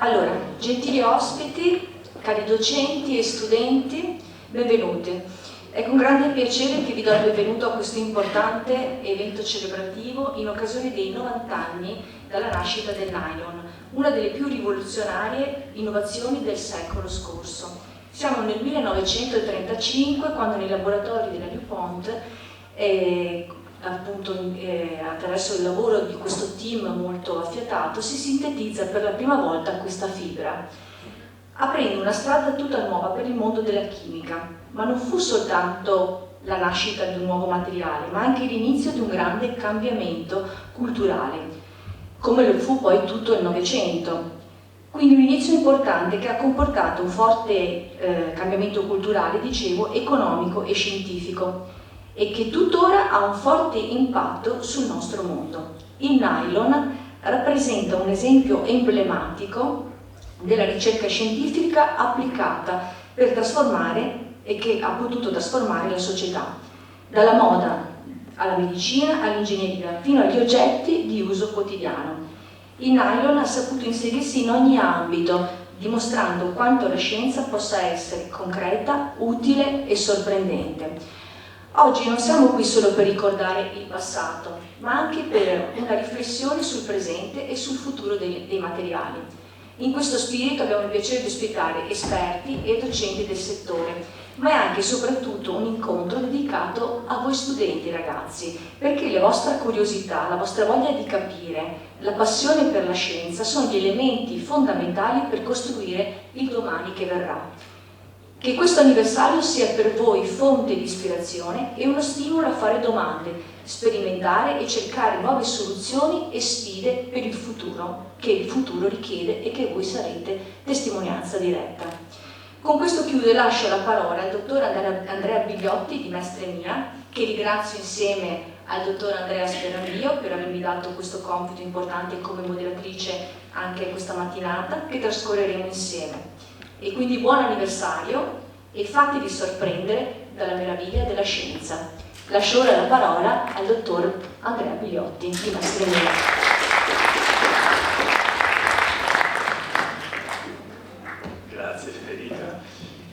Allora, gentili ospiti, cari docenti e studenti, benvenuti. È con grande piacere che vi do il benvenuto a questo importante evento celebrativo in occasione dei 90 anni dalla nascita del nylon, una delle più rivoluzionarie innovazioni del secolo scorso. Siamo nel 1935, quando nei laboratori della DuPont, attraverso il lavoro di questo team molto affiatato, si sintetizza per la prima volta questa fibra, aprendo una strada tutta nuova per il mondo della chimica. Ma non fu soltanto la nascita di un nuovo materiale, ma anche l'inizio di un grande cambiamento culturale, come lo fu poi tutto il Novecento. Quindi un inizio importante che ha comportato un forte cambiamento culturale, dicevo, economico e scientifico, e che tuttora ha un forte impatto sul nostro mondo. Il nylon rappresenta un esempio emblematico della ricerca scientifica applicata per trasformare e che ha potuto trasformare la società, dalla moda alla medicina, all'ingegneria, fino agli oggetti di uso quotidiano. Il nylon ha saputo inserirsi in ogni ambito, dimostrando quanto la scienza possa essere concreta, utile e sorprendente. Oggi non siamo qui solo per ricordare il passato, ma anche per una riflessione sul presente e sul futuro dei materiali. In questo spirito abbiamo il piacere di ospitare esperti e docenti del settore, ma è anche e soprattutto un incontro dedicato a voi studenti, ragazzi, perché la vostra curiosità, la vostra voglia di capire, la passione per la scienza sono gli elementi fondamentali per costruire il domani che verrà. Che questo anniversario sia per voi fonte di ispirazione e uno stimolo a fare domande, sperimentare e cercare nuove soluzioni e sfide per il futuro, che il futuro richiede e che voi sarete testimonianza diretta. Con questo chiudo e lascio la parola al dottor Andrea Bigliotti di Mestre Mia, che ringrazio insieme al dottor Andrea Sperandrio per avermi dato questo compito importante come moderatrice anche questa mattinata, che trascorreremo insieme. E quindi buon anniversario e fatevi sorprendere dalla meraviglia della scienza. Lascio ora la parola al dottor Andrea Bigliotti di Mestre Mia. Grazie Federica,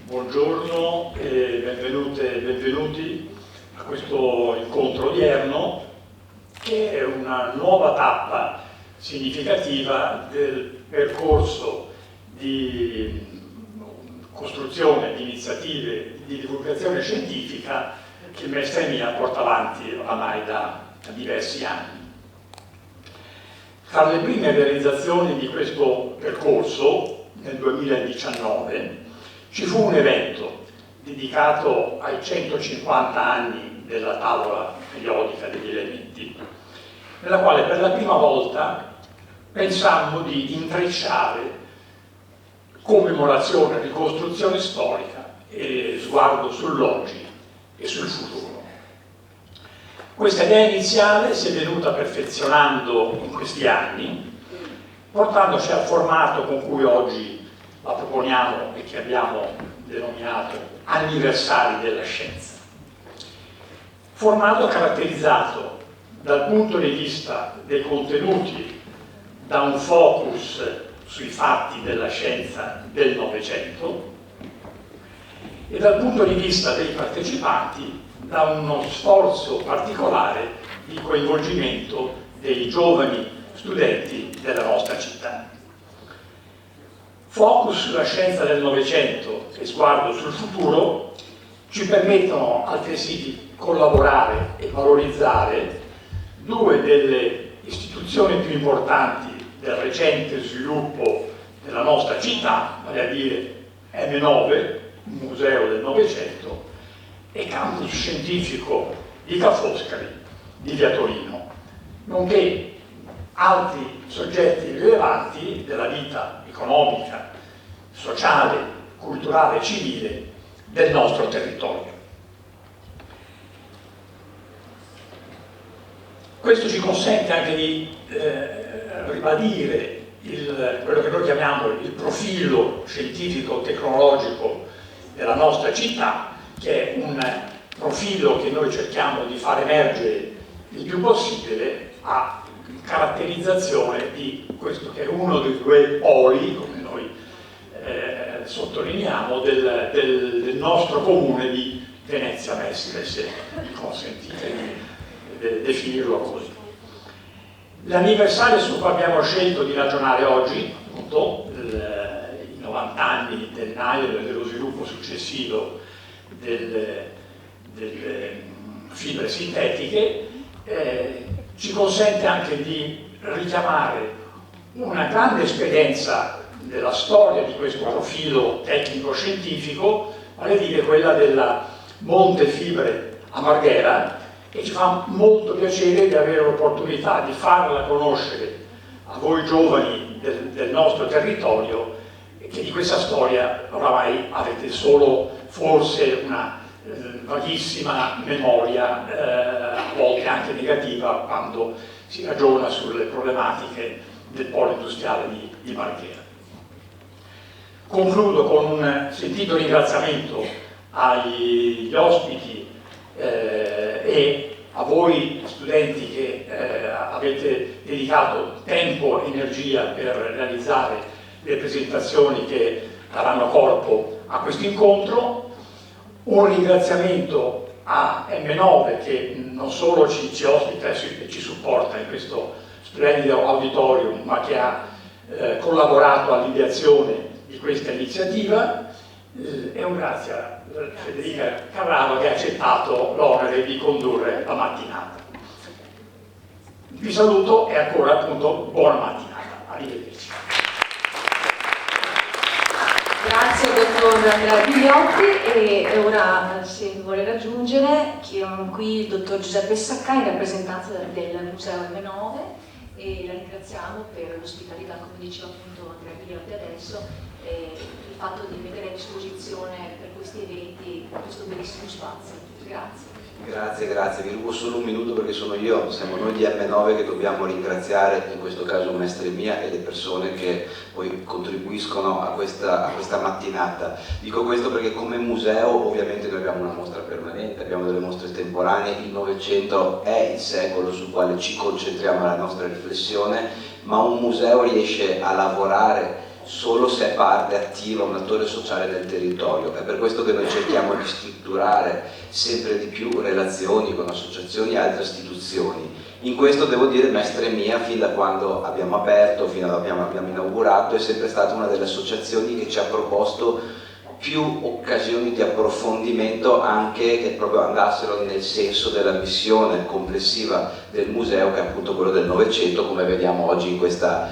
buongiorno e benvenute e benvenuti a questo incontro odierno, che è una nuova tappa significativa del percorso di costruzione di iniziative di divulgazione scientifica che Mestre Mia porta avanti oramai da diversi anni. Tra le prime realizzazioni di questo percorso, nel 2019, ci fu un evento dedicato ai 150 anni della tavola periodica degli elementi, nella quale per la prima volta pensammo di intrecciare commemorazione, ricostruzione storica e sguardo sull'oggi e sul futuro. Questa idea iniziale si è venuta perfezionando in questi anni, portandoci al formato con cui oggi la proponiamo e che abbiamo denominato Anniversari della Scienza. Formato caratterizzato dal punto di vista dei contenuti da un focus sui fatti della scienza del Novecento e dal punto di vista dei partecipanti da uno sforzo particolare di coinvolgimento dei giovani studenti della nostra città. Focus sulla scienza del Novecento e sguardo sul futuro ci permettono altresì di collaborare e valorizzare due delle istituzioni più importanti del recente sviluppo della nostra città, vale a dire M9, Museo del Novecento, e Campus Scientifico di Ca' Foscari di Via Torino, nonché altri soggetti rilevanti della vita economica, sociale, culturale e civile del nostro territorio. Questo ci consente anche di ribadire quello che noi chiamiamo il profilo scientifico-tecnologico della nostra città, che è un profilo che noi cerchiamo di far emergere il più possibile a caratterizzazione di questo che è uno dei due poli, come lo sottolineiamo, del nostro comune di Venezia Mestre, se mi consentite di definirlo così. L'anniversario su cui abbiamo scelto di ragionare oggi, appunto, i 90 anni del naio e dello sviluppo successivo delle fibre sintetiche, ci consente anche di richiamare una grande esperienza della storia di questo profilo tecnico-scientifico, vale a dire quella della Monte Fibre a Marghera, e ci fa molto piacere di avere l'opportunità di farla conoscere a voi giovani del nostro territorio, che di questa storia oramai avete solo forse una vaghissima memoria, a volte anche negativa, quando si ragiona sulle problematiche del polo industriale di Marghera. Concludo con un sentito ringraziamento agli ospiti e a voi studenti che avete dedicato tempo e energia per realizzare le presentazioni che daranno corpo a questo incontro. Un ringraziamento a M9 che non solo ci ospita e ci supporta in questo splendido auditorium, ma che ha collaborato all'ideazione di questa iniziativa, e un grazie a Federica Carraro che ha accettato l'onere di condurre la mattinata. Vi saluto e ancora appunto buona mattinata. Arrivederci. Grazie al dottor Andrea Bigliotti, e ora se vuole raggiungere qui il dottor Giuseppe Saccà in rappresentanza del Museo M9, e la ringraziamo per l'ospitalità, come diceva appunto Andrea Bigliotti adesso, il fatto di mettere a disposizione per questi eventi questo bellissimo spazio. Grazie. Grazie, vi rubo solo un minuto perché siamo noi di M9 che dobbiamo ringraziare, in questo caso Mestre Mia e le persone che poi contribuiscono a questa mattinata. Dico questo perché come museo ovviamente noi abbiamo una mostra permanente, abbiamo delle mostre temporanee, il Novecento è il secolo sul quale ci concentriamo nella nostra riflessione, ma un museo riesce a lavorare solo se è parte attiva, un attore sociale del territorio. È per questo che noi cerchiamo di strutturare sempre di più relazioni con associazioni e altre istituzioni. In questo devo dire Mestre Mia, fin da quando abbiamo aperto, fino a quando abbiamo inaugurato, è sempre stata una delle associazioni che ci ha proposto più occasioni di approfondimento, anche che proprio andassero nel senso della missione complessiva del museo, che è appunto quello del Novecento, come vediamo oggi in questa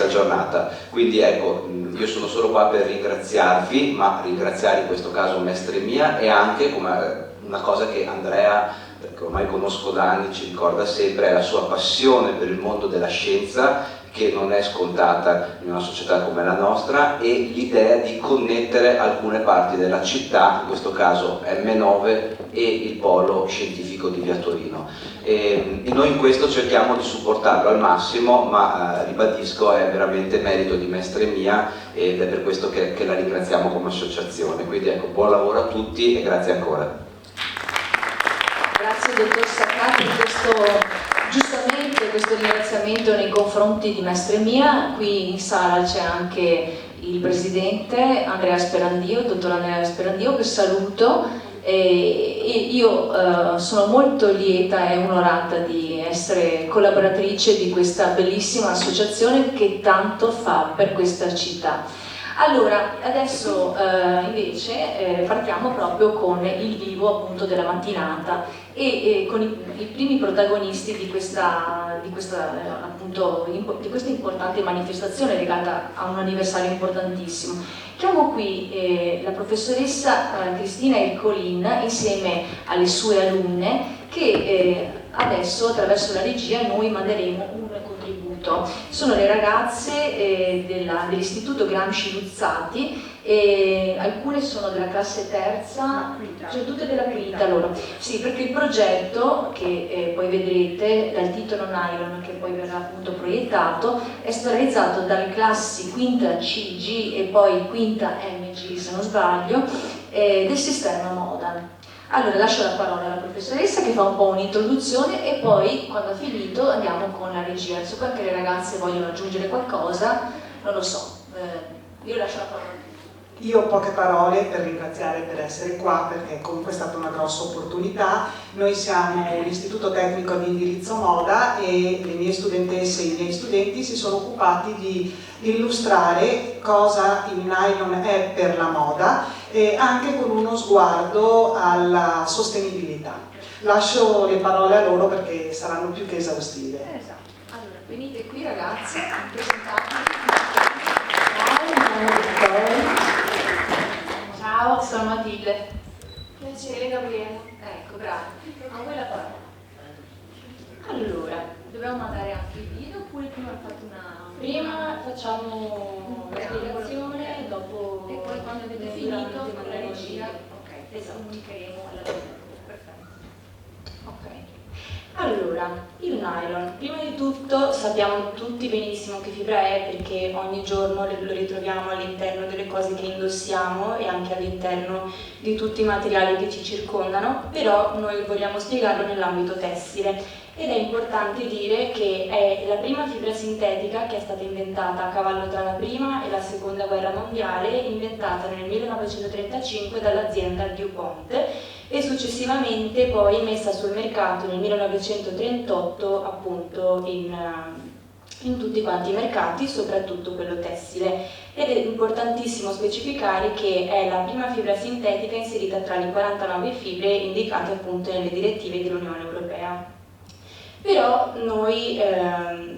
giornata. Quindi ecco, io sono solo qua per ringraziarvi, ma ringraziare in questo caso Mestre Mia, e anche come una cosa che Andrea, che ormai conosco da anni, ci ricorda sempre, è la sua passione per il mondo della scienza, che non è scontata in una società come la nostra, e l'idea di connettere alcune parti della città, in questo caso M9 e il polo scientifico di Via Torino. E noi in questo cerchiamo di supportarlo al massimo, ma ribadisco, è veramente merito di Mestre Mia, ed è per questo che la ringraziamo come associazione. Quindi ecco, buon lavoro a tutti e grazie ancora. Grazie dottor Saccati giustamente questo ringraziamento nei confronti di Mestre Mia. Qui in sala c'è anche il presidente Andrea Sperandio, il dottor Andrea Sperandio, che saluto, e io sono molto lieta e onorata di essere collaboratrice di questa bellissima associazione che tanto fa per questa città. Allora, adesso invece partiamo proprio con il vivo appunto della mattinata e con i primi protagonisti di questa importante manifestazione legata a un anniversario importantissimo. Chiamo qui la professoressa Cristina Ercolin insieme alle sue alunne che adesso attraverso la regia noi manderemo un contributo. Sono le ragazze dell'Istituto Gramsci Luzzati, alcune sono della classe terza, cioè tutte della quinta loro. Sì, perché il progetto che poi vedrete dal titolo Nylon, che poi verrà appunto proiettato, è stato realizzato dalle classi quinta CG e poi quinta MG, se non sbaglio, del sistema Moda. Allora lascio la parola alla professoressa che fa un po' un'introduzione e poi quando ha finito andiamo con la regia. Se anche le ragazze vogliono aggiungere qualcosa, non lo so, io lascio la parola. Io ho poche parole per ringraziare per essere qua, perché comunque è stata una grossa opportunità. Noi siamo un istituto tecnico di indirizzo moda e le mie studentesse e i miei studenti si sono occupati di illustrare cosa il nylon è per la moda, e anche con uno sguardo alla sostenibilità. Lascio le parole a loro perché saranno più che esaustive. Esatto. Allora, venite qui ragazzi, presentatevi. Ciao, sono Matilde. Piacere, Gabriele. Ecco, grazie. A voi la parola. Allora, Dobbiamo mandare anche il video oppure prima ho fatto una... prima facciamo la spiegazione, dopo... E poi quando avete finito con la regia, ok, esatto. comunicheremo alla fine. Perfetto. Ok. Allora, il nylon. Prima di tutto sappiamo tutti benissimo che fibra è, perché ogni giorno lo ritroviamo all'interno delle cose che indossiamo e anche all'interno di tutti i materiali che ci circondano, però noi vogliamo spiegarlo nell'ambito tessile. Ed è importante dire che è la prima fibra sintetica che è stata inventata a cavallo tra la prima e la seconda guerra mondiale, inventata nel 1935 dall'azienda DuPont e successivamente poi messa sul mercato nel 1938 appunto in tutti quanti i mercati, soprattutto quello tessile. Ed è importantissimo specificare che è la prima fibra sintetica inserita tra le 49 fibre indicate appunto nelle direttive dell'Unione Europea. Però noi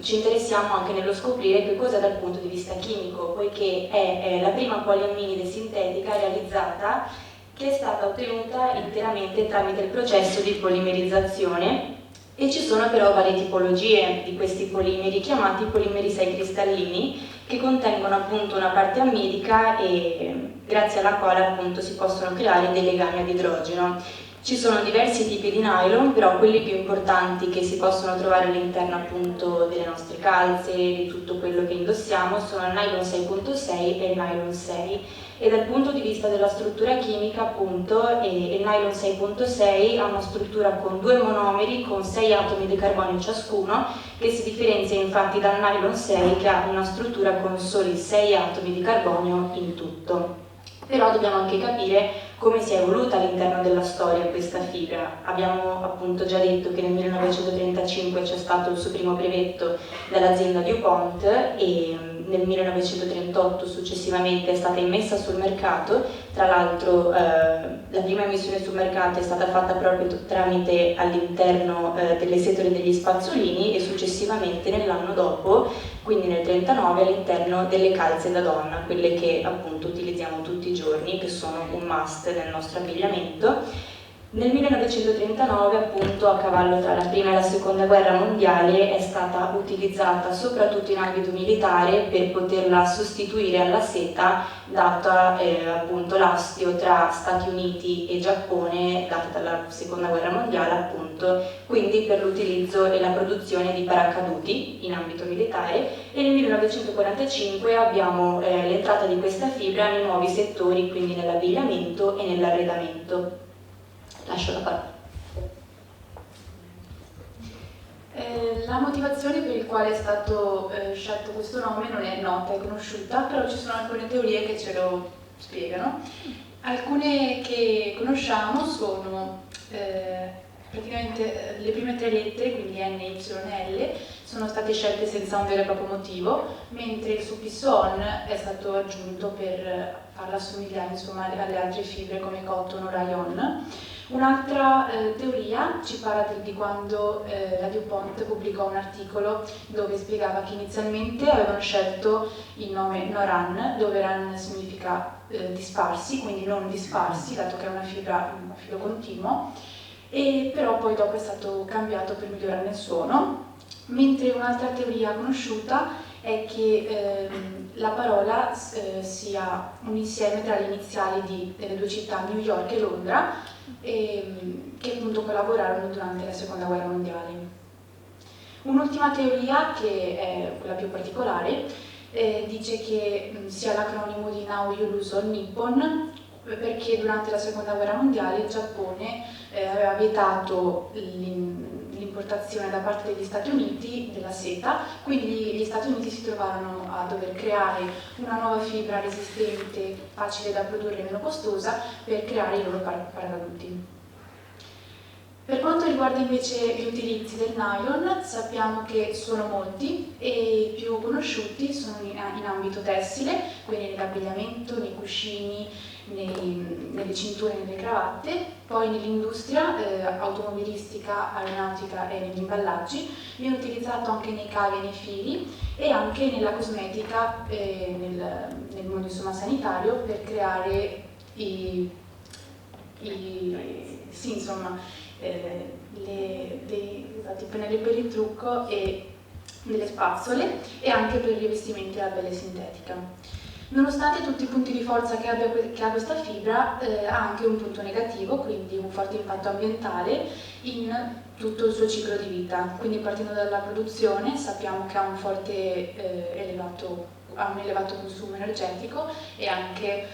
ci interessiamo anche nello scoprire che cosa dal punto di vista chimico, poiché è la prima poliamminide sintetica realizzata che è stata ottenuta interamente tramite il processo di polimerizzazione, e ci sono però varie tipologie di questi polimeri chiamati polimeri 6 cristallini, che contengono appunto una parte ammidica e grazie alla quale appunto si possono creare dei legami ad idrogeno. Ci sono diversi tipi di nylon, però quelli più importanti che si possono trovare all'interno appunto delle nostre calze, di tutto quello che indossiamo, sono il nylon 6.6 e il nylon 6. E dal punto di vista della struttura chimica appunto il nylon 6.6 ha una struttura con 2 monomeri con 6 atomi di carbonio ciascuno, che si differenzia infatti dal nylon 6 che ha una struttura con soli 6 atomi di carbonio in tutto. Però dobbiamo anche capire come si è evoluta all'interno della storia questa fibra. Abbiamo appunto già detto che nel 1935 c'è stato il suo primo brevetto dall'azienda DuPont e nel 1938 successivamente è stata immessa sul mercato. Tra l'altro la prima emissione sul mercato è stata fatta proprio tramite all'interno delle setole degli spazzolini e successivamente nell'anno dopo, quindi nel 1939, all'interno delle calze da donna, quelle che appunto utilizziamo tutti i giorni, che sono un must nel nostro abbigliamento. Nel 1939, appunto, a cavallo tra la prima e la seconda guerra mondiale, è stata utilizzata soprattutto in ambito militare per poterla sostituire alla seta, data appunto l'astio tra Stati Uniti e Giappone, data dalla seconda guerra mondiale, appunto, quindi per l'utilizzo e la produzione di paracaduti in ambito militare. E nel 1945 abbiamo l'entrata di questa fibra nei nuovi settori, quindi nell'abbigliamento e nell'arredamento. Lascio la parola. La motivazione per il quale è stato scelto questo nome non è nota e conosciuta, però ci sono alcune teorie che ce lo spiegano. Alcune che conosciamo sono praticamente le prime 3 lettere, quindi N, Y e L, sono state scelte senza un vero e proprio motivo, mentre il suffisso on è stato aggiunto per farla assomigliare insomma alle altre fibre come cotton o rayon. Un'altra teoria ci parla di quando la DuPont pubblicò un articolo dove spiegava che inizialmente avevano scelto il nome Noran, dove Ran significa disparsi, quindi non disparsi, dato che è una fibra, un filo continuo, e però poi dopo è stato cambiato per migliorare il suono. Mentre un'altra teoria conosciuta è che la parola sia un insieme tra le iniziali delle 2 città, New York e Londra, che appunto collaborarono durante la seconda guerra mondiale. Un'ultima teoria, che è quella più particolare, dice che sia l'acronimo di Now You Lose All Nippon, perché durante la seconda guerra mondiale il Giappone aveva vietato importazione da parte degli Stati Uniti della seta, quindi gli Stati Uniti si trovarono a dover creare una nuova fibra resistente, facile da produrre e meno costosa per creare i loro paracadute. Per quanto riguarda invece gli utilizzi del nylon, sappiamo che sono molti e i più conosciuti sono in ambito tessile, quindi nell'abbigliamento, nei cuscini, nelle cinture e nelle cravatte, poi nell'industria automobilistica, aeronautica e negli imballaggi, viene utilizzato anche nei cavi e nei fili e anche nella cosmetica, nel mondo insomma, sanitario, per creare dei pennelli per il trucco e delle spazzole e anche per i rivestimenti alla pelle sintetica. Nonostante tutti i punti di forza che ha questa fibra, ha anche un punto negativo, quindi un forte impatto ambientale in tutto il suo ciclo di vita. Quindi partendo dalla produzione sappiamo che ha un elevato consumo energetico e anche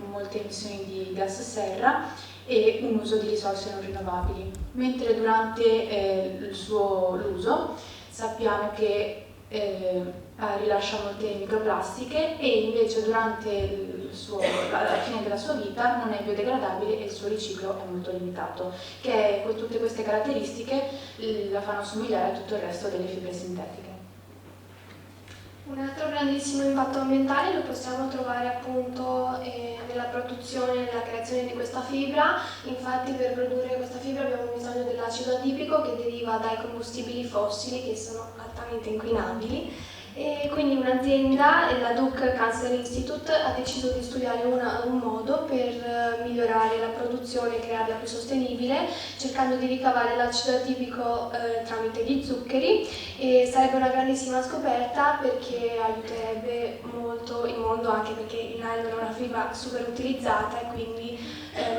molte emissioni di gas serra e un uso di risorse non rinnovabili. Mentre durante l'uso sappiamo che rilascia molte microplastiche e invece durante la fine della sua vita non è biodegradabile e il suo riciclo è molto limitato, che tutte queste caratteristiche la fanno somigliare a tutto il resto delle fibre sintetiche. Un altro grandissimo impatto ambientale lo possiamo trovare appunto nella produzione e nella creazione di questa fibra. Infatti per produrre questa fibra abbiamo bisogno dell'acido adipico che deriva dai combustibili fossili che sono altamente inquinabili. E quindi un'azienda, la Duke Cancer Institute, ha deciso di studiare un modo per migliorare la produzione e crearla più sostenibile, cercando di ricavare l'acido adipico tramite gli zuccheri, e sarebbe una grandissima scoperta perché aiuterebbe molto il mondo, anche perché il nylon è una fibra super utilizzata e quindi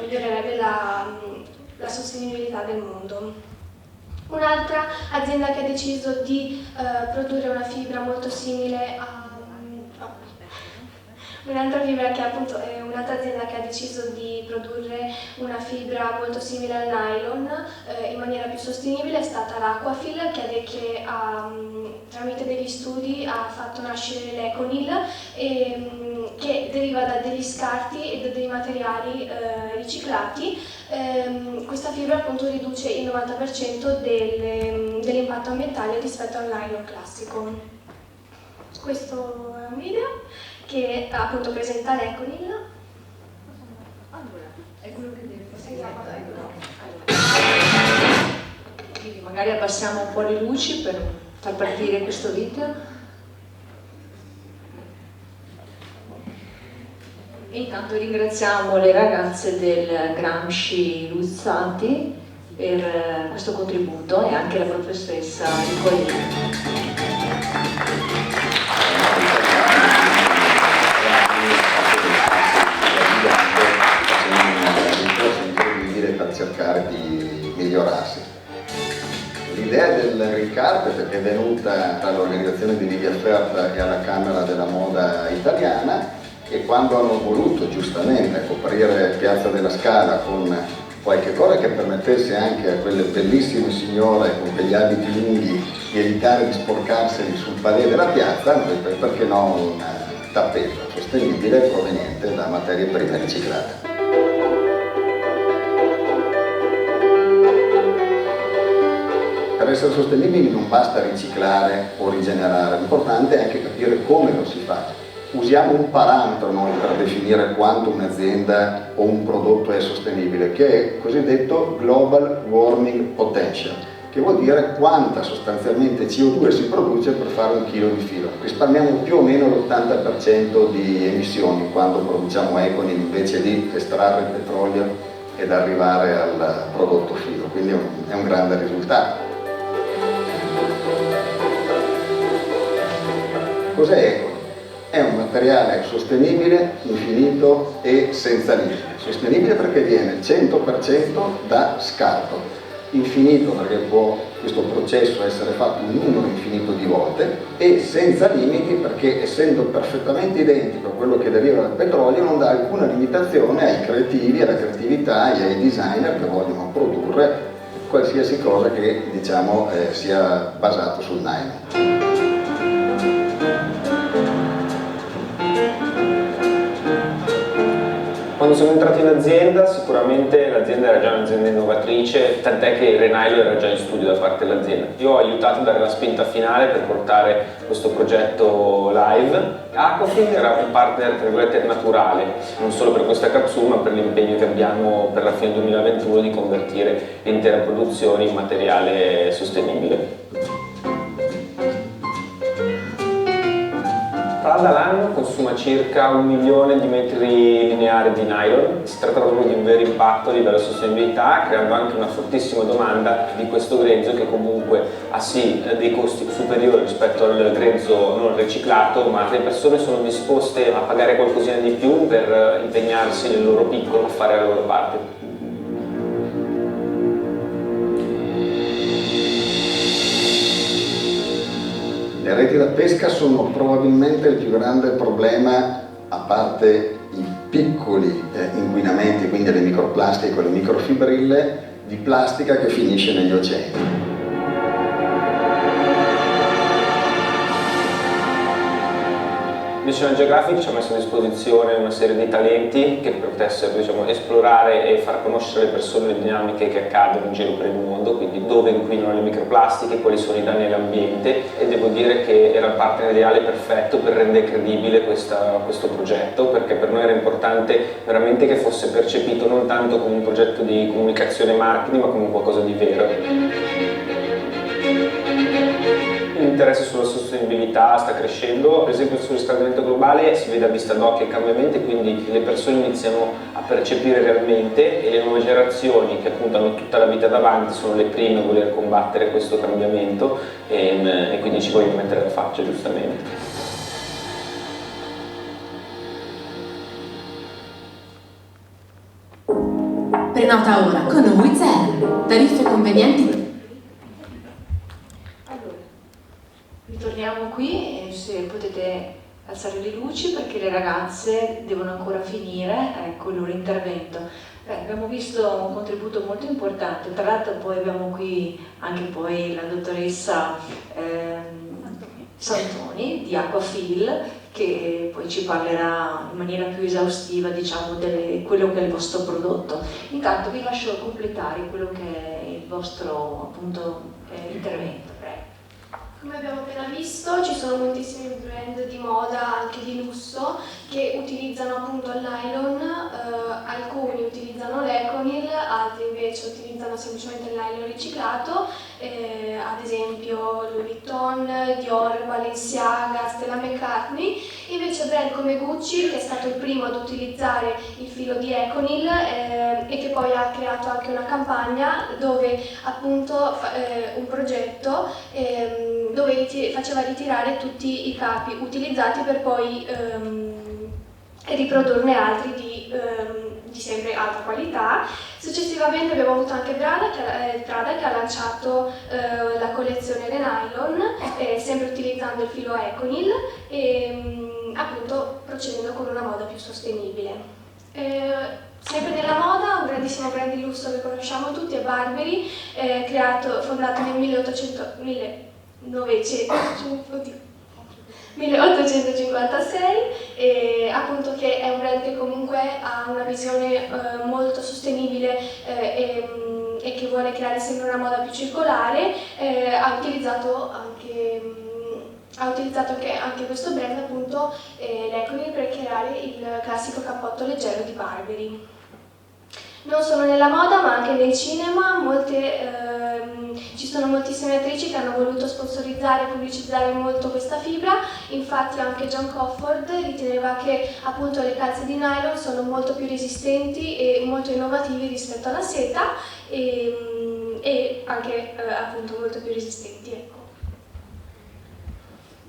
migliorerebbe la sostenibilità del mondo. Un'altra azienda che ha deciso di produrre una fibra molto simile un'altra azienda che ha deciso di produrre una fibra molto simile al nylon in maniera più sostenibile è stata l'Aquafil, che tramite degli studi ha fatto nascere l'Econil, che deriva da degli scarti e da dei materiali riciclati. Questa fibra appunto riduce il 90% dell'impatto ambientale rispetto al nylon classico. Questo è un video che appunto presenta l'Econil. È quello che deve Quindi magari abbassiamo un po' le luci per far partire questo video. E intanto ringraziamo le ragazze del Gramsci Luzzati per questo contributo e anche la professoressa Nicolini. Per cercare di migliorarsi. L'idea del Green Carpet è venuta dall'organizzazione di Livia Fert e alla Camera della Moda Italiana, e quando hanno voluto giustamente coprire Piazza della Scala con qualche cosa che permettesse anche a quelle bellissime signore con quegli abiti lunghi di evitare di sporcarseli sul palè della piazza, perché no un tappeto sostenibile proveniente da materie prime riciclate. Per essere sostenibili non basta riciclare o rigenerare, l'importante è anche capire come lo si fa. Usiamo un parametro noi per definire quanto un'azienda o un prodotto è sostenibile, che è il cosiddetto Global Warming Potential, che vuol dire quanta sostanzialmente CO2 si produce per fare un chilo di filo. Risparmiamo più o meno l'80% di emissioni quando produciamo Econil invece di estrarre il petrolio ed arrivare al prodotto filo, quindi è un grande risultato. Cos'è Econil? È un materiale sostenibile, infinito e senza limiti. Sostenibile perché viene 100% da scarto, infinito perché può questo processo essere fatto un numero infinito di volte, e senza limiti perché, essendo perfettamente identico a quello che deriva dal petrolio, non dà alcuna limitazione ai creativi, alla creatività e ai designer che vogliono produrre qualsiasi cosa che diciamo sia basato sul nylon. Quando sono entrato in azienda, sicuramente l'azienda era già un'azienda innovatrice, tant'è che il Renailo era già in studio da parte dell'azienda. Io ho aiutato a dare la spinta finale per portare questo progetto live. Aquafil era un partner, tra virgolette, naturale, non solo per questa capsule, ma per l'impegno che abbiamo per la fine 2021 di convertire l'intera produzione in materiale sostenibile. Prada l'anno consuma circa 1 milione di metri lineari di nylon. Si tratta proprio di un vero impatto a livello di sostenibilità, creando anche una fortissima domanda di questo grezzo che comunque ha sì dei costi superiori rispetto al grezzo non riciclato, ma le persone sono disposte a pagare qualcosina di più per impegnarsi nel loro piccolo a fare la loro parte. Le reti da pesca sono probabilmente il più grande problema, a parte i piccoli inquinamenti, quindi le microplastiche o le microfibrille di plastica che finisce negli oceani. National Geographic ci ha messo a disposizione una serie di talenti che potessero, diciamo, esplorare e far conoscere le persone le dinamiche che accadono in giro per il mondo, quindi dove inquinano le microplastiche, quali sono i danni all'ambiente, e devo dire che era il partner ideale perfetto per rendere credibile questo progetto, perché per noi era importante veramente che fosse percepito non tanto come un progetto di comunicazione e marketing, ma come qualcosa di vero. L'interesse sulla sostenibilità sta crescendo, per esempio sul riscaldamento globale si vede a vista d'occhio i cambiamenti, quindi le persone iniziano a percepire realmente e le nuove generazioni che appunto hanno tutta la vita davanti sono le prime a voler combattere questo cambiamento e quindi ci vogliono mettere la faccia, giustamente. Prenota ora con Wizz Air, tariffe convenienti. Ritorniamo qui e se potete alzare le luci perché le ragazze devono ancora finire il loro intervento. Abbiamo visto un contributo molto importante, tra l'altro poi abbiamo qui anche poi la dottoressa Santoni di Aquafil che poi ci parlerà in maniera più esaustiva, diciamo, di quello che è il vostro prodotto. Intanto vi lascio completare quello che è il vostro appunto intervento. Come abbiamo appena visto, ci sono moltissimi brand di moda, anche di lusso, che utilizzano appunto il nylon, alcuni utilizzano l'Econil, altri invece utilizzano semplicemente il nylon riciclato, ad esempio Louis Vuitton, Dior, Balenciaga, Stella McCartney. Invece brand come Gucci, che è stato il primo ad utilizzare il filo di Econil e che poi ha creato anche una campagna dove appunto un progetto dove faceva ritirare tutti i capi utilizzati per poi riprodurne altri di sempre alta qualità. Successivamente abbiamo avuto anche Prada che ha lanciato la collezione Le Nylon, sempre utilizzando il filo Econil e appunto procedendo con una moda più sostenibile. Sempre nella moda, un grandissimo brand di lusso che conosciamo tutti è Burberry, fondato nel 1856, e appunto che è un brand che comunque ha una visione molto sostenibile e che vuole creare sempre una moda più circolare. Ha utilizzato anche questo brand, appunto l'Econil, per creare il classico cappotto leggero di Burberry. Non solo nella moda ma anche nel cinema, ci sono moltissime attrici che hanno voluto sponsorizzare e pubblicizzare molto questa fibra. Infatti anche John Crawford riteneva che appunto le calze di nylon sono molto più resistenti e molto innovativi rispetto alla seta e anche appunto molto più resistenti, ecco.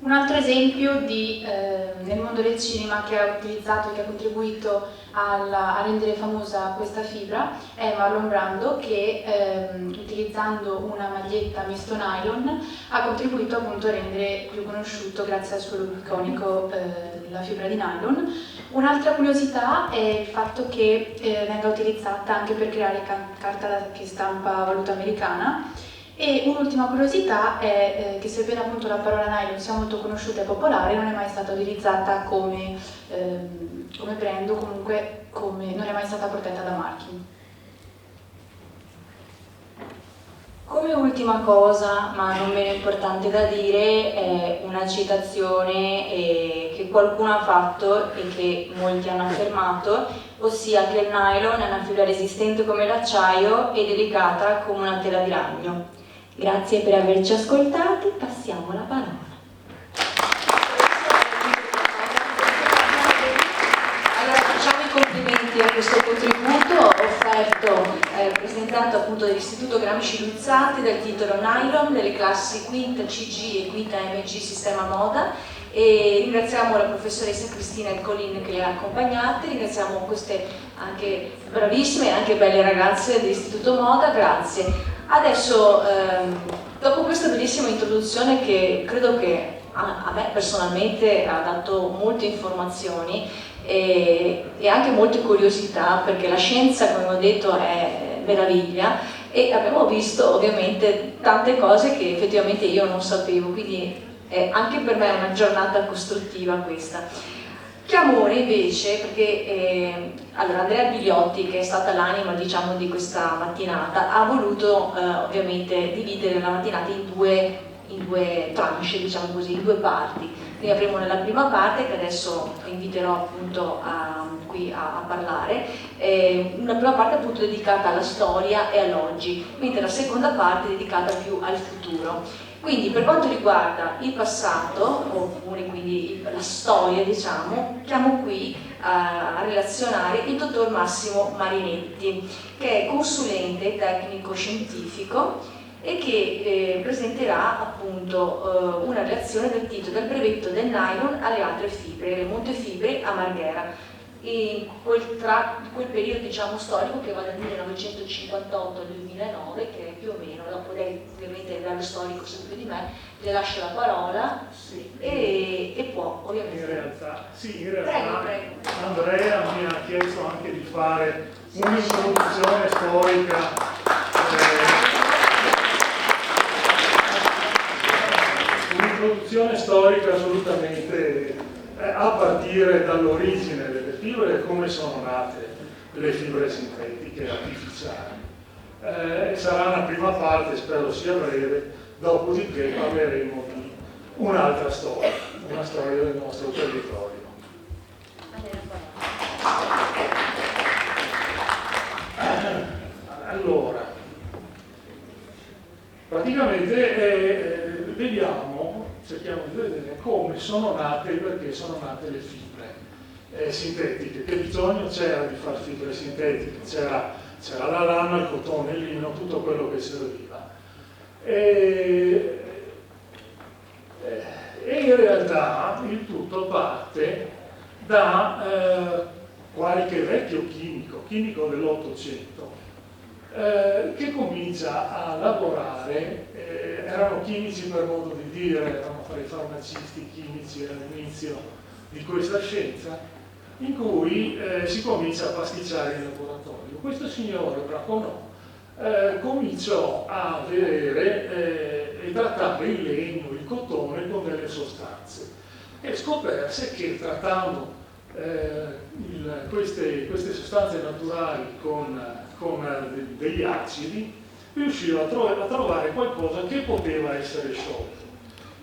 Un altro esempio nel mondo del cinema che ha utilizzato e che ha contribuito a rendere famosa questa fibra è Marlon Brando, che utilizzando una maglietta misto nylon ha contribuito appunto a rendere più conosciuto, grazie al suo look iconico, la fibra di nylon. Un'altra curiosità è il fatto che venga utilizzata anche per creare carta che stampa valuta americana. E un'ultima curiosità è che sebbene appunto la parola nylon sia molto conosciuta e popolare, non è mai stata utilizzata come brand o comunque non è mai stata protetta da marchi. Come ultima cosa, ma non meno importante da dire, è una citazione che qualcuno ha fatto e che molti hanno affermato, ossia che il nylon è una fibra resistente come l'acciaio e delicata come una tela di ragno. Grazie per averci ascoltati, passiamo la parola. Allora, facciamo i complimenti a questo contributo offerto, presentato appunto dall'Istituto Gramsci Luzzati dal titolo Nylon delle classi quinta CG e quinta MG Sistema Moda, e ringraziamo la professoressa Cristina Ercolin che le ha accompagnate, ringraziamo queste anche bravissime e anche belle ragazze dell'Istituto Moda, grazie. Adesso, dopo questa bellissima introduzione che credo che a me personalmente ha dato molte informazioni e anche molte curiosità, perché la scienza, come ho detto, è meraviglia, e abbiamo visto ovviamente tante cose che effettivamente io non sapevo, quindi anche per me è una giornata costruttiva questa. Chiamore invece, perché allora Andrea Bigliotti, che è stata l'anima diciamo di questa mattinata, ha voluto ovviamente dividere la mattinata in due tranche, diciamo così, in due parti. Quindi avremo nella prima parte, che adesso inviterò appunto qui a parlare, una prima parte appunto dedicata alla storia e all'oggi, mentre la seconda parte dedicata più al futuro. Quindi per quanto riguarda il passato, oppure quindi la storia, diciamo, chiamo qui a relazionare il dottor Massimo Marinetti, che è consulente tecnico-scientifico e che presenterà appunto una relazione del titolo Dal brevetto del nylon alle altre fibre, le montefibre a Marghera. In quel periodo diciamo storico che va dal 1958 al 2009, che è più o meno, dopo lei ovviamente è il livello storico sempre di me, le lascio la parola e può ovviamente. In realtà Prego. Andrea mi ha chiesto anche di fare un'introduzione storica, assolutamente a partire dall'origine delle fibre e come sono nate le fibre sintetiche artificiali. Sarà una prima parte, spero sia breve, dopodiché parleremo di un'altra storia, una storia del nostro territorio. Allora, praticamente cerchiamo di vedere come sono nate e perché sono nate le fibre sintetiche. Che bisogno c'era di fare fibre sintetiche? C'era la lana, il cotone, il lino, tutto quello che serviva. E in realtà il tutto parte da qualche vecchio chimico dell'800, che comincia a lavorare, erano chimici per modo di dire, erano i farmacisti chimici all'inizio di questa scienza, in cui si comincia a pasticciare in laboratorio. Questo signore Braconò cominciò a vedere e trattare il legno, il cotone con delle sostanze e scoperse che trattando queste sostanze naturali con degli acidi riusciva a trovare qualcosa che poteva essere sciolto,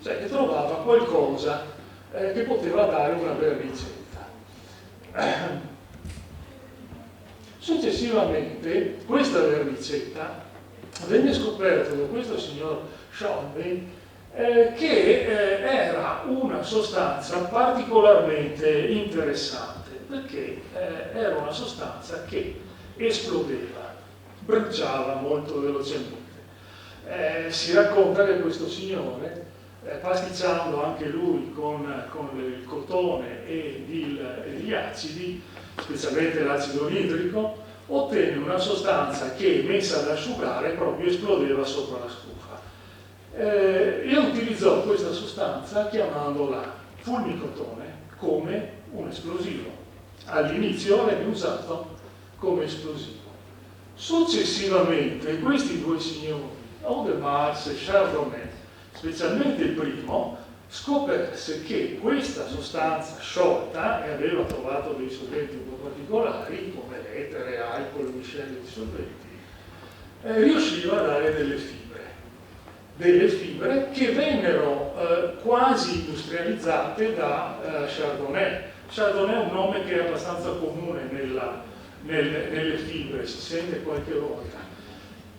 cioè che trovava qualcosa che poteva dare una vermicetta. Successivamente questa vermicetta venne scoperta da questo signor Schonbein che era una sostanza particolarmente interessante, perché era una sostanza che esplodeva, bruciava molto velocemente. Si racconta che questo signore pasticciando anche lui con il cotone e gli acidi, specialmente l'acido nitrico, ottenne una sostanza che, messa ad asciugare, proprio esplodeva sopra la stufa. E utilizzò questa sostanza chiamandola fulmicotone come un esplosivo. All'inizio venne usato come esplosivo. Successivamente questi due signori, Audemars e Chardonnay, specialmente il primo, scoperse che questa sostanza sciolta, e aveva trovato dei solventi un po' particolari come l'etere, alcol, miscele di solventi, riusciva a dare delle fibre che vennero quasi industrializzate da Chardonnay. Chardonnay è un nome che è abbastanza comune nelle fibre, si sente qualche volta,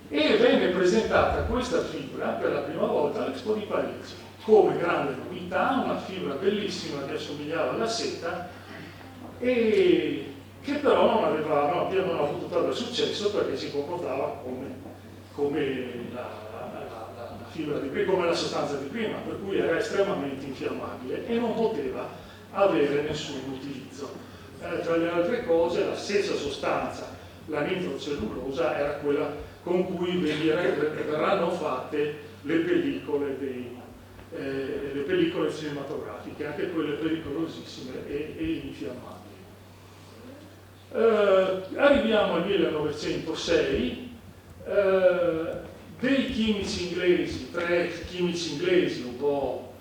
e venne presentata questa fibra per la prima volta all'Expo di Parigi come grande novità, una fibra bellissima che assomigliava alla seta e che però non aveva avuto tanto successo perché si comportava come la fibra di prima, come la sostanza di prima, per cui era estremamente infiammabile e non poteva avere nessun utilizzo. Tra le altre cose, la stessa sostanza, la nitrocellulosa, era quella con cui verranno fatte le pellicole cinematografiche, anche quelle pericolosissime e infiammabili. Arriviamo al 1906, dei chimici inglesi, 3 chimici inglesi un po'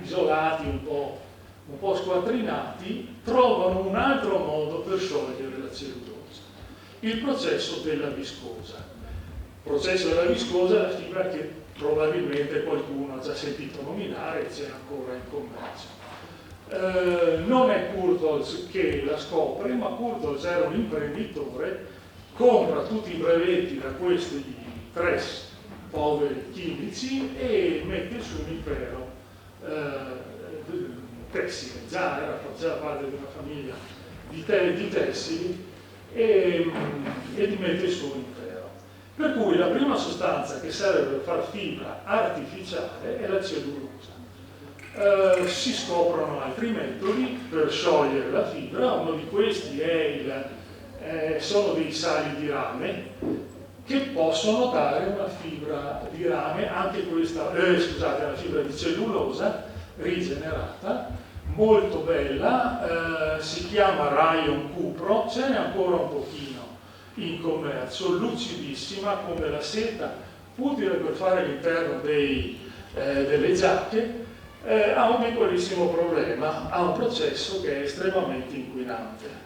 isolati, un po' squattrinati, trovano un altro modo per sciogliere la cellulosa, il processo della viscosa. Il processo della viscosa è la fibra che probabilmente qualcuno ha già sentito nominare e c'è ancora in commercio. Non è Courtaulds che la scopre, ma Courtaulds era un imprenditore, compra tutti i brevetti da questi 3 poveri chimici e mette su un impero tessile, già faceva parte di una famiglia di tessili e li mette su un impero. Per cui la prima sostanza che serve per far fibra artificiale è la cellulosa. Si scoprono altri metodi per sciogliere la fibra, uno di questi sono dei sali di rame che possono dare una fibra di rame, anche questa, una fibra di cellulosa rigenerata, molto bella, si chiama Rayon Cupro, ce n'è ancora un pochino in commercio, lucidissima come la seta, utile per fare all'interno delle giacche, ha un piccolissimo problema, ha un processo che è estremamente inquinante.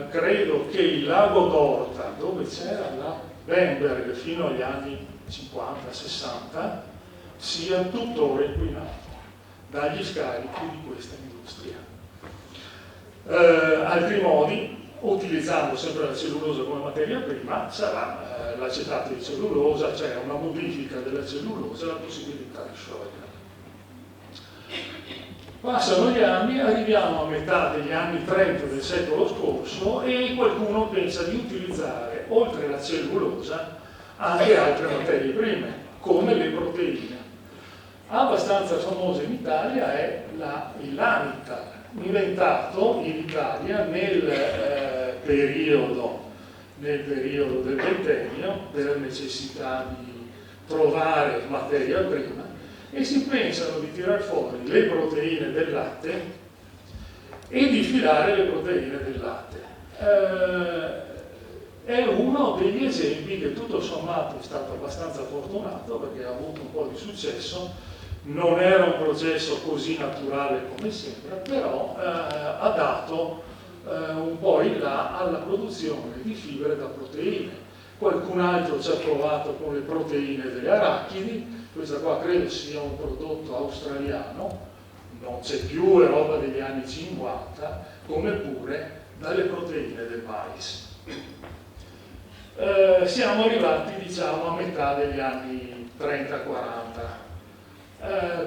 Credo che il lago d'Orta, dove c'era la Bamberg fino agli anni 50-60, sia tuttora inquinato dagli scarichi di questa industria. Altri modi, utilizzando sempre la cellulosa come materia prima, sarà l'acetato di cellulosa, cioè una modifica della cellulosa e la possibilità di sciogliere. Passano gli anni, arriviamo a metà degli anni 30 del secolo scorso e qualcuno pensa di utilizzare, oltre alla cellulosa, anche altre materie prime, come le proteine. Abbastanza famosa in Italia è il Lamitar, inventato in Italia nel periodo del ventennio, della necessità di trovare materia prima, e si pensano di tirar fuori le proteine del latte e di filare le proteine del latte. È uno degli esempi che tutto sommato è stato abbastanza fortunato perché ha avuto un po' di successo, non era un processo così naturale come sembra, però ha dato un po' in là alla produzione di fibre da proteine. Qualcun altro ci ha provato con le proteine delle arachidi, questa qua credo sia un prodotto australiano, non c'è più, è roba degli anni 50, come pure dalle proteine del mais. Siamo arrivati, diciamo, a metà degli anni 30-40.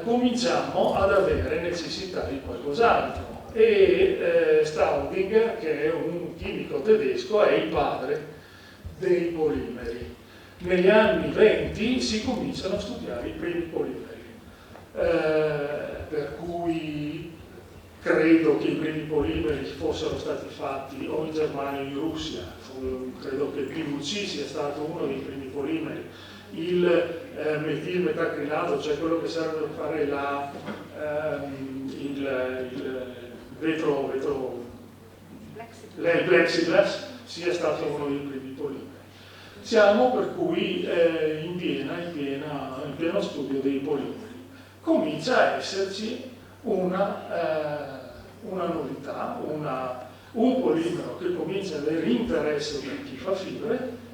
Cominciamo ad avere necessità di qualcos'altro e Staudinger, che è un chimico tedesco, è il padre dei polimeri. negli anni 20 si cominciano a studiare i primi polimeri, per cui credo che i primi polimeri fossero stati fatti o in Germania o in Russia. Credo che il PVC sia stato uno dei primi polimeri. Il metilmetacrilato, cioè quello che serve per fare il plexiglass, sia stato uno dei primi polimeri. Siamo per cui in pieno studio dei polimeri. Comincia a esserci una novità, un polimero che comincia ad avere interesse per chi fa fibre,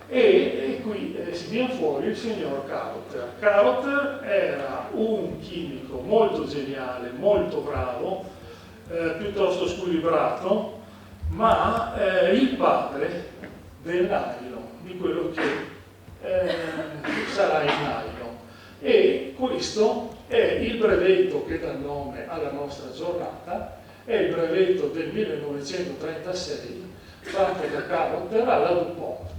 e qui si viene fuori il signor Carotter. Carotter era un chimico molto geniale, molto bravo, piuttosto squilibrato, ma il padre del nylon, di quello che sarà il nylon. E questo è il brevetto che dà nome alla nostra giornata, è il brevetto del 1936 fatto da Carotter alla DuPont.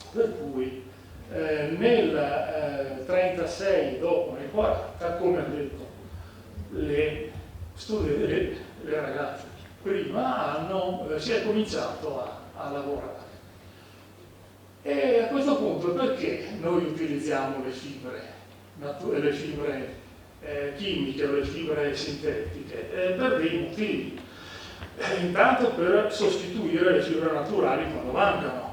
Per cui nel 36 dopo nel 40, come hanno detto le ragazze prima, si è cominciato a lavorare. E a questo punto perché noi utilizziamo le fibre chimiche o le fibre sintetiche? Per dei motivi. Intanto per sostituire le fibre naturali quando mancano.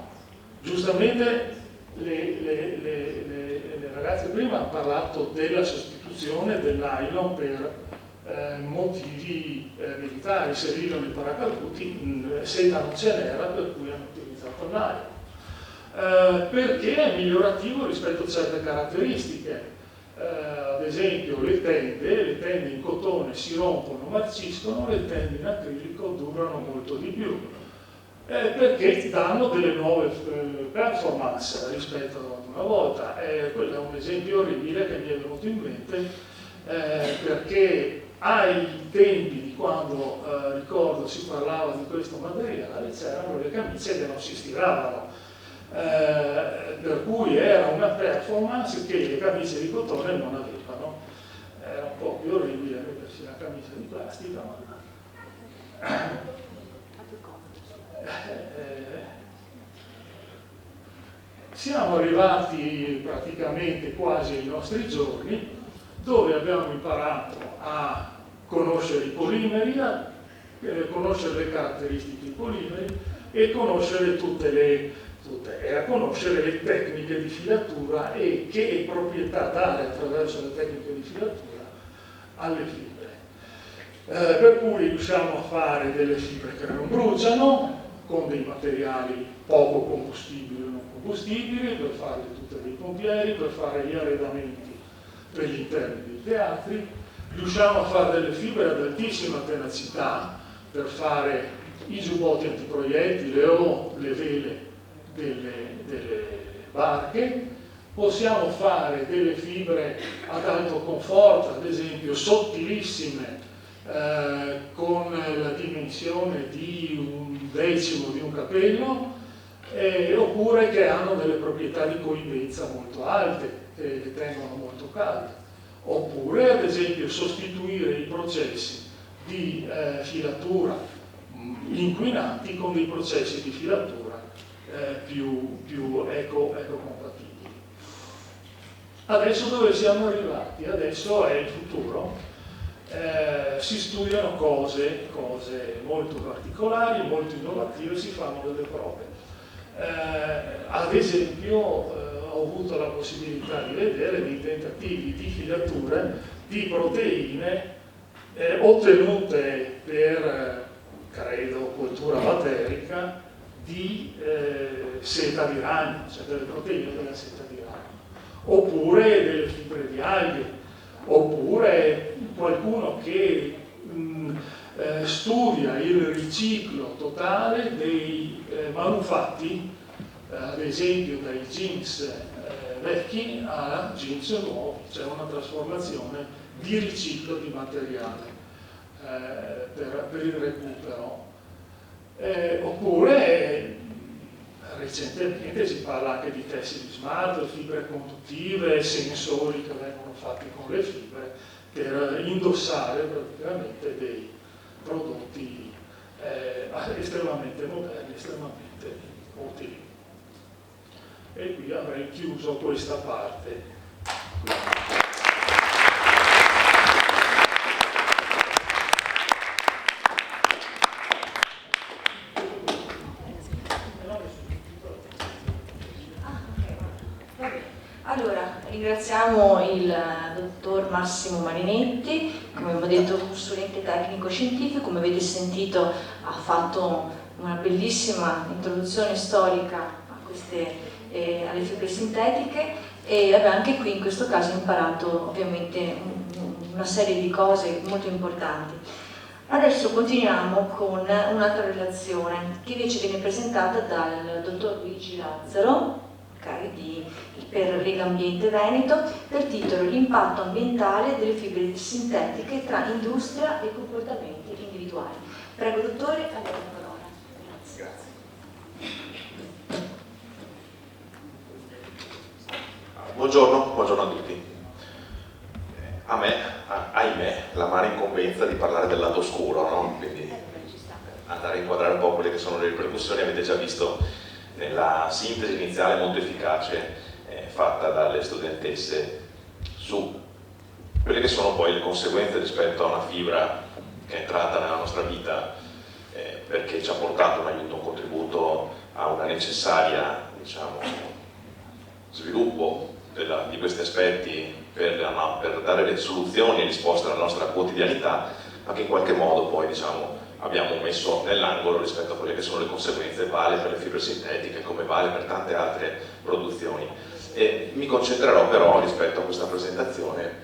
Giustamente le ragazze prima hanno parlato della sostituzione del nylon per motivi militari. Servivano i paracaduti, seta non ce n'era, per cui hanno utilizzato il nylon. Perché è migliorativo rispetto a certe caratteristiche. Ad esempio le tende in cotone si rompono, marciscono, le tende in acrilico durano molto di più. Perché danno delle nuove performance rispetto ad una volta. Quello è un esempio orribile che mi è venuto in mente, perché ai tempi di quando ricordo si parlava di questo materiale c'erano le camicie che non si stiravano, per cui era una performance che le camicie di cotone non avevano. Era un po' più orribile mettersi una camicia di plastica, ma siamo arrivati praticamente quasi ai nostri giorni, dove abbiamo imparato a conoscere i polimeri, a conoscere le caratteristiche dei polimeri e conoscere a conoscere le tecniche di filatura e che proprietà dare attraverso le tecniche di filatura alle fibre. Per cui riusciamo a fare delle fibre che non bruciano, con dei materiali poco combustibili o non combustibili, per fare le tute dei pompieri, per fare gli arredamenti per gli interni dei teatri. Riusciamo a fare delle fibre ad altissima tenacità per fare i giubbotti antiproiettili o le vele delle barche. Possiamo fare delle fibre ad alto conforto, ad esempio sottilissime, con la dimensione di 1/10 di un capello, oppure che hanno delle proprietà di coibenza molto alte, che tengono molto calde, oppure ad esempio sostituire i processi di filatura inquinanti con dei processi di filatura più ecocompatibili. Adesso dove siamo arrivati? Adesso è il futuro. Si studiano cose molto particolari, molto innovative, si fanno delle prove. Ad esempio ho avuto la possibilità di vedere dei tentativi di filatura di proteine ottenute per, credo, cultura batterica di seta di ragno, cioè delle proteine della seta di ragno, oppure delle fibre di alghe, oppure qualcuno che studia il riciclo totale dei manufatti, ad esempio dai jeans vecchi a jeans nuovi, cioè una trasformazione di riciclo di materiale per il recupero. Oppure recentemente si parla anche di tessili smart, fibre conduttive, sensori che vengono fatti con le fibre per indossare praticamente dei prodotti estremamente moderni, estremamente utili. E qui avrei chiuso questa parte. Allora, ringraziamo il dottor Massimo Marinetti, come abbiamo detto consulente tecnico-scientifico, come avete sentito ha fatto una bellissima introduzione storica alle fibre sintetiche e anche qui in questo caso ha imparato ovviamente una serie di cose molto importanti. Adesso continuiamo con un'altra relazione che invece viene presentata dal dottor Luigi Lazzaro, per Lega Ambiente Veneto, dal titolo L'impatto ambientale delle fibre sintetiche tra industria e comportamenti individuali. Prego dottore, a lei la parola. Grazie. Buongiorno a tutti. A me, ahimè, l'amara incombenza di parlare del lato oscuro, no? Quindi andare a inquadrare un po' quelle che sono le ripercussioni, avete già visto nella sintesi iniziale molto efficace fatta dalle studentesse su quelle che sono poi le conseguenze rispetto a una fibra che è entrata nella nostra vita perché ci ha portato un aiuto, un contributo a una necessaria, diciamo, sviluppo di questi aspetti per dare le soluzioni e risposte alla nostra quotidianità, ma che in qualche modo poi, diciamo, abbiamo messo nell'angolo rispetto a quelle che sono le conseguenze, vale per le fibre sintetiche come vale per tante altre produzioni. E mi concentrerò però rispetto a questa presentazione,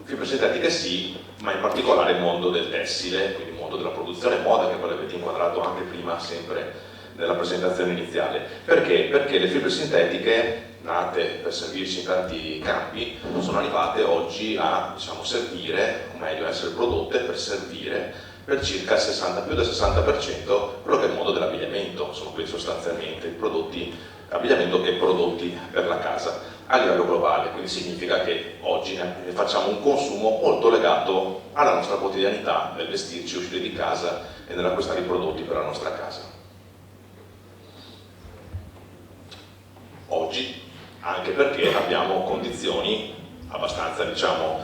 fibre sintetiche sì, ma in particolare il mondo del tessile, quindi il mondo della produzione moda, che poi avete inquadrato anche prima sempre nella presentazione iniziale. Perché? Perché le fibre sintetiche, nate per servirci in tanti campi, sono arrivate oggi a, diciamo, servire, o meglio essere prodotte per servire per circa il più del 60% quello che è il mondo dell'abbigliamento, sono quindi sostanzialmente prodotti abbigliamento e prodotti per la casa a livello globale, quindi significa che oggi ne facciamo un consumo molto legato alla nostra quotidianità nel vestirci, uscire di casa e nell'acquistare i prodotti per la nostra casa. Oggi, anche perché abbiamo condizioni abbastanza, diciamo,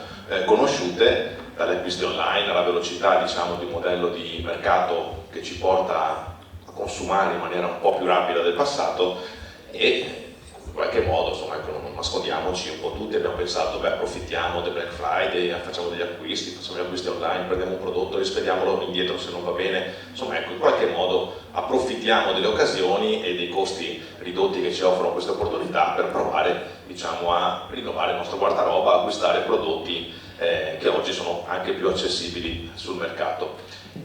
conosciute, dalle acquisti online alla velocità, diciamo, di un modello di mercato che ci porta a consumare in maniera un po' più rapida del passato e in qualche modo, insomma, ecco, non nascondiamoci, un po' tutti abbiamo pensato, beh, approfittiamo del Black Friday, facciamo degli acquisti, facciamo gli acquisti online, prendiamo un prodotto, rispediamolo indietro se non va bene, insomma, ecco, in qualche modo approfittiamo delle occasioni e dei costi ridotti che ci offrono queste opportunità per provare, diciamo, a rinnovare il nostro guardaroba, acquistare prodotti che oggi sono anche più accessibili sul mercato.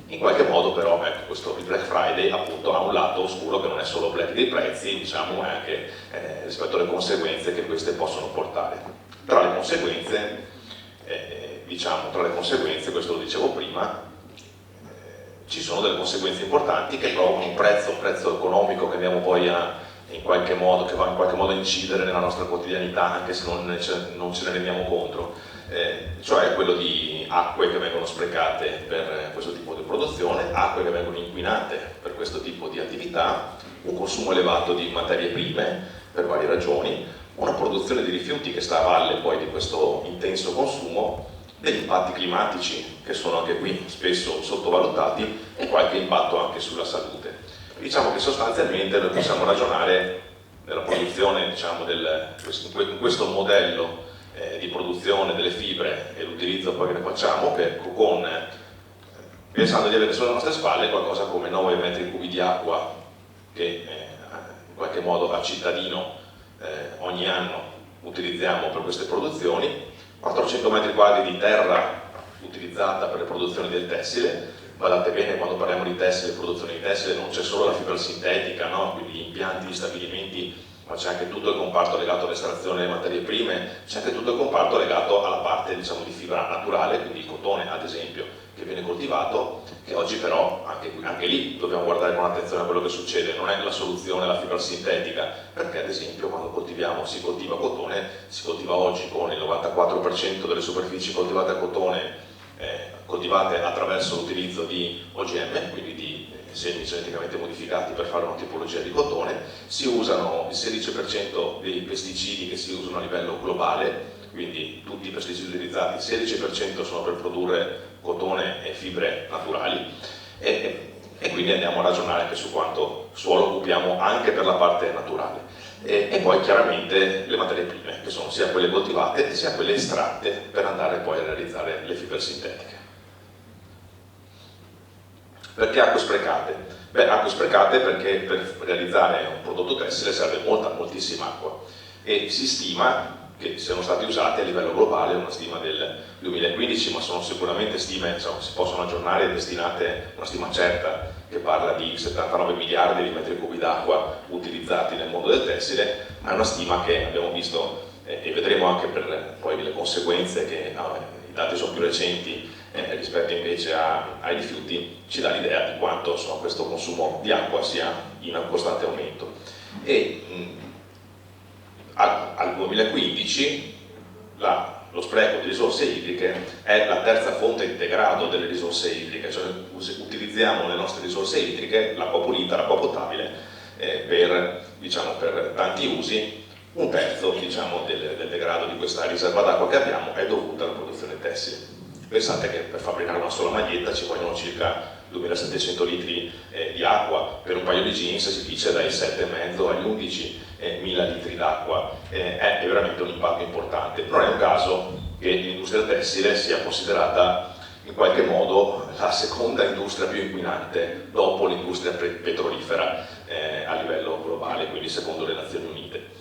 In qualche modo però, ecco, il Black Friday appunto ha un lato oscuro che non è solo black dei prezzi, diciamo, è anche rispetto alle conseguenze che queste possono portare. Tra le conseguenze, questo lo dicevo prima, ci sono delle conseguenze importanti che provocano un prezzo economico che andiamo poi che va in qualche modo a incidere nella nostra quotidianità, anche se non ce ne rendiamo conto. Cioè quello di acque che vengono sprecate per questo tipo di produzione, acque che vengono inquinate per questo tipo di attività, un consumo elevato di materie prime per varie ragioni, una produzione di rifiuti che sta a valle poi di questo intenso consumo, degli impatti climatici che sono anche qui spesso sottovalutati e qualche impatto anche sulla salute. Diciamo che sostanzialmente noi possiamo ragionare nella produzione, diciamo, in questo modello di produzione delle fibre e l'utilizzo poi che ne facciamo, pensando di avere sulle nostre spalle qualcosa come 9 metri cubi di acqua che in qualche modo a cittadino ogni anno utilizziamo per queste produzioni, 400 metri quadri di terra utilizzata per le produzioni del tessile. Guardate bene, quando parliamo di tessile, produzione di tessile, non c'è solo la fibra sintetica, no? Quindi gli impianti, gli stabilimenti ma c'è anche tutto il comparto legato all'estrazione delle materie prime, c'è anche tutto il comparto legato alla parte, diciamo, di fibra naturale, quindi il cotone ad esempio, che viene coltivato, che oggi però anche lì dobbiamo guardare con attenzione a quello che succede. Non è la soluzione la fibra sintetica, perché ad esempio quando si coltiva cotone, si coltiva oggi con il 94% delle superfici coltivate a cotone coltivate attraverso l'utilizzo di OGM, quindi di semi geneticamente modificati per fare una tipologia di cotone. Si usano il 16% dei pesticidi che si usano a livello globale, quindi tutti i pesticidi utilizzati, il 16% sono per produrre cotone e fibre naturali, e quindi andiamo a ragionare anche su quanto suolo occupiamo anche per la parte naturale. E poi chiaramente le materie prime, che sono sia quelle coltivate sia quelle estratte per andare poi a realizzare le fibre sintetiche. Perché acque sprecate? Beh, acque sprecate perché per realizzare un prodotto tessile serve moltissima acqua, e si stima che siano stati usati a livello globale, una stima del 2015, ma sono sicuramente stime, insomma, si possono aggiornare, destinate, una stima certa che parla di 79 miliardi di metri cubi d'acqua utilizzati nel mondo del tessile, ma è una stima che abbiamo visto e vedremo anche per poi le conseguenze, che i dati sono più recenti rispetto invece ai rifiuti, ci dà l'idea di quanto, insomma, questo consumo di acqua sia in costante aumento. E al 2015 lo spreco di risorse idriche è la terza fonte in degrado delle risorse idriche, cioè utilizziamo le nostre risorse idriche, l'acqua pulita, l'acqua potabile, per tanti usi. Un terzo, diciamo, del degrado di questa riserva d'acqua che abbiamo è dovuta alla produzione tessile. Pensate che per fabbricare una sola maglietta ci vogliono circa 2700 litri di acqua, per un paio di jeans si dice dai 7,5 agli 11.000 litri d'acqua. È veramente un impatto importante. Non è un caso che l'industria tessile sia considerata in qualche modo la seconda industria più inquinante dopo l'industria petrolifera a livello globale, quindi secondo le Nazioni Unite.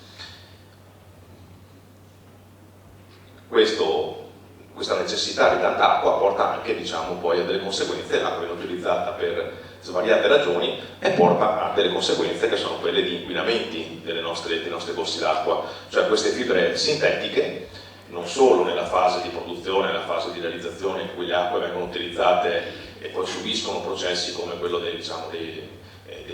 Questa necessità di tanta acqua porta anche, diciamo, poi a delle conseguenze. L'acqua viene utilizzata per svariate ragioni e porta a delle conseguenze che sono quelle di inquinamenti dei nostri corsi d'acqua, cioè queste fibre sintetiche, non solo nella fase di produzione, nella fase di realizzazione in cui le acque vengono utilizzate e poi subiscono processi come quello dei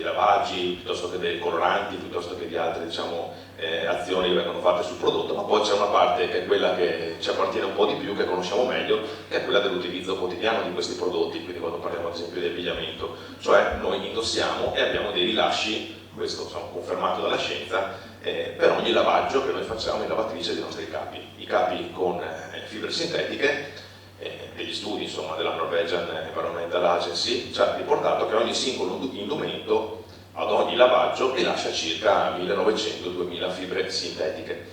lavaggi, piuttosto che dei coloranti, piuttosto che di altre, diciamo, azioni che vengono fatte sul prodotto, ma poi c'è una parte che è quella che ci appartiene un po' di più, che conosciamo meglio, che è quella dell'utilizzo quotidiano di questi prodotti. Quindi quando parliamo ad esempio di abbigliamento, cioè noi indossiamo e abbiamo dei rilasci, questo, insomma, confermato dalla scienza, per ogni lavaggio che noi facciamo in lavatrice dei nostri capi. I capi con fibre sintetiche, degli studi, insomma, della Norwegian Environmental Agency ci ha riportato che ogni singolo indumento ad ogni lavaggio rilascia circa 1900-2000 fibre sintetiche,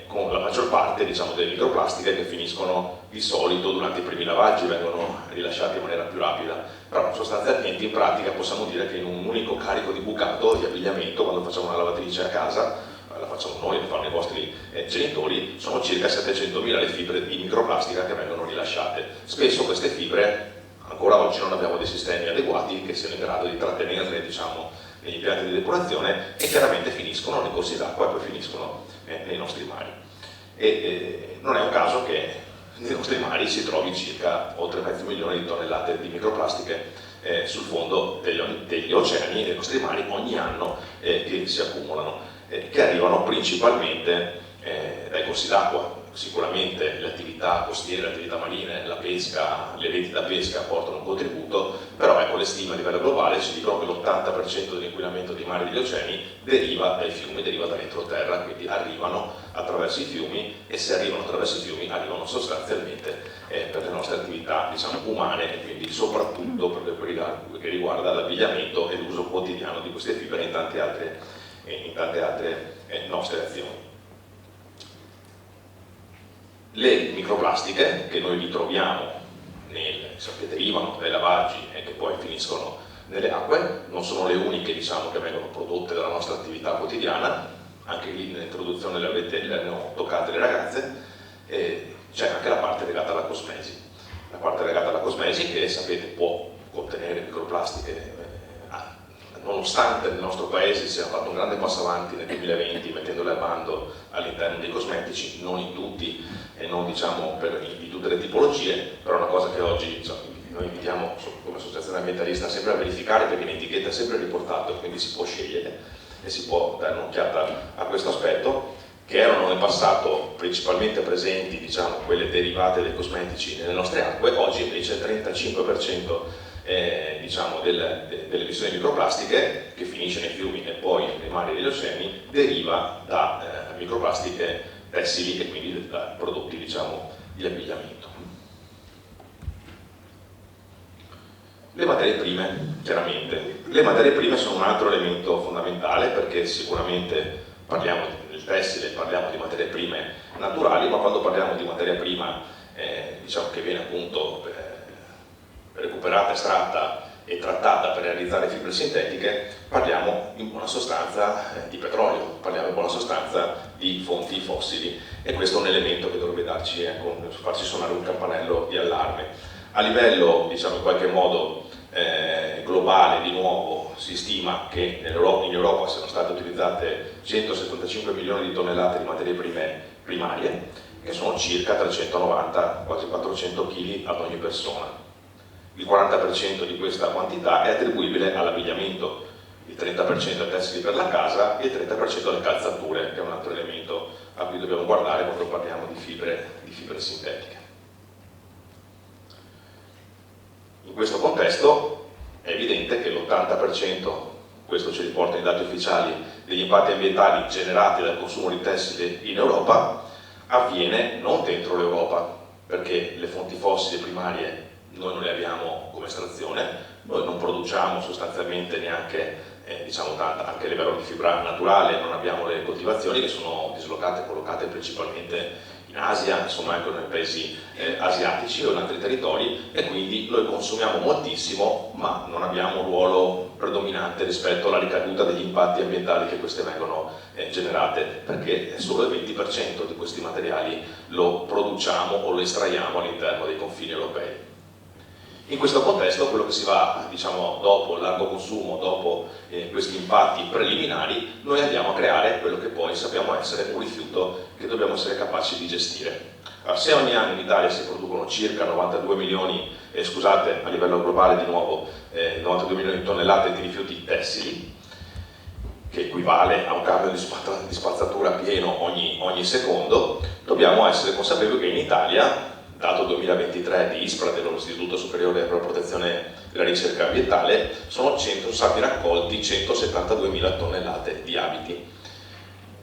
con la maggior parte, diciamo, delle microplastiche che finiscono di solito durante i primi lavaggi, vengono rilasciate in maniera più rapida, però sostanzialmente in pratica possiamo dire che in un unico carico di bucato di abbigliamento, quando facciamo una lavatrice a casa, la facciamo noi, la fanno i vostri genitori, sono circa 700.000 le fibre di microplastica che vengono rilasciate. Spesso queste fibre, ancora oggi non abbiamo dei sistemi adeguati che siano in grado di trattenerle, diciamo, negli impianti di depurazione, e chiaramente finiscono nei corsi d'acqua e poi finiscono nei nostri mari. Non è un caso che nei nostri mari si trovi circa oltre 500.000 di tonnellate di microplastiche sul fondo degli oceani e dei nostri mari ogni anno, che si accumulano, che arrivano principalmente dai corsi d'acqua. Sicuramente le attività costiere, le attività marine, la pesca, le reti da pesca portano un contributo, però ecco, le stime a livello globale ci dicono che l'80% dell'inquinamento dei mari e degli oceani deriva dai fiumi, deriva dall'entroterra, quindi arrivano attraverso i fiumi, e se arrivano attraverso i fiumi arrivano sostanzialmente per le nostre attività, diciamo, umane, e quindi soprattutto per quel che riguarda l'abbigliamento e l'uso quotidiano di queste fibre in tante altre nostre azioni. Le microplastiche che noi ritroviamo che derivano dai lavaggi e che poi finiscono nelle acque non sono le uniche, diciamo, che vengono prodotte dalla nostra attività quotidiana. Anche lì nell'introduzione le hanno toccate le ragazze. C'è anche la parte legata alla cosmesi. La parte legata alla cosmesi, che sapete può contenere microplastiche nonostante nel nostro paese sia fatto un grande passo avanti nel 2020 mettendole a bando all'interno dei cosmetici, non in tutti e non diciamo di tutte le tipologie, però è una cosa che oggi noi invitiamo come associazione ambientalista sempre a verificare, perché in etichetta è sempre riportato e quindi si può scegliere e si può dare un'occhiata a questo aspetto, che erano nel passato principalmente presenti, diciamo, quelle derivate dai cosmetici nelle nostre acque. Oggi invece il 35% diciamo, delle emissioni di microplastiche che finisce nei fiumi e poi nei mari e negli oceani deriva da microplastiche tessili e quindi da prodotti, diciamo, di abbigliamento. Le materie prime, chiaramente. Le materie prime sono un altro elemento fondamentale, perché sicuramente parliamo del tessile, parliamo di materie prime naturali, ma quando parliamo di materia prima diciamo che viene appunto recuperata, estratta e trattata per realizzare fibre sintetiche, parliamo in buona sostanza di petrolio, parliamo in buona sostanza di fonti fossili, e questo è un elemento che dovrebbe farci suonare un campanello di allarme. A livello, diciamo, in qualche modo globale, di nuovo, si stima che in Europa siano state utilizzate 175 milioni di tonnellate di materie prime primarie, che sono circa 390, quasi 400 kg ad ogni persona. Il 40% di questa quantità è attribuibile all'abbigliamento, il 30% ai tessili per la casa e il 30% alle calzature, che è un altro elemento a cui dobbiamo guardare quando parliamo di fibre sintetiche. In questo contesto è evidente che l'80%, questo ci riporta i dati ufficiali, degli impatti ambientali generati dal consumo di tessile in Europa avviene non dentro l'Europa, perché le fonti fossili primarie noi non le abbiamo come estrazione, noi non produciamo sostanzialmente neanche diciamo tanta, anche a livello di fibra naturale non abbiamo le coltivazioni, che sono dislocate e collocate principalmente in Asia, insomma anche nei paesi asiatici o in altri territori, e quindi noi consumiamo moltissimo ma non abbiamo un ruolo predominante rispetto alla ricaduta degli impatti ambientali che queste vengono generate, perché solo il 20% di questi materiali lo produciamo o lo estraiamo all'interno dei confini europei. In questo contesto quello che si va, diciamo, dopo il largo consumo, dopo questi impatti preliminari, noi andiamo a creare quello che poi sappiamo essere un rifiuto che dobbiamo essere capaci di gestire. Allora, se ogni anno in Italia si producono circa 92 milioni, a livello globale di nuovo, 92 milioni di tonnellate di rifiuti tessili, che equivale a un cambio di spazzatura pieno ogni secondo, dobbiamo essere consapevoli che in Italia, dato 2023 di ISPRA, dell'Istituto Superiore per la Protezione della Ricerca Ambientale, sono stati raccolti 172.000 tonnellate di abiti,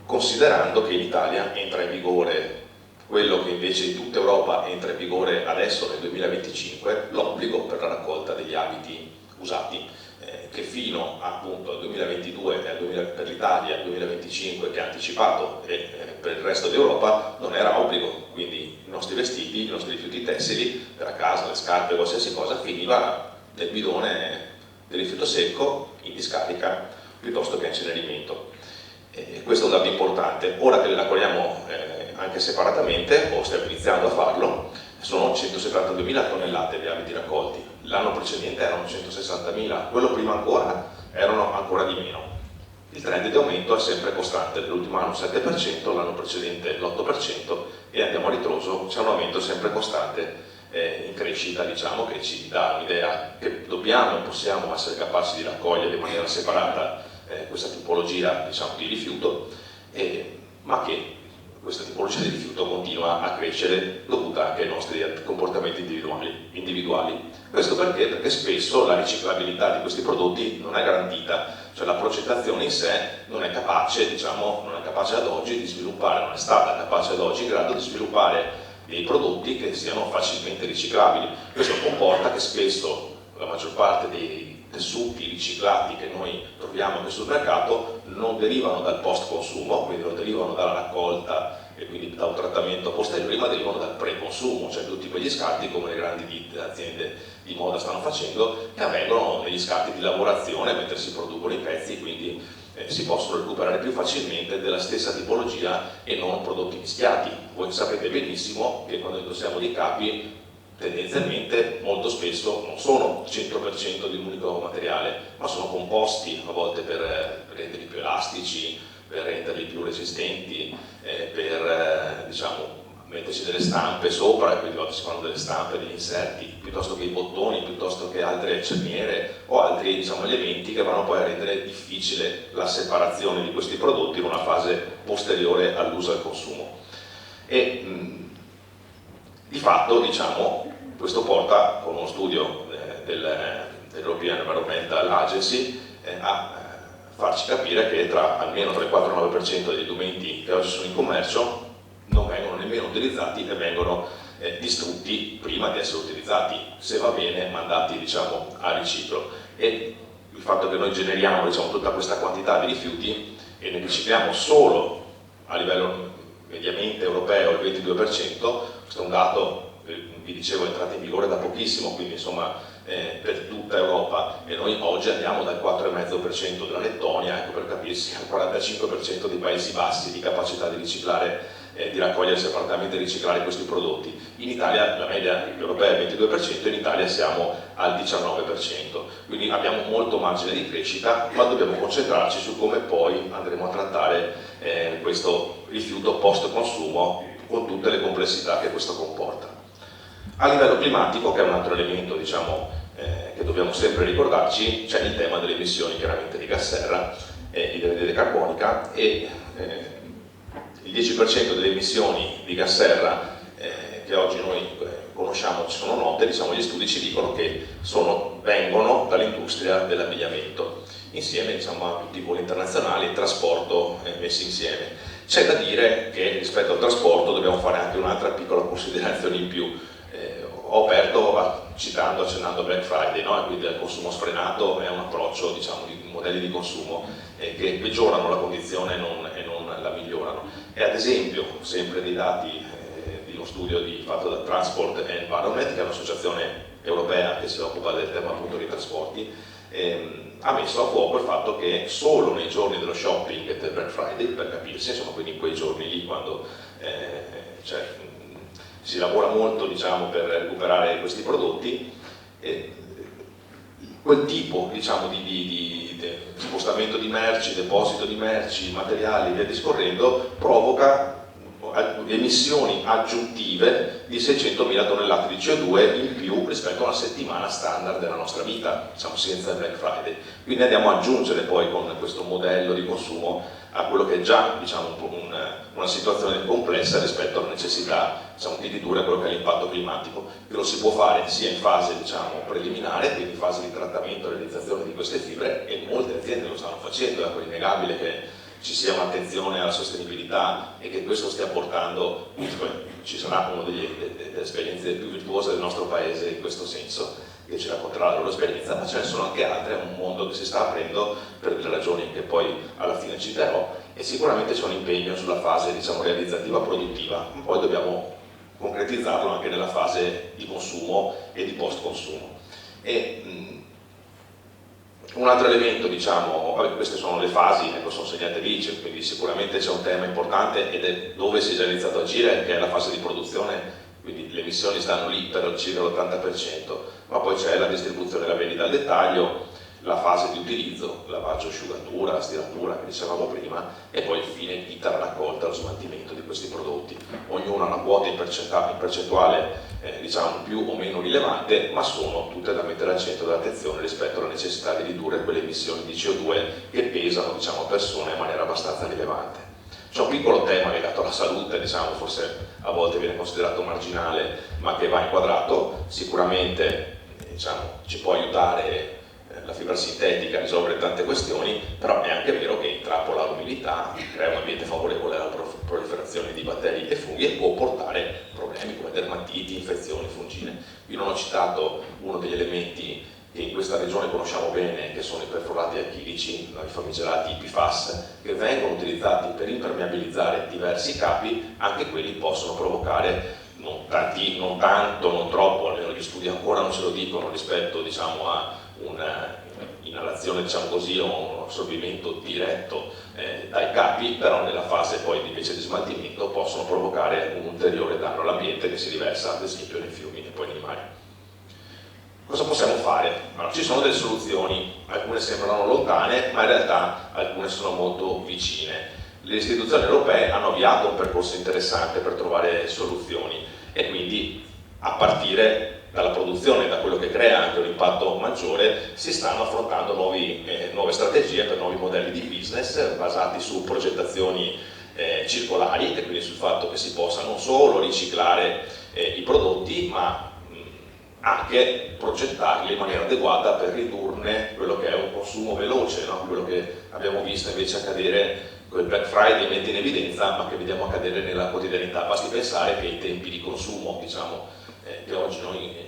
considerando che in Italia entra in vigore quello che invece in tutta Europa entra in vigore adesso nel 2025, l'obbligo per la raccolta degli abiti usati, che fino appunto al 2022 e per l'Italia al 2025, che è anticipato, e per il resto d'Europa non era obbligo, quindi i nostri vestiti, i nostri rifiuti tessili per la casa, le scarpe, qualsiasi cosa finiva nel bidone del rifiuto secco in discarica piuttosto che incenerimento. Questo è un dato importante. Ora che le raccogliamo anche separatamente, o stiamo iniziando a farlo, sono 172.000 tonnellate di abiti raccolti. L'anno precedente erano 160.000, quello prima ancora erano ancora di meno. Il trend di aumento è sempre costante, nell'ultimo anno 7%, l'anno precedente l'8%, e andiamo a ritroso, c'è un aumento sempre costante in crescita, diciamo, che ci dà un'idea che dobbiamo e possiamo essere capaci di raccogliere in maniera separata questa tipologia, diciamo, di rifiuto, ma che questa tipologia di rifiuto continua a crescere dovuta anche ai nostri comportamenti individuali. Questo perché? Perché spesso la riciclabilità di questi prodotti non è garantita, cioè la progettazione in sé non è capace, diciamo, non è capace ad oggi di sviluppare, non è stata capace ad oggi in grado di sviluppare dei prodotti che siano facilmente riciclabili. Questo comporta che spesso la maggior parte dei tessuti riciclati che noi troviamo anche sul mercato non derivano dal post consumo, quindi non derivano dalla raccolta e quindi da un trattamento posteriore, ma derivano dal pre-consumo, cioè tutti quegli scarti, come le grandi aziende di moda stanno facendo, che avvengono negli scarti di lavorazione mentre si producono i pezzi, quindi si possono recuperare più facilmente della stessa tipologia e non prodotti mischiati. Voi sapete benissimo che quando indossiamo dei capi tendenzialmente molto spesso non sono 100% di un unico materiale, ma sono composti a volte per renderli più elastici, per renderli più resistenti, per diciamo, metterci delle stampe sopra, e quindi si fanno delle stampe, degli inserti, piuttosto che i bottoni, piuttosto che altre cerniere o altri diciamo, elementi che vanno poi a rendere difficile la separazione di questi prodotti in una fase posteriore all'uso e al consumo. E di fatto diciamo, questo porta con uno studio dell'European Environmental Agency a farci capire che almeno tra il 4 e il 9% degli indumenti che oggi sono in commercio non vengono nemmeno utilizzati e vengono distrutti prima di essere utilizzati, se va bene mandati diciamo, a riciclo. E il fatto che noi generiamo diciamo, tutta questa quantità di rifiuti e ne ricicliamo solo a livello mediamente europeo il 22%, questo è un dato, vi dicevo, è entrato in vigore da pochissimo, quindi insomma per tutta Europa, e noi oggi andiamo dal 4,5% della Lettonia, ecco, per capirsi, al 45% dei Paesi Bassi di capacità di riciclare, di raccogliere separatamente e riciclare questi prodotti. In Italia la media europea è il 22%, in Italia siamo al 19%, quindi abbiamo molto margine di crescita, ma dobbiamo concentrarci su come poi andremo a trattare questo rifiuto post consumo con tutte le complessità che questo comporta. A livello climatico, che è un altro elemento diciamo, che dobbiamo sempre ricordarci, c'è il tema delle emissioni chiaramente di gas serra e di anidride carbonica, e il 10% delle emissioni di gas serra che oggi noi conosciamo, ci sono note, diciamo, gli studi ci dicono che vengono dall'industria dell'abbigliamento, insieme diciamo, a tutti i voli internazionali e il trasporto messi insieme. C'è da dire che rispetto al trasporto dobbiamo fare anche un'altra piccola considerazione in più. Ho aperto accennando Black Friday, no? E quindi il consumo sfrenato è un approccio diciamo, di modelli di consumo che peggiorano la condizione e non la migliorano. E ad esempio, sempre dei dati di uno studio fatto da Transport and Environment, che è un'associazione europea che si occupa del tema appunto dei trasporti, ha messo a fuoco il fatto che solo nei giorni dello shopping del Black Friday, per capirsi, insomma, quindi in quei giorni lì quando si lavora molto diciamo, per recuperare questi prodotti, quel tipo diciamo, di spostamento di merci, deposito di merci, materiali e via discorrendo provoca emissioni aggiuntive di 600.000 tonnellate di CO2 in più rispetto a una settimana standard della nostra vita, diciamo, senza il Black Friday. Quindi andiamo ad aggiungere poi con questo modello di consumo a quello che è già diciamo, una situazione complessa rispetto alla necessità diciamo, di ridurre quello che è l'impatto climatico, che lo si può fare sia in fase diciamo, preliminare, quindi in fase di trattamento e realizzazione di queste fibre, e molte aziende lo stanno facendo, è innegabile che ci sia un'attenzione alla sostenibilità e che questo stia portando, ci sarà una delle esperienze più virtuose del nostro paese in questo senso, che ci racconterà la loro esperienza, ma ce ne sono anche altre, è un mondo che si sta aprendo per le ragioni che poi alla fine citerò, e sicuramente c'è un impegno sulla fase diciamo, realizzativa produttiva, ma poi dobbiamo concretizzarlo anche nella fase di consumo e di post consumo. Un altro elemento, diciamo, queste sono le fasi, ecco, sono segnate lì, quindi sicuramente c'è un tema importante ed è dove si è già iniziato a agire, che è la fase di produzione, quindi le emissioni stanno lì per circa l'80%, ma poi c'è la distribuzione e la vendita al dettaglio, la fase di utilizzo, lavaggio, asciugatura, stiratura che dicevamo prima, e poi infine tutta la raccolta e lo smaltimento di questi prodotti. Ognuno ha una quota in percentuale diciamo più o meno rilevante, ma sono tutte da mettere al centro dell'attenzione rispetto alla necessità di ridurre quelle emissioni di CO2 che pesano diciamo, a persone in maniera abbastanza rilevante. C'è un piccolo tema legato alla salute, diciamo, forse a volte viene considerato marginale, ma che va inquadrato. Sicuramente diciamo, ci può aiutare la fibra sintetica a risolvere tante questioni, però è anche vero che intrappola l'umidità, crea un ambiente favorevole alla proliferazione di batteri e funghi e può portare problemi come dermatiti, infezioni, fungine. Io non ho citato uno degli elementi che in questa regione conosciamo bene, che sono i perforati achilici, i famigerati PFAS, che vengono utilizzati per impermeabilizzare diversi capi. Anche quelli possono provocare non troppo, almeno gli studi ancora non ce lo dicono, rispetto diciamo, a un'inalazione un'azione, diciamo così, o un assorbimento diretto dai capi, però nella fase poi invece di smaltimento possono provocare un ulteriore danno all'ambiente che si riversa ad esempio nei fiumi e poi nei mari. Cosa possiamo fare? Allora, ci sono delle soluzioni, alcune sembrano lontane, ma in realtà alcune sono molto vicine. Le istituzioni europee hanno avviato un percorso interessante per trovare soluzioni e quindi a partire dalla produzione, da quello che crea anche un impatto maggiore, si stanno affrontando nuove strategie per nuovi modelli di business basati su progettazioni circolari e quindi sul fatto che si possa non solo riciclare i prodotti ma anche progettarli in maniera adeguata per ridurne quello che è un consumo veloce, no? Quello che abbiamo visto invece accadere con il Black Friday mette in evidenza, ma che vediamo accadere nella quotidianità. Basti pensare che i tempi di consumo, diciamo, che oggi noi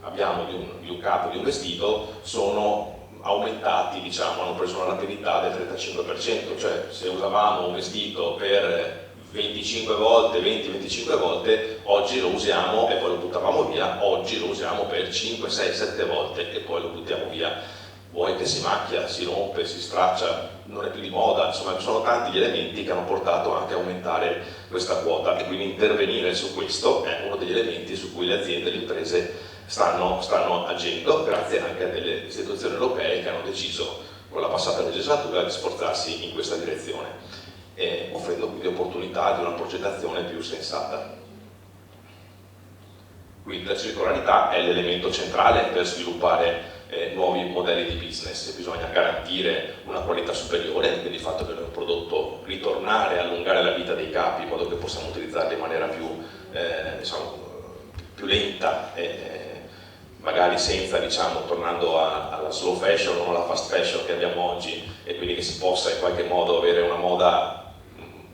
abbiamo di un capo, di un vestito, sono aumentati, diciamo, hanno preso una rapidità del 35%, cioè se usavamo un vestito per 25 volte, 20-25 volte, oggi lo usiamo e poi lo buttavamo via, oggi lo usiamo per 5, 6, 7 volte e poi lo buttiamo via. Vuoi che si macchia, si rompe, si straccia, non è più di moda, insomma ci sono tanti gli elementi che hanno portato anche a aumentare questa quota e quindi intervenire su questo è uno degli elementi su cui le aziende e le imprese stanno agendo, grazie anche a delle istituzioni europee che hanno deciso con la passata legislatura di sforzarsi in questa direzione, offrendo quindi opportunità di una progettazione più sensata. Quindi la circolarità è l'elemento centrale per sviluppare nuovi modelli di business. Bisogna garantire una qualità superiore, quindi il fatto che noi un prodotto ritornare, allungare la vita dei capi in modo che possiamo utilizzarli in maniera più, più lenta, magari senza, diciamo, tornando alla slow fashion o alla fast fashion che abbiamo oggi, e quindi che si possa in qualche modo avere una moda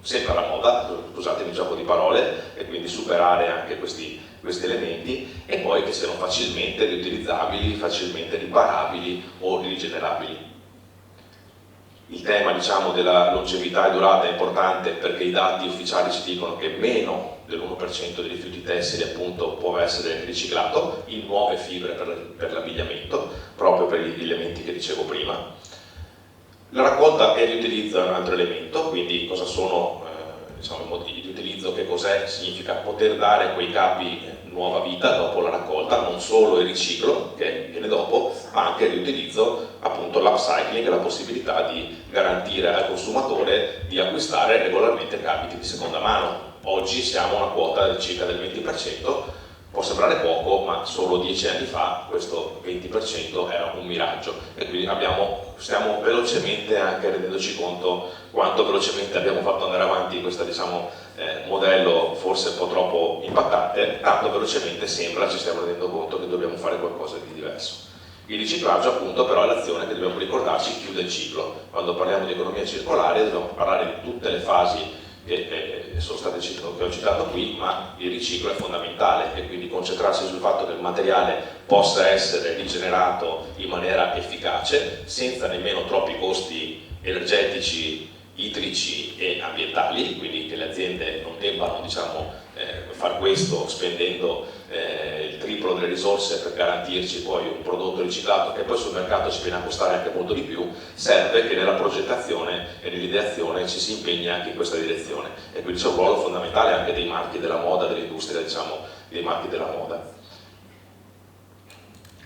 sempre alla moda, scusatemi il gioco di parole, e quindi superare anche questi elementi, e poi che siano facilmente riutilizzabili, facilmente riparabili o rigenerabili. Il tema, diciamo, della longevità e durata è importante perché i dati ufficiali ci dicono che meno dell'1% dei rifiuti tessili appunto può essere riciclato in nuove fibre per l'abbigliamento, proprio per gli elementi che dicevo prima. La raccolta e il riutilizzo è un altro elemento, quindi cosa sono diciamo, i modi di utilizzo, che cos'è? Significa poter dare a quei capi nuova vita dopo la raccolta, non solo il riciclo che viene dopo, ma anche il riutilizzo, appunto l'upcycling, la possibilità di garantire al consumatore di acquistare regolarmente capiti di seconda mano. Oggi siamo a una quota circa del 20%, può sembrare poco, ma solo 10 anni fa questo 20% era un miraggio e quindi stiamo velocemente anche rendendoci conto quanto velocemente abbiamo fatto andare avanti questo, diciamo, modello forse un po' troppo impattante, tanto velocemente sembra ci stiamo rendendo conto che dobbiamo fare qualcosa di diverso. Il riciclaggio appunto però è l'azione che dobbiamo ricordarci chiude il ciclo. Quando parliamo di economia circolare dobbiamo parlare di tutte le fasi che sono state che ho citato qui, ma il riciclo è fondamentale e quindi concentrarsi sul fatto che il materiale possa essere rigenerato in maniera efficace senza nemmeno troppi costi energetici, idrici e ambientali, quindi che le aziende non debbano, diciamo, far questo spendendo il triplo delle risorse per garantirci poi un prodotto riciclato che poi sul mercato ci viene a costare anche molto di più. Serve che nella progettazione e nell'ideazione ci si impegni anche in questa direzione e quindi c'è un ruolo fondamentale anche dei marchi della moda, dell'industria, diciamo, dei marchi della moda.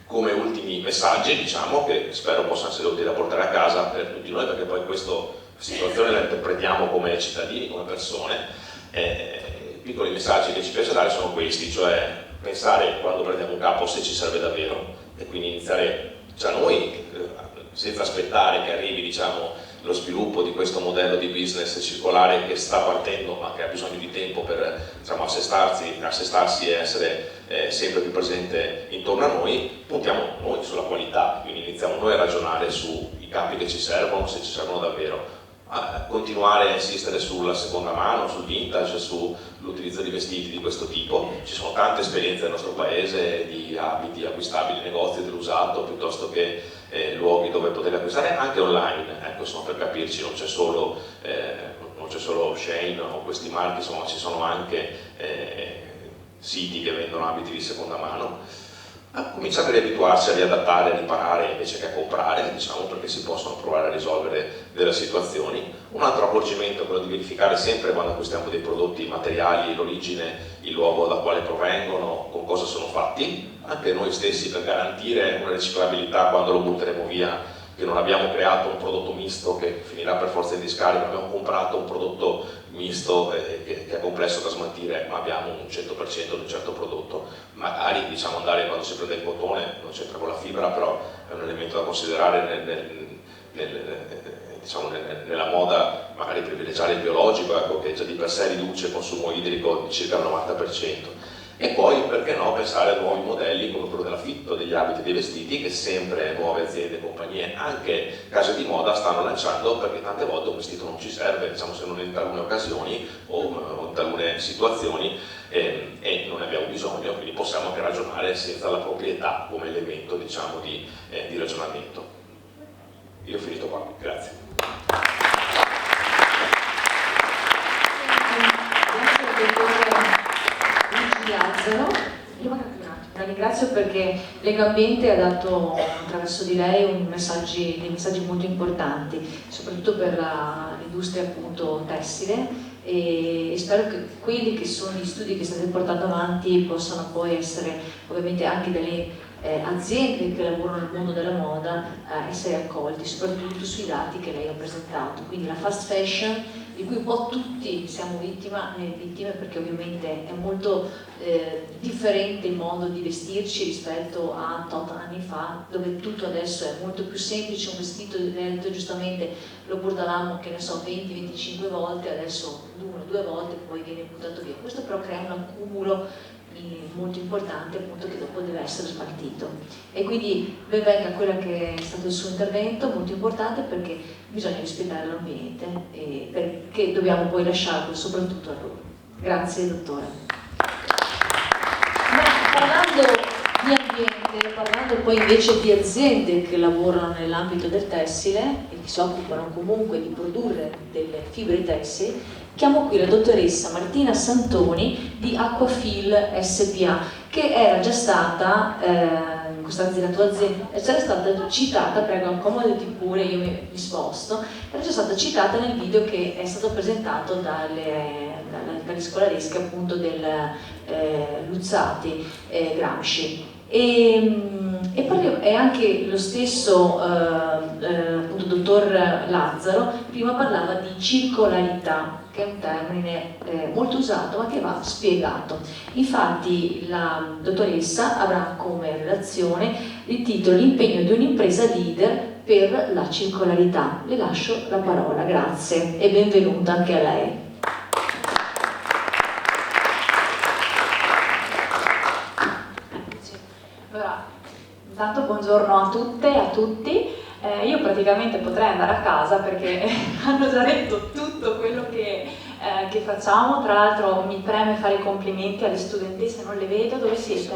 Come ultimi messaggi, diciamo, che spero possano essere utili da portare a casa per tutti noi, perché poi questa situazione la interpretiamo come cittadini, come persone. I piccoli messaggi che ci piace dare sono questi, cioè pensare quando prendiamo un capo se ci serve davvero e quindi iniziare già noi, senza aspettare che arrivi, diciamo, lo sviluppo di questo modello di business circolare che sta partendo ma che ha bisogno di tempo per, diciamo, assestarsi e essere sempre più presente intorno a noi. Puntiamo noi sulla qualità, quindi iniziamo noi a ragionare sui capi che ci servono, se ci servono davvero, a continuare a insistere sulla seconda mano, sul vintage, sull'utilizzo di vestiti di questo tipo. Ci sono tante esperienze nel nostro paese di abiti acquistabili, negozi dell'usato, piuttosto che luoghi dove poterli acquistare anche online. Ecco, insomma, per capirci non c'è solo Shein o questi marchi, insomma ci sono anche siti che vendono abiti di seconda mano. a cominciare a riabituarsi a riadattare, a riparare invece che a comprare, diciamo, perché si possono provare a risolvere delle situazioni. Un altro accorgimento è quello di verificare sempre quando acquistiamo dei prodotti materiali l'origine, il luogo da quale provengono, con cosa sono fatti, anche noi stessi per garantire una riciclabilità quando lo butteremo via, che non abbiamo creato un prodotto misto che finirà per forza in discarica, abbiamo comprato un prodotto misto che è complesso da smaltire, ma abbiamo un 100% di un certo prodotto. Magari, diciamo, andare quando si prende il cotone, non c'entra con la fibra, però è un elemento da considerare diciamo, nella moda, magari privilegiare il biologico, ecco, che già di per sé riduce il consumo idrico di circa il 90%. E poi, perché no, pensare a nuovi modelli come quello dell'affitto degli abiti e dei vestiti, che sempre nuove aziende, compagnie, anche case di moda stanno lanciando, perché tante volte un vestito non ci serve, diciamo, se non in talune occasioni o in talune situazioni, e non ne abbiamo bisogno, quindi possiamo anche ragionare senza la proprietà come elemento, diciamo, di ragionamento. Io ho finito qua, grazie. La ringrazio perché Legambiente ha dato attraverso di lei dei messaggi molto importanti, soprattutto per l'industria appunto tessile, e spero che quelli che sono gli studi che state portando avanti possano poi essere ovviamente anche delle aziende che lavorano nel mondo della moda essere accolti, soprattutto sui dati che lei ha presentato. Quindi la fast fashion, di cui un po' tutti siamo vittime perché ovviamente è molto differente il modo di vestirci rispetto a 8 anni fa, dove tutto adesso è molto più semplice. Un vestito, giustamente, lo portavamo, che ne so, 20-25 volte, adesso 1-2 volte, poi viene buttato via. Questo però crea un accumulo molto importante, appunto, che dopo deve essere smaltito. E quindi ben venga quello che è stato il suo intervento, molto importante, perché bisogna rispettare l'ambiente e perché dobbiamo poi lasciarlo soprattutto a loro. Grazie dottore. Ma parlando di ambiente, parlando poi invece di aziende che lavorano nell'ambito del tessile e che si occupano comunque di produrre delle fibre tessili, chiamo qui la dottoressa Martina Santoni di Aquafil SPA, che era già stata, questa azienda, tua azienda, è già stata citata, prego accomodati pure, io mi sposto, era già stata citata nel video che è stato presentato dalle scolaresche appunto del Luzzati Gramsci. E anche lo stesso appunto, dottor Lazzaro prima parlava di circolarità, che è un termine molto usato ma che va spiegato. Infatti la dottoressa avrà come relazione il titolo "L'impegno di un'impresa leader per la circolarità". Le lascio la parola, grazie e benvenuta anche a lei. Allora, intanto buongiorno a tutte e a tutti. Io praticamente potrei andare a casa perché hanno già detto tutto quello che facciamo. Tra l'altro mi preme fare i complimenti alle studentesse, non le vedo, dove siete?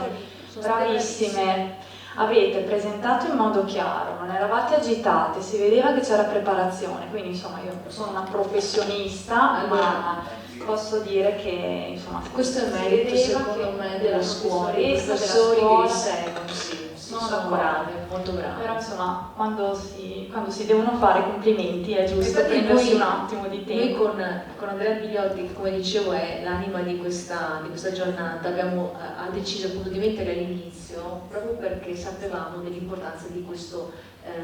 Bravissime, avete presentato in modo chiaro, non eravate agitate, si vedeva che c'era preparazione, quindi insomma io sono una professionista, ma posso dire che insomma questo è il merito secondo me della scuola, dei professori che li seguono, sì. Sono brave, molto brave. Però insomma quando si devono fare complimenti è giusto prendersi un attimo di tempo. Noi con Andrea Bigliotti, che come dicevo è l'anima di questa giornata, abbiamo deciso appunto di mettere all'inizio proprio perché sapevamo dell'importanza di questo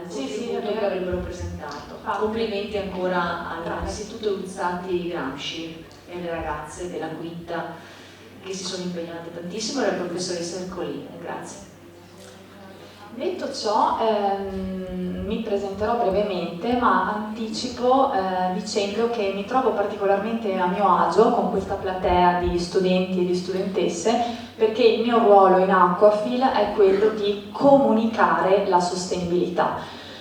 contributo che avrebbero presentato. Complimenti ancora all'Istituto Luzzati Gramsci e alle ragazze della quinta che si sono impegnate tantissimo, e alla professoressa Ercolini. Grazie. Detto ciò, mi presenterò brevemente, ma anticipo dicendo che mi trovo particolarmente a mio agio con questa platea di studenti e di studentesse, perché il mio ruolo in Aquafil è quello di comunicare la sostenibilità.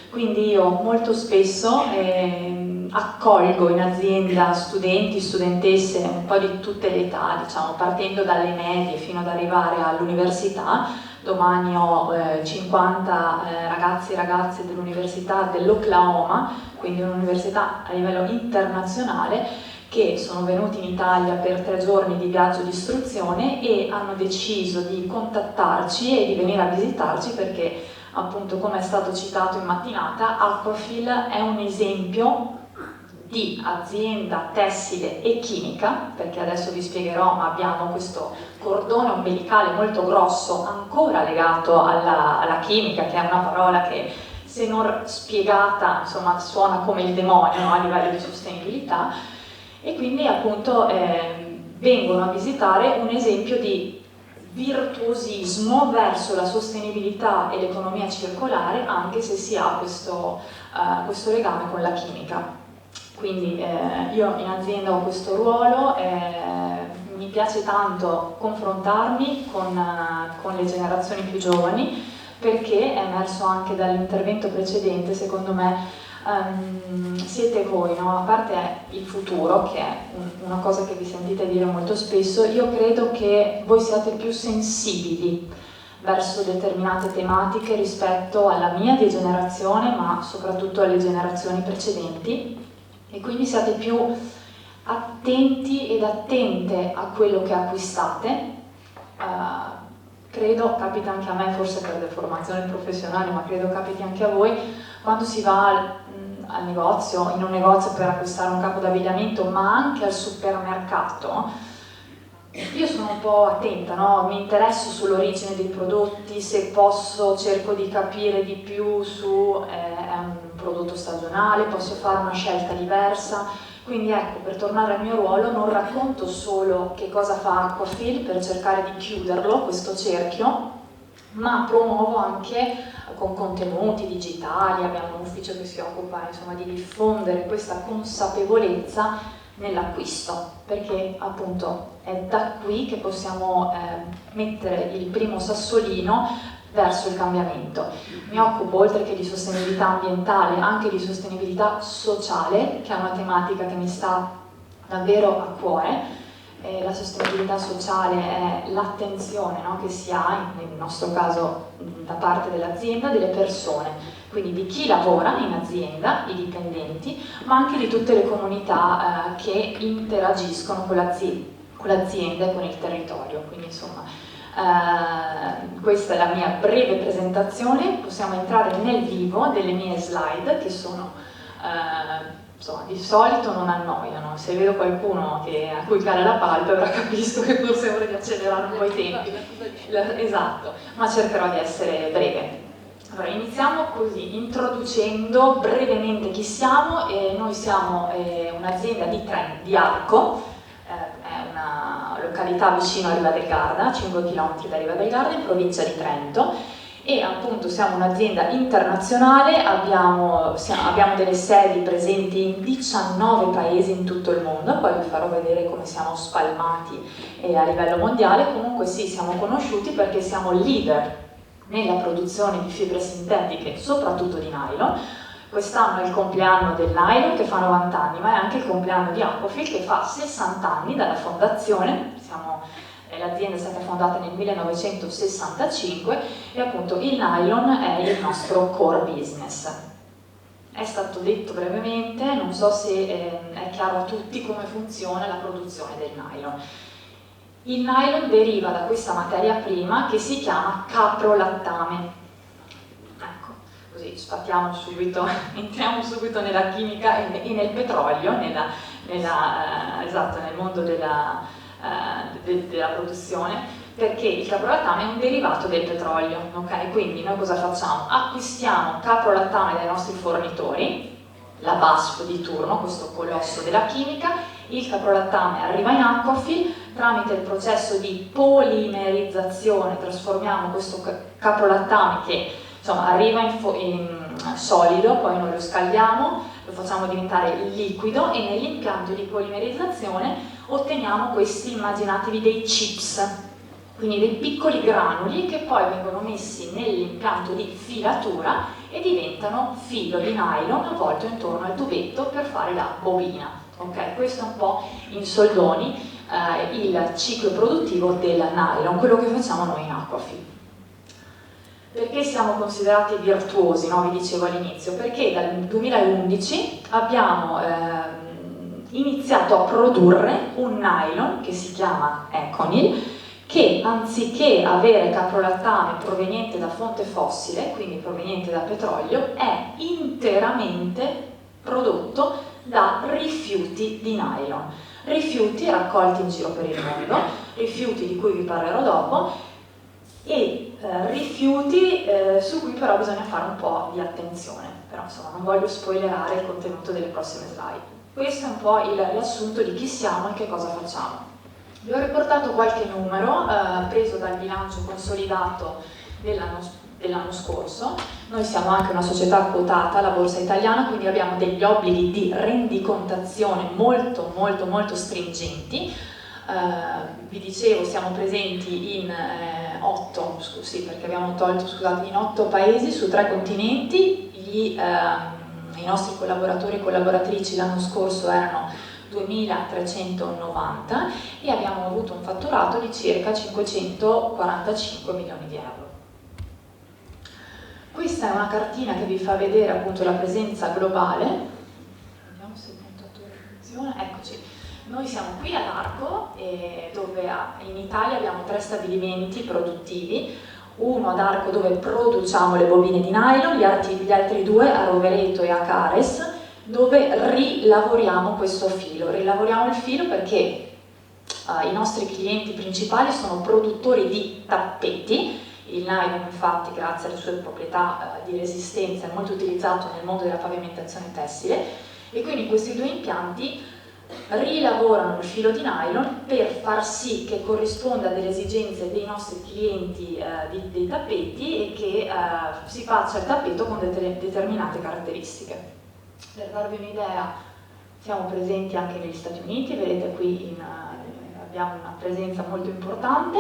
Quindi io molto spesso accolgo in azienda studenti, studentesse un po' di tutte le età, diciamo, partendo dalle medie fino ad arrivare all'università. Domani ho 50 ragazzi e ragazze dell'Università dell'Oklahoma, quindi un'università a livello internazionale, che sono venuti in Italia per 3 giorni di viaggio di istruzione e hanno deciso di contattarci e di venire a visitarci perché, appunto, come è stato citato in mattinata, Aquafil è un esempio di azienda tessile e chimica, perché adesso vi spiegherò, ma abbiamo questo cordone ombelicale molto grosso ancora legato alla chimica, che è una parola che, se non spiegata, insomma, suona come il demonio, no? A livello di sostenibilità, e quindi appunto vengono a visitare un esempio di virtuosismo verso la sostenibilità e l'economia circolare, anche se si ha questo legame con la chimica. Quindi io in azienda ho questo ruolo, mi piace tanto confrontarmi con le generazioni più giovani, perché è emerso anche dall'intervento precedente, secondo me siete voi, no? A parte il futuro, che è una cosa che vi sentite dire molto spesso, io credo che voi siate più sensibili verso determinate tematiche rispetto alla mia di generazione, ma soprattutto alle generazioni precedenti, e quindi siate più attenti ed attente a quello che acquistate. Credo, capita anche a me, forse per deformazione professionale, ma credo capiti anche a voi, quando si va al negozio, in un negozio per acquistare un capo d'abbigliamento, ma anche al supermercato, io sono un po' attenta, no? Mi interesso sull'origine dei prodotti, se posso cerco di capire di più su è un prodotto stagionale, posso fare una scelta diversa. Quindi ecco, per tornare al mio ruolo, non racconto solo che cosa fa Aquafil per cercare di chiuderlo, questo cerchio, ma promuovo anche con contenuti digitali, abbiamo un ufficio che si occupa, insomma, di diffondere questa consapevolezza nell'acquisto, perché appunto è da qui che possiamo mettere il primo sassolino verso il cambiamento. Mi occupo, oltre che di sostenibilità ambientale, anche di sostenibilità sociale, che è una tematica che mi sta davvero a cuore. La sostenibilità sociale è l'attenzione, no, che si ha, nel nostro caso da parte dell'azienda, delle persone, quindi di chi lavora in azienda, i dipendenti, ma anche di tutte le comunità che interagiscono con l'azienda e con il territorio. Quindi insomma, questa è la mia breve presentazione. Possiamo entrare nel vivo delle mie slide, che sono insomma, di solito non annoiano. Se vedo qualcuno a cui cala la palpebra, capisco che forse è ora di accelerare un po' i tempi. Esatto, ma cercherò di essere breve. Allora, iniziamo così, introducendo brevemente chi siamo. Noi siamo un'azienda di Arco, è una località vicino a Riva del Garda, 5 km da Riva del Garda, in provincia di Trento, e appunto siamo un'azienda internazionale, abbiamo delle sedi presenti in 19 paesi in tutto il mondo, poi vi farò vedere come siamo spalmati a livello mondiale. Comunque sì, siamo conosciuti perché siamo leader nella produzione di fibre sintetiche, soprattutto di nylon. Quest'anno è il compleanno del nylon, che fa 90 anni, ma è anche il compleanno di Aquafil, che fa 60 anni dalla fondazione. L'azienda è stata fondata nel 1965 e appunto il nylon è il nostro core business. È stato detto brevemente, non so se è chiaro a tutti come funziona la produzione del nylon. Il nylon deriva da questa materia prima che si chiama caprolattame. Ecco, così sfatiamo subito, entriamo subito nella chimica e nel petrolio, esatto, nel mondo della produzione, perché il caprolattame è un derivato del petrolio, ok? Quindi noi cosa facciamo? Acquistiamo caprolattame dai nostri fornitori, la BASF di turno, questo colosso della chimica. Il caprolattame arriva in Aquafil, tramite il processo di polimerizzazione trasformiamo questo caprolattame, che insomma arriva in solido, poi noi lo scaldiamo, lo facciamo diventare liquido, e nell'impianto di polimerizzazione otteniamo questi, immaginatevi, dei chips, quindi dei piccoli granuli che poi vengono messi nell'impianto di filatura e diventano filo di nylon avvolto intorno al tubetto per fare la bobina. Okay? Questo è un po' in soldoni il ciclo produttivo del nylon, quello che facciamo noi in Aquafil. Perché siamo considerati virtuosi, no? Vi dicevo all'inizio, perché dal 2011 abbiamo iniziato a produrre un nylon che si chiama Econyl, che anziché avere caprolattame proveniente da fonte fossile, quindi proveniente da petrolio, è interamente prodotto da rifiuti di nylon. Rifiuti raccolti in giro per il mondo, rifiuti di cui vi parlerò dopo, e rifiuti su cui però bisogna fare un po' di attenzione, però insomma non voglio spoilerare il contenuto delle prossime slide. Questo è un po' il riassunto di chi siamo e che cosa facciamo. Vi ho riportato qualche numero preso dal bilancio consolidato dell'anno scorso. Noi siamo anche una società quotata alla borsa italiana, quindi abbiamo degli obblighi di rendicontazione molto stringenti. Vi dicevo, siamo presenti in 8, sì, perché abbiamo tolto, scusate, in 8 paesi su 3 continenti. I nostri collaboratori e collaboratrici l'anno scorso erano 2.390 e abbiamo avuto un fatturato di circa 545 milioni di euro. Questa è una cartina che vi fa vedere appunto la presenza globale. Vediamo se il puntatore funziona. Eccoci. Noi siamo qui ad Arco, dove in Italia abbiamo 3 stabilimenti produttivi, uno ad Arco dove produciamo le bobine di nylon, gli altri 2 a Rovereto e a Cares, dove rilavoriamo questo filo. Rilavoriamo il filo perché i nostri clienti principali sono produttori di tappeti. Il nylon infatti, grazie alle sue proprietà di resistenza, è molto utilizzato nel mondo della pavimentazione tessile, e quindi questi 2 impianti rilavorano il filo di nylon per far sì che corrisponda alle esigenze dei nostri clienti dei tappeti e che si faccia il tappeto con determinate caratteristiche. Per darvi un'idea, siamo presenti anche negli Stati Uniti, vedete qui abbiamo una presenza molto importante.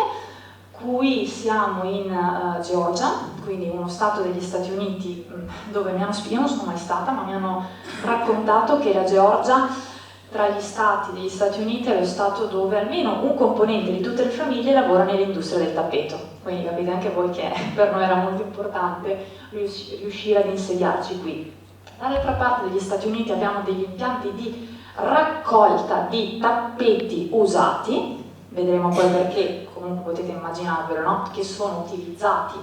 Qui siamo in Georgia, quindi uno stato degli Stati Uniti dove io non sono mai stata, ma mi hanno raccontato che la Georgia tra gli stati degli Stati Uniti è lo stato dove almeno un componente di tutte le famiglie lavora nell'industria del tappeto. Quindi capite anche voi che per noi era molto importante riuscire ad insediarci qui. Dall'altra parte degli Stati Uniti abbiamo degli impianti di raccolta di tappeti usati, vedremo poi perché, comunque potete immaginarvelo, no? Che sono utilizzati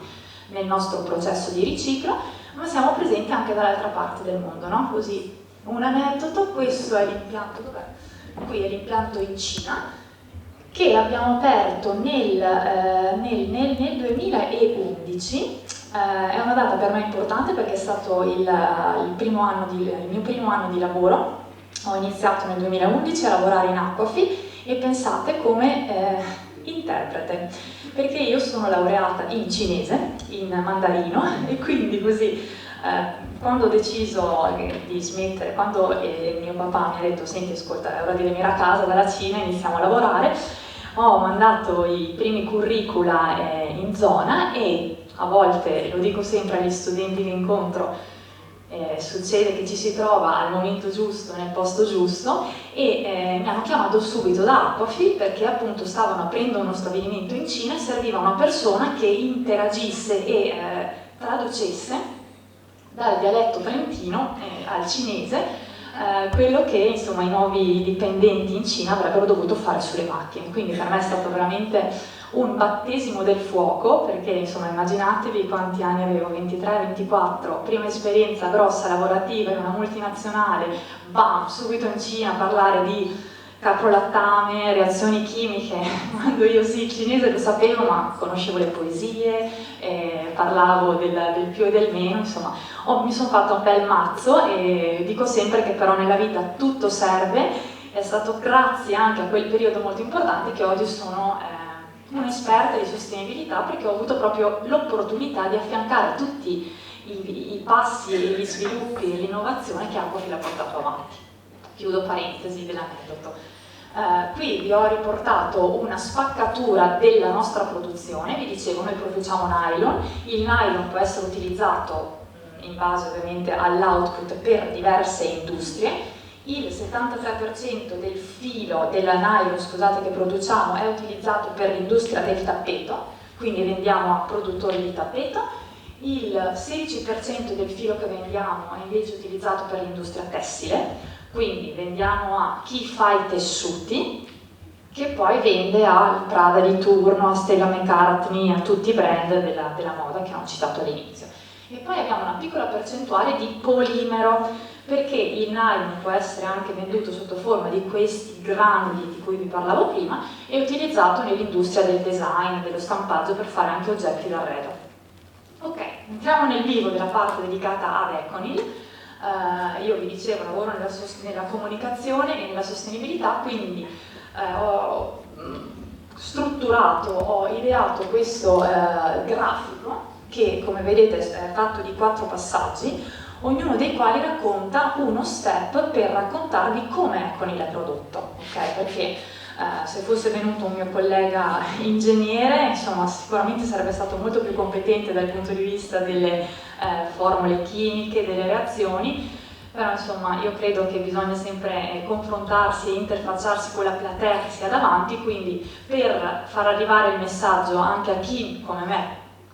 nel nostro processo di riciclo, ma siamo presenti anche dall'altra parte del mondo, no? Così, un aneddoto, questo è l'impianto, qui è l'impianto in Cina, che abbiamo aperto nel 2011. È una data per me importante perché è stato il mio primo anno di lavoro. Ho iniziato nel 2011 a lavorare in Aquafil e pensate come interprete, perché io sono laureata in cinese, in mandarino, e quindi così quando ho deciso di smettere, quando mio papà mi ha detto senti ascolta è ora di venire a casa dalla Cina, iniziamo a lavorare, ho mandato i primi curricula in zona e a volte, lo dico sempre agli studenti che incontro, succede che ci si trova al momento giusto, nel posto giusto, e mi hanno chiamato subito da Aquafil perché appunto stavano aprendo uno stabilimento in Cina e serviva una persona che interagisse e traducesse dal dialetto trentino al cinese quello che insomma i nuovi dipendenti in Cina avrebbero dovuto fare sulle macchine. Quindi per me è stato veramente un battesimo del fuoco, perché insomma immaginatevi quanti anni avevo, 23-24, prima esperienza grossa lavorativa in una multinazionale, bam, subito in Cina a parlare di caprolattame, reazioni chimiche, quando io sì il cinese lo sapevo ma conoscevo le poesie, parlavo del più e del meno, insomma mi sono fatta un bel mazzo e dico sempre che però nella vita tutto serve. È stato grazie anche a quel periodo molto importante che oggi sono un'esperta di sostenibilità, perché ho avuto proprio l'opportunità di affiancare tutti i passi e gli sviluppi e l'innovazione che Aquafil ha portato avanti. Chiudo parentesi dell'aneddoto. Qui vi ho riportato una spaccatura della nostra produzione. Vi dicevo, noi produciamo nylon, il nylon può essere utilizzato in base ovviamente all'output per diverse industrie. Il 73% del filo del nylon, scusate, che produciamo è utilizzato per l'industria del tappeto, quindi vendiamo a produttori di tappeto. Il 16% del filo che vendiamo è invece utilizzato per l'industria tessile, Quindi vendiamo a chi fa i tessuti, che poi vende al Prada di turno, a Stella McCartney, a tutti i brand della moda che ho citato all'inizio. E poi abbiamo una piccola percentuale di polimero, perché il nylon può essere anche venduto sotto forma di questi granuli di cui vi parlavo prima e utilizzato nell'industria del design, dello stampaggio per fare anche oggetti d'arredo. Ok, entriamo nel vivo della parte dedicata ad Econil. Io vi dicevo, lavoro nella comunicazione e nella sostenibilità, quindi ho strutturato, ho ideato questo grafico che, come vedete, è fatto di 4 passaggi, ognuno dei quali racconta uno step per raccontarvi come Econil è prodotto, ok? Perché se fosse venuto un mio collega ingegnere, insomma, sicuramente sarebbe stato molto più competente dal punto di vista delle formule chimiche, delle reazioni, però insomma io credo che bisogna sempre confrontarsi e interfacciarsi con la platea che si ha davanti, quindi per far arrivare il messaggio anche a chi, come me,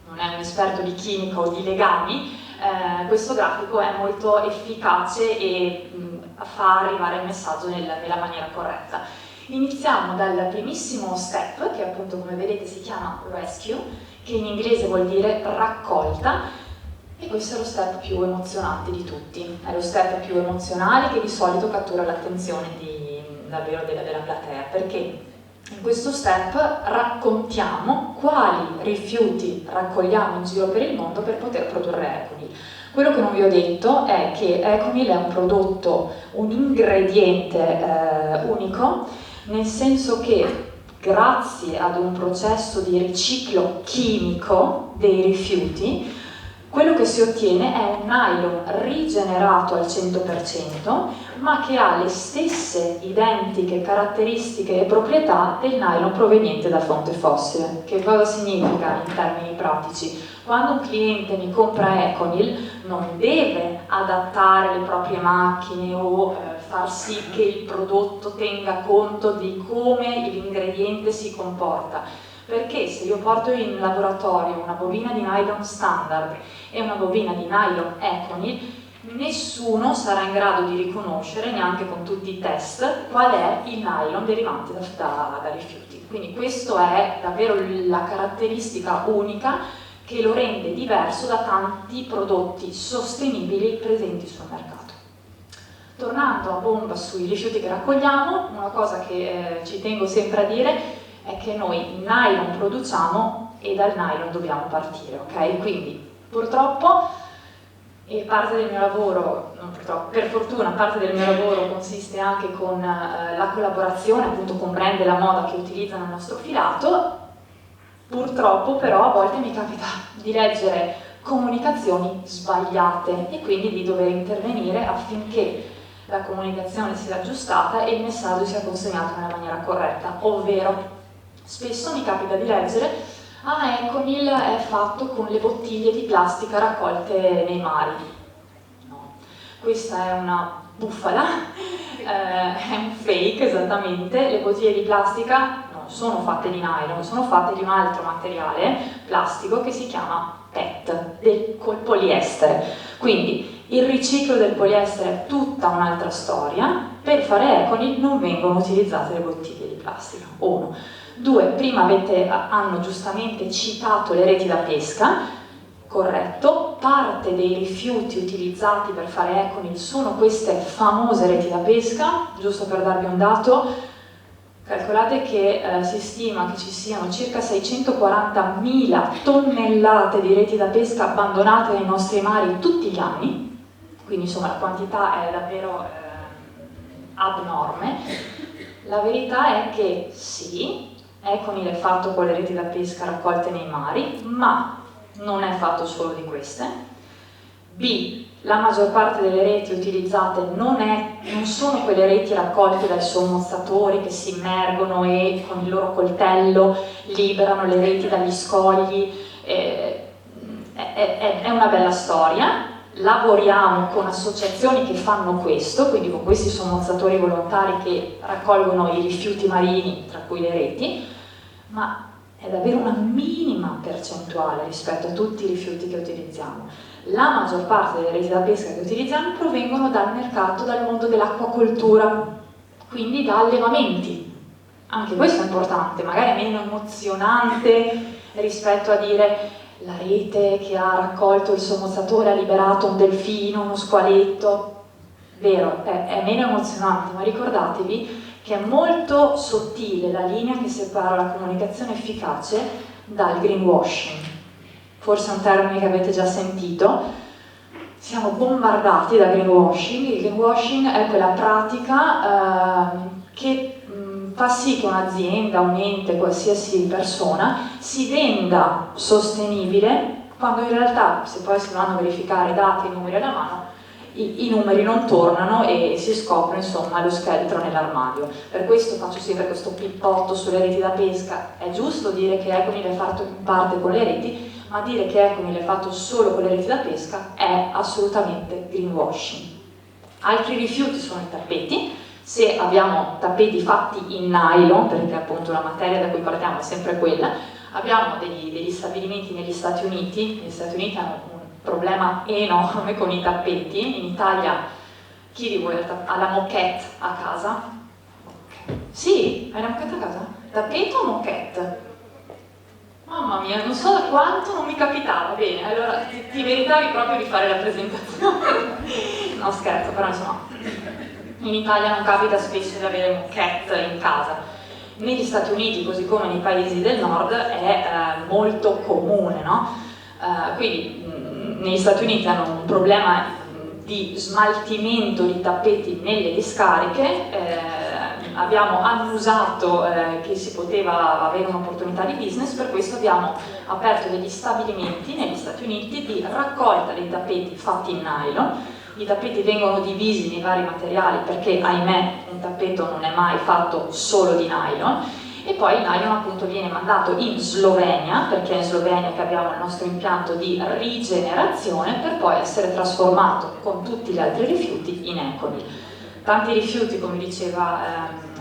non è un esperto di chimica o di legami, questo grafico è molto efficace e fa arrivare il messaggio nella maniera corretta. Iniziamo dal primissimo step, che appunto, come vedete, si chiama rescue, che in inglese vuol dire raccolta, e questo è lo step più emozionante di tutti. È lo step più emozionale che di solito cattura l'attenzione davvero della platea, perché in questo step raccontiamo quali rifiuti raccogliamo in giro per il mondo per poter produrre Econil. Quello che non vi ho detto è che Econil è un prodotto, un ingrediente unico, nel senso che grazie ad un processo di riciclo chimico dei rifiuti, quello che si ottiene è un nylon rigenerato al 100%, ma che ha le stesse identiche caratteristiche e proprietà del nylon proveniente da fonte fossile. Che cosa significa in termini pratici? Quando un cliente mi compra Econil non deve adattare le proprie macchine o far sì che il prodotto tenga conto di come l'ingrediente si comporta, perché se io porto in laboratorio una bobina di nylon standard e una bobina di nylon Econil, nessuno sarà in grado di riconoscere, neanche con tutti i test, qual è il nylon derivante da rifiuti. Quindi questa è davvero la caratteristica unica che lo rende diverso da tanti prodotti sostenibili presenti sul mercato. Tornando a bomba sui rifiuti che raccogliamo, una cosa che ci tengo sempre a dire è che noi il nylon produciamo e dal nylon dobbiamo partire, ok? Quindi purtroppo, e parte del mio lavoro, non purtroppo, per fortuna parte del mio lavoro consiste anche con la collaborazione appunto con brand della moda che utilizzano il nostro filato. Purtroppo però a volte mi capita di leggere comunicazioni sbagliate e quindi di dover intervenire affinché la comunicazione sia aggiustata e il messaggio sia consegnato nella maniera corretta, ovvero spesso mi capita di leggere Econil è fatto con le bottiglie di plastica raccolte nei mari. No, questa è una bufala, è un fake esattamente. Le bottiglie di plastica non sono fatte di nylon, sono fatte di un altro materiale plastico che si chiama PET, col poliestere. Quindi il riciclo del poliestere è tutta un'altra storia. Per fare Econil non vengono utilizzate le bottiglie di plastica, 1. 2, prima hanno giustamente citato le reti da pesca, corretto, parte dei rifiuti utilizzati per fare Econil sono queste famose reti da pesca. Giusto per darvi un dato, calcolate che si stima che ci siano circa 640.000 tonnellate di reti da pesca abbandonate nei nostri mari tutti gli anni, quindi insomma la quantità è davvero abnorme. La verità è che sì, Econil è fatto con le reti da pesca raccolte nei mari, ma non è fatto solo di queste. B, la maggior parte delle reti utilizzate non sono quelle reti raccolte dai sommozzatori che si immergono e con il loro coltello liberano le reti dagli scogli. È una bella storia. Lavoriamo con associazioni che fanno questo, quindi con questi sommozzatori volontari che raccolgono i rifiuti marini, tra cui le reti, ma è davvero una minima percentuale rispetto a tutti i rifiuti che utilizziamo. La maggior parte delle reti da pesca che utilizziamo provengono dal mercato, dal mondo dell'acquacoltura, quindi da allevamenti. Anche questo è importante, magari è meno emozionante rispetto a dire la rete che ha raccolto il sommozzatore ha liberato un delfino, uno squaletto. Vero, è meno emozionante, ma ricordatevi che è molto sottile la linea che separa la comunicazione efficace dal greenwashing. Forse è un termine che avete già sentito. Siamo bombardati da greenwashing. Il greenwashing è quella pratica che fa sì che un'azienda, un ente, qualsiasi persona si venda sostenibile, quando in realtà, se poi si vanno a verificare i dati e i numeri alla mano, i numeri non tornano e si scopre insomma lo scheletro nell'armadio. Per questo faccio sempre questo pippotto sulle reti da pesca. È giusto dire che Econil è fatto in parte con le reti, ma dire che Econil è fatto solo con le reti da pesca è assolutamente greenwashing. Altri rifiuti sono i tappeti. Se abbiamo tappeti fatti in nylon, perché appunto la materia da cui partiamo è sempre quella, abbiamo degli stabilimenti negli Stati Uniti. Gli Stati Uniti hanno un problema enorme con i tappeti. In Italia chi di voi ha la moquette a casa? Sì, hai la moquette a casa? Tappeto o moquette? Mamma mia, non so da quanto non mi capitava. Bene, allora ti meritavi proprio di fare la presentazione. No, scherzo, però insomma in Italia non capita spesso di avere moquette in casa. Negli Stati Uniti, così come nei paesi del nord, è molto comune, no? Quindi negli Stati Uniti hanno un problema di smaltimento di tappeti nelle discariche. Abbiamo annusato che si poteva avere un'opportunità di business, per questo abbiamo aperto degli stabilimenti negli Stati Uniti di raccolta dei tappeti fatti in nylon. I tappeti vengono divisi nei vari materiali perché, ahimè, un tappeto non è mai fatto solo di nylon, e poi il nylon appunto viene mandato in Slovenia, perché è in Slovenia che abbiamo il nostro impianto di rigenerazione, per poi essere trasformato con tutti gli altri rifiuti in Econil. Tanti rifiuti, come diceva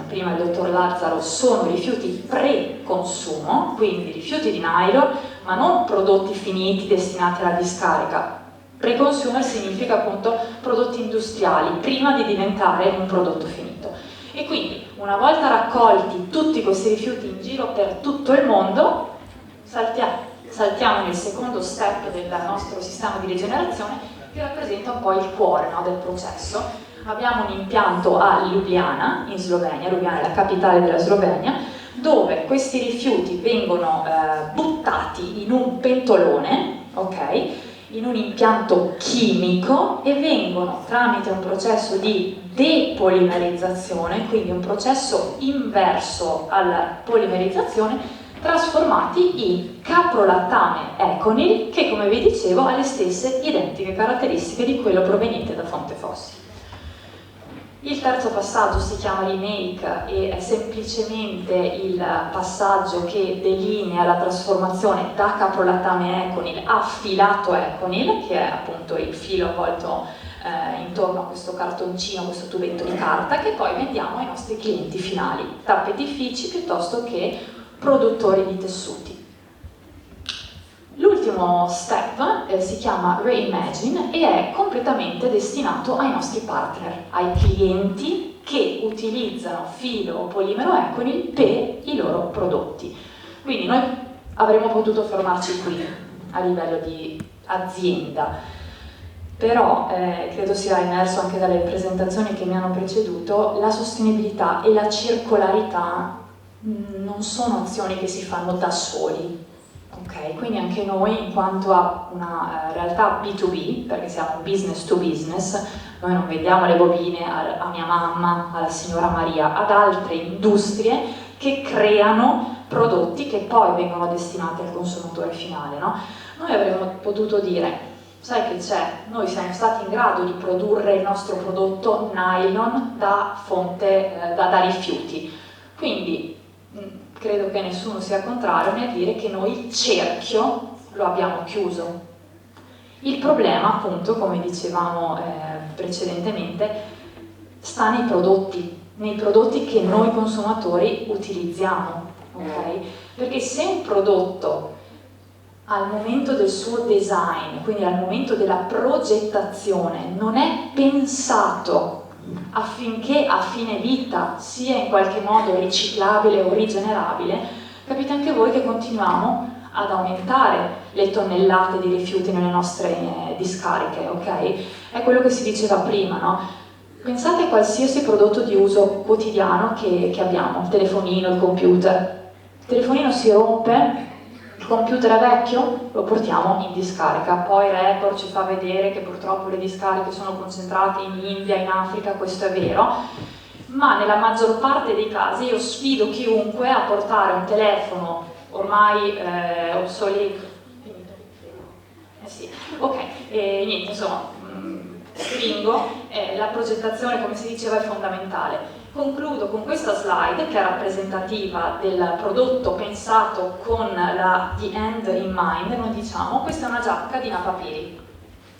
prima il dottor Lazzaro, sono rifiuti pre-consumo, quindi rifiuti di nylon, ma non prodotti finiti destinati alla discarica. Pre-consumer significa appunto prodotti industriali, prima di diventare un prodotto finito. E quindi, una volta raccolti tutti questi rifiuti in giro per tutto il mondo, saltiamo nel secondo step del nostro sistema di rigenerazione, che rappresenta un po' il cuore, no, del processo. Abbiamo un impianto a Ljubljana, in Slovenia. Ljubljana è la capitale della Slovenia, dove questi rifiuti vengono buttati in un pentolone, ok? In un impianto chimico, e vengono, tramite un processo di depolimerizzazione, quindi un processo inverso alla polimerizzazione, trasformati in caprolattame Econil, che, come vi dicevo, ha le stesse identiche caratteristiche di quello proveniente da fonte fossile. Il terzo passaggio si chiama remake e è semplicemente il passaggio che delinea la trasformazione da caprolattame Econil a filato Econil, che è appunto il filo avvolto intorno a questo cartoncino, questo tubetto di carta, che poi vendiamo ai nostri clienti finali, tappetifici piuttosto che produttori di tessuti. L'ultimo step si chiama Reimagine e è completamente destinato ai nostri partner, ai clienti che utilizzano filo o polimero Econil per i loro prodotti. Quindi noi avremmo potuto fermarci qui a livello di azienda, però credo sia emerso anche dalle presentazioni che mi hanno preceduto, la sostenibilità e la circolarità non sono azioni che si fanno da soli. Okay, quindi anche noi, in quanto a una realtà B2B, perché siamo un business to business, noi non vendiamo le bobine a mia mamma, alla signora Maria, ad altre industrie che creano prodotti che poi vengono destinati al consumatore finale, no? Noi avremmo potuto dire, sai che c'è, noi siamo stati in grado di produrre il nostro prodotto nylon da rifiuti, quindi credo che nessuno sia contrario nel dire che noi il cerchio lo abbiamo chiuso. Il problema, appunto, come dicevamo precedentemente, sta nei prodotti che noi consumatori utilizziamo. ok? Perché se un prodotto al momento del suo design, quindi al momento della progettazione, non è pensato affinché a fine vita sia in qualche modo riciclabile o rigenerabile, capite anche voi che continuiamo ad aumentare le tonnellate di rifiuti nelle nostre discariche, ok? È quello che si diceva prima, no? Pensate a qualsiasi prodotto di uso quotidiano che abbiamo, il telefonino, il computer. Il telefonino si rompe, il computer è vecchio, lo portiamo in discarica. Poi il report ci fa vedere che purtroppo le discariche sono concentrate in India, in Africa, questo è vero, ma nella maggior parte dei casi io sfido chiunque a portare un telefono ormai obsoleto. Sì, ok, niente, insomma, stringo, la progettazione, come si diceva, è fondamentale. Concludo con questa slide che è rappresentativa del prodotto pensato con the end in mind, noi diciamo. Questa è una giacca di Napapiri.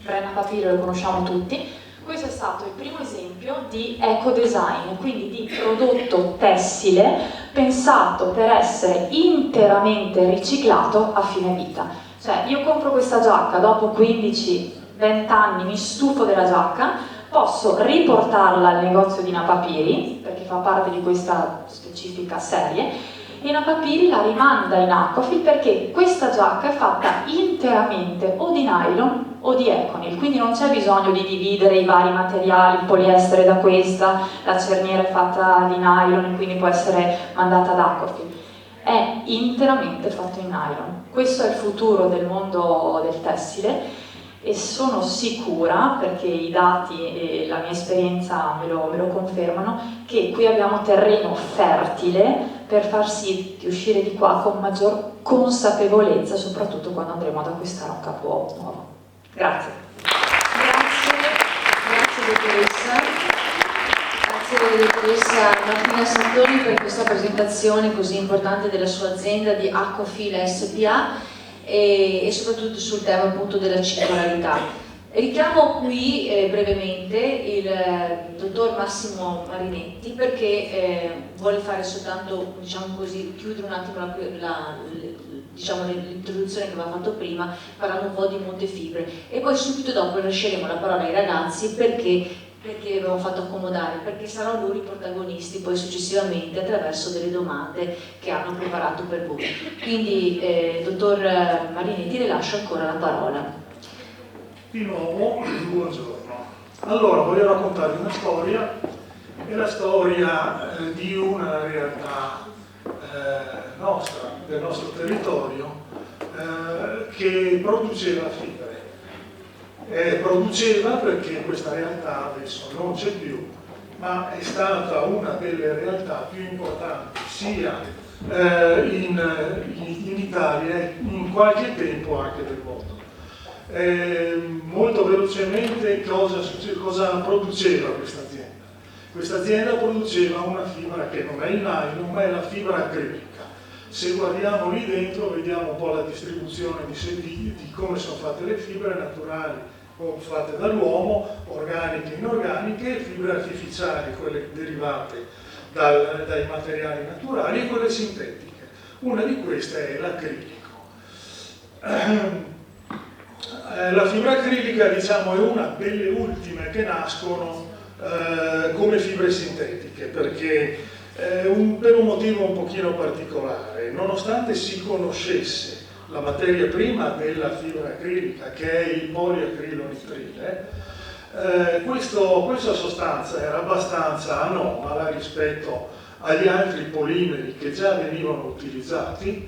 Napapiri lo conosciamo tutti. Questo è stato il primo esempio di eco-design, quindi di prodotto tessile pensato per essere interamente riciclato a fine vita. Cioè, io compro questa giacca, dopo 15-20 anni mi stufo della giacca, posso riportarla al negozio di Napapiri, perché fa parte di questa specifica serie, e Napapiri la rimanda in Aquafil perché questa giacca è fatta interamente o di nylon o di Econyl, quindi non c'è bisogno di dividere i vari materiali, il poliestere da questa, la cerniera è fatta di nylon e quindi può essere mandata ad Aquafil. È interamente fatto in nylon. Questo è il futuro del mondo del tessile e sono sicura, perché i dati e la mia esperienza me lo confermano, che qui abbiamo terreno fertile per far sì di uscire di qua con maggior consapevolezza, soprattutto quando andremo ad acquistare un capo nuovo. Grazie. Grazie dottoressa. Grazie dottoressa Martina Santoni per questa presentazione così importante della sua azienda di Aquafil SPA e soprattutto sul tema appunto della circolarità. Richiamo qui brevemente il dottor Massimo Marinetti perché vuole fare soltanto, diciamo così, chiudere un attimo l'introduzione che aveva fatto prima parlando un po' di Montefibre e poi subito dopo lasceremo la parola ai ragazzi perché abbiamo fatto accomodare, perché saranno loro i protagonisti poi successivamente attraverso delle domande che hanno preparato per voi. Quindi dottor Marinetti, le lascio ancora la parola. Di nuovo, buongiorno. Allora, voglio raccontarvi una storia, è la storia di una realtà nostra, del nostro territorio, che produceva fibre. Produceva perché questa realtà adesso non c'è più, ma è stata una delle realtà più importanti sia in Italia e in qualche tempo anche del mondo. Molto velocemente cosa produceva questa azienda? Questa azienda produceva una fibra che non è il nylon ma è la fibra acrilica. Se guardiamo lì dentro vediamo un po' la distribuzione di come sono fatte le fibre naturali fatte dall'uomo, organiche e inorganiche, fibre artificiali, quelle derivate dai materiali naturali e quelle sintetiche. Una di queste è l'acrilico. La fibra acrilica, diciamo, è una delle ultime che nascono come fibre sintetiche, perché per un motivo un pochino particolare, nonostante si conoscesse la materia prima della fibra acrilica, che è il poliacrilonitrile, questa sostanza era abbastanza anomala rispetto agli altri polimeri che già venivano utilizzati,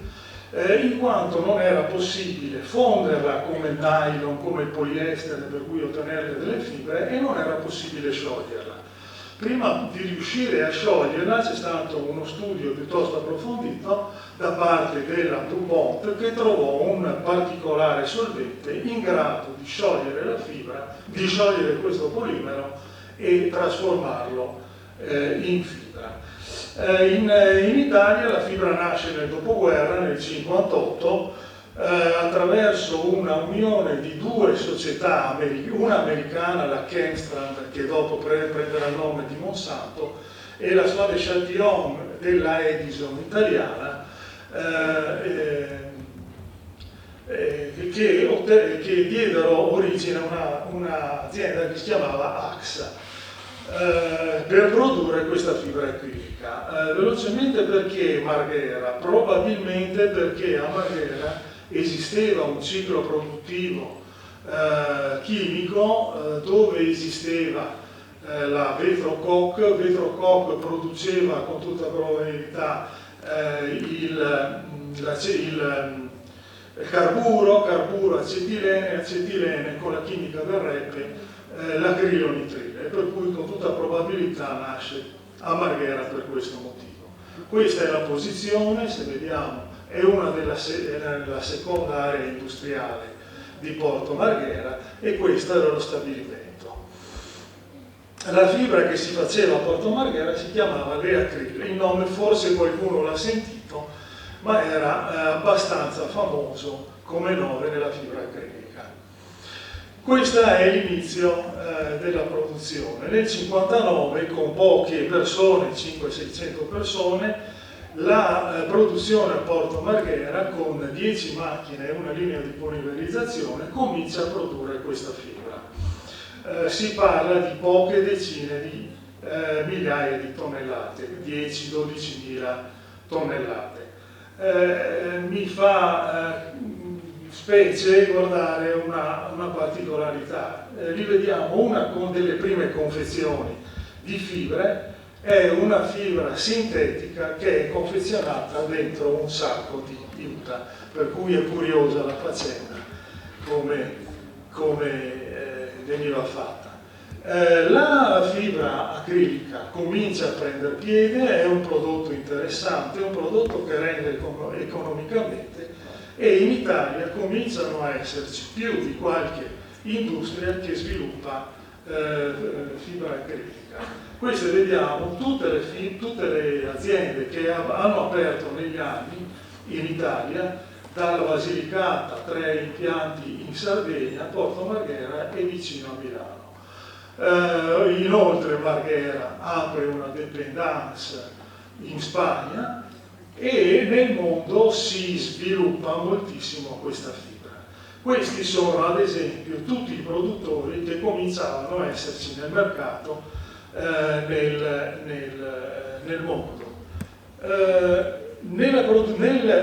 in quanto non era possibile fonderla come il nylon, come il poliestere, per cui ottenere delle fibre, e non era possibile scioglierla. Prima di riuscire a scioglierla c'è stato uno studio piuttosto approfondito da parte della DuPont che trovò un particolare solvente in grado di sciogliere la fibra, di sciogliere questo polimero e trasformarlo in fibra. In Italia la fibra nasce nel dopoguerra, nel 1958, attraverso una unione di due società, una americana, la Kenstrand, che dopo prenderà il nome di Monsanto, e la Suave Châtillon della Edison italiana, che diedero origine a un'azienda che si chiamava AXA per produrre questa fibra acrilica. Velocemente, perché Marghera? Probabilmente perché a Marghera esisteva un ciclo produttivo chimico dove esisteva la Vetro Koch produceva con tutta probabilità il carburo, acetilene con la chimica del Reppe l'acrilonitrile, per cui con tutta probabilità nasce a Marghera per questo motivo. Questa è la posizione, se vediamo, è una della seconda area industriale di Porto Marghera, e questo era lo stabilimento. La fibra che si faceva a Porto Marghera si chiamava Leacril, il nome forse qualcuno l'ha sentito, ma era abbastanza famoso come nome della fibra acrilica. Questo è l'inizio della produzione. Nel 1959, con poche persone, 500-600 persone, la produzione a Porto Marghera, con 10 macchine e una linea di polimerizzazione, comincia a produrre questa fibra. Si parla di poche decine di migliaia di tonnellate, 10-12 mila tonnellate. Mi fa specie guardare una particolarità. Rivediamo una delle prime confezioni di fibre, è una fibra sintetica che è confezionata dentro un sacco di juta, per cui è curiosa la faccenda come veniva fatta. La fibra acrilica comincia a prendere piede, è un prodotto interessante, un prodotto che rende economicamente, e in Italia cominciano a esserci più di qualche industria che sviluppa fibra acrilica. Queste vediamo tutte le aziende che hanno aperto negli anni in Italia, dalla Basilicata, 3 impianti in Sardegna, Porto Marghera e vicino a Milano. Inoltre Marghera apre una dépendance in Spagna, e nel mondo si sviluppa moltissimo questa fibra. Questi sono ad esempio tutti i produttori che cominciavano a esserci nel mercato nel mondo.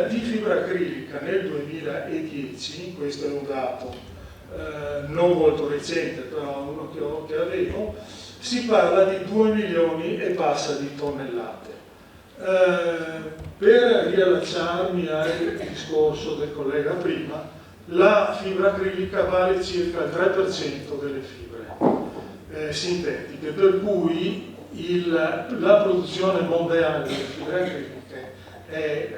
Di fibra acrilica nel 2010, questo è un dato non molto recente, però uno che avevo, si parla di 2 milioni e passa di tonnellate. Per riallacciarmi al discorso del collega prima, la fibra acrilica vale circa il 3% delle fibre sintetiche, per cui la produzione mondiale delle fibre acriliche è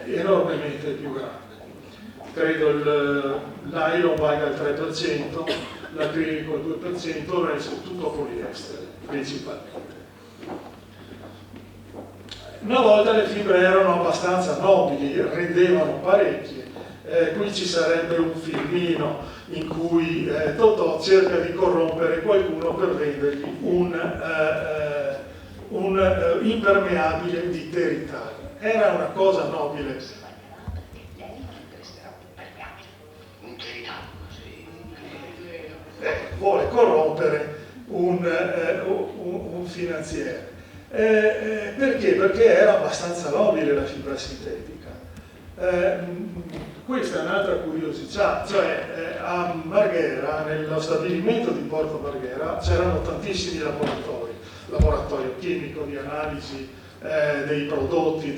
enormemente più grande. Credo il nylon valga il 3%, l'acrilico il 2%, il resto è tutto poliestere principalmente. Una volta le fibre erano abbastanza nobili, rendevano parecchie. Qui ci sarebbe un filmino in cui Totò cerca di corrompere qualcuno per vendergli un impermeabile di Teritali. Era una cosa nobile. Vuole corrompere un finanziere. Perché? Perché era abbastanza nobile la fibra sintetica. Questa è un'altra curiosità, cioè a Marghera, nello stabilimento di Porto Marghera, c'erano tantissimi laboratori, laboratorio chimico, di analisi dei prodotti,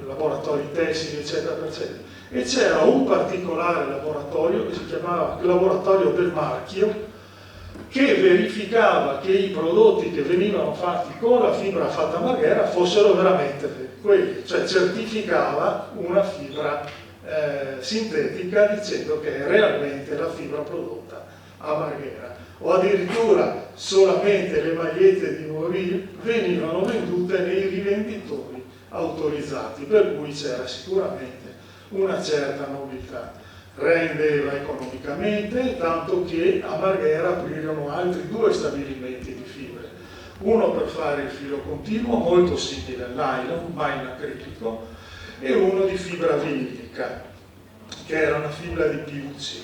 laboratori tessili, eccetera, eccetera. E c'era un particolare laboratorio che si chiamava il laboratorio del marchio, che verificava che i prodotti che venivano fatti con la fibra fatta a Marghera fossero veramente quelli, cioè certificava una fibra sintetica dicendo che è realmente la fibra prodotta a Marghera. O addirittura solamente le magliette di Moril venivano vendute nei rivenditori autorizzati, per cui c'era sicuramente una certa nobiltà. Rendeva economicamente, tanto che a Marghera aprirono altri 2 stabilimenti di fibre, uno per fare il filo continuo, molto simile al nylon, ma in acrilico, e uno di fibra vinilica, che era una fibra di PVC,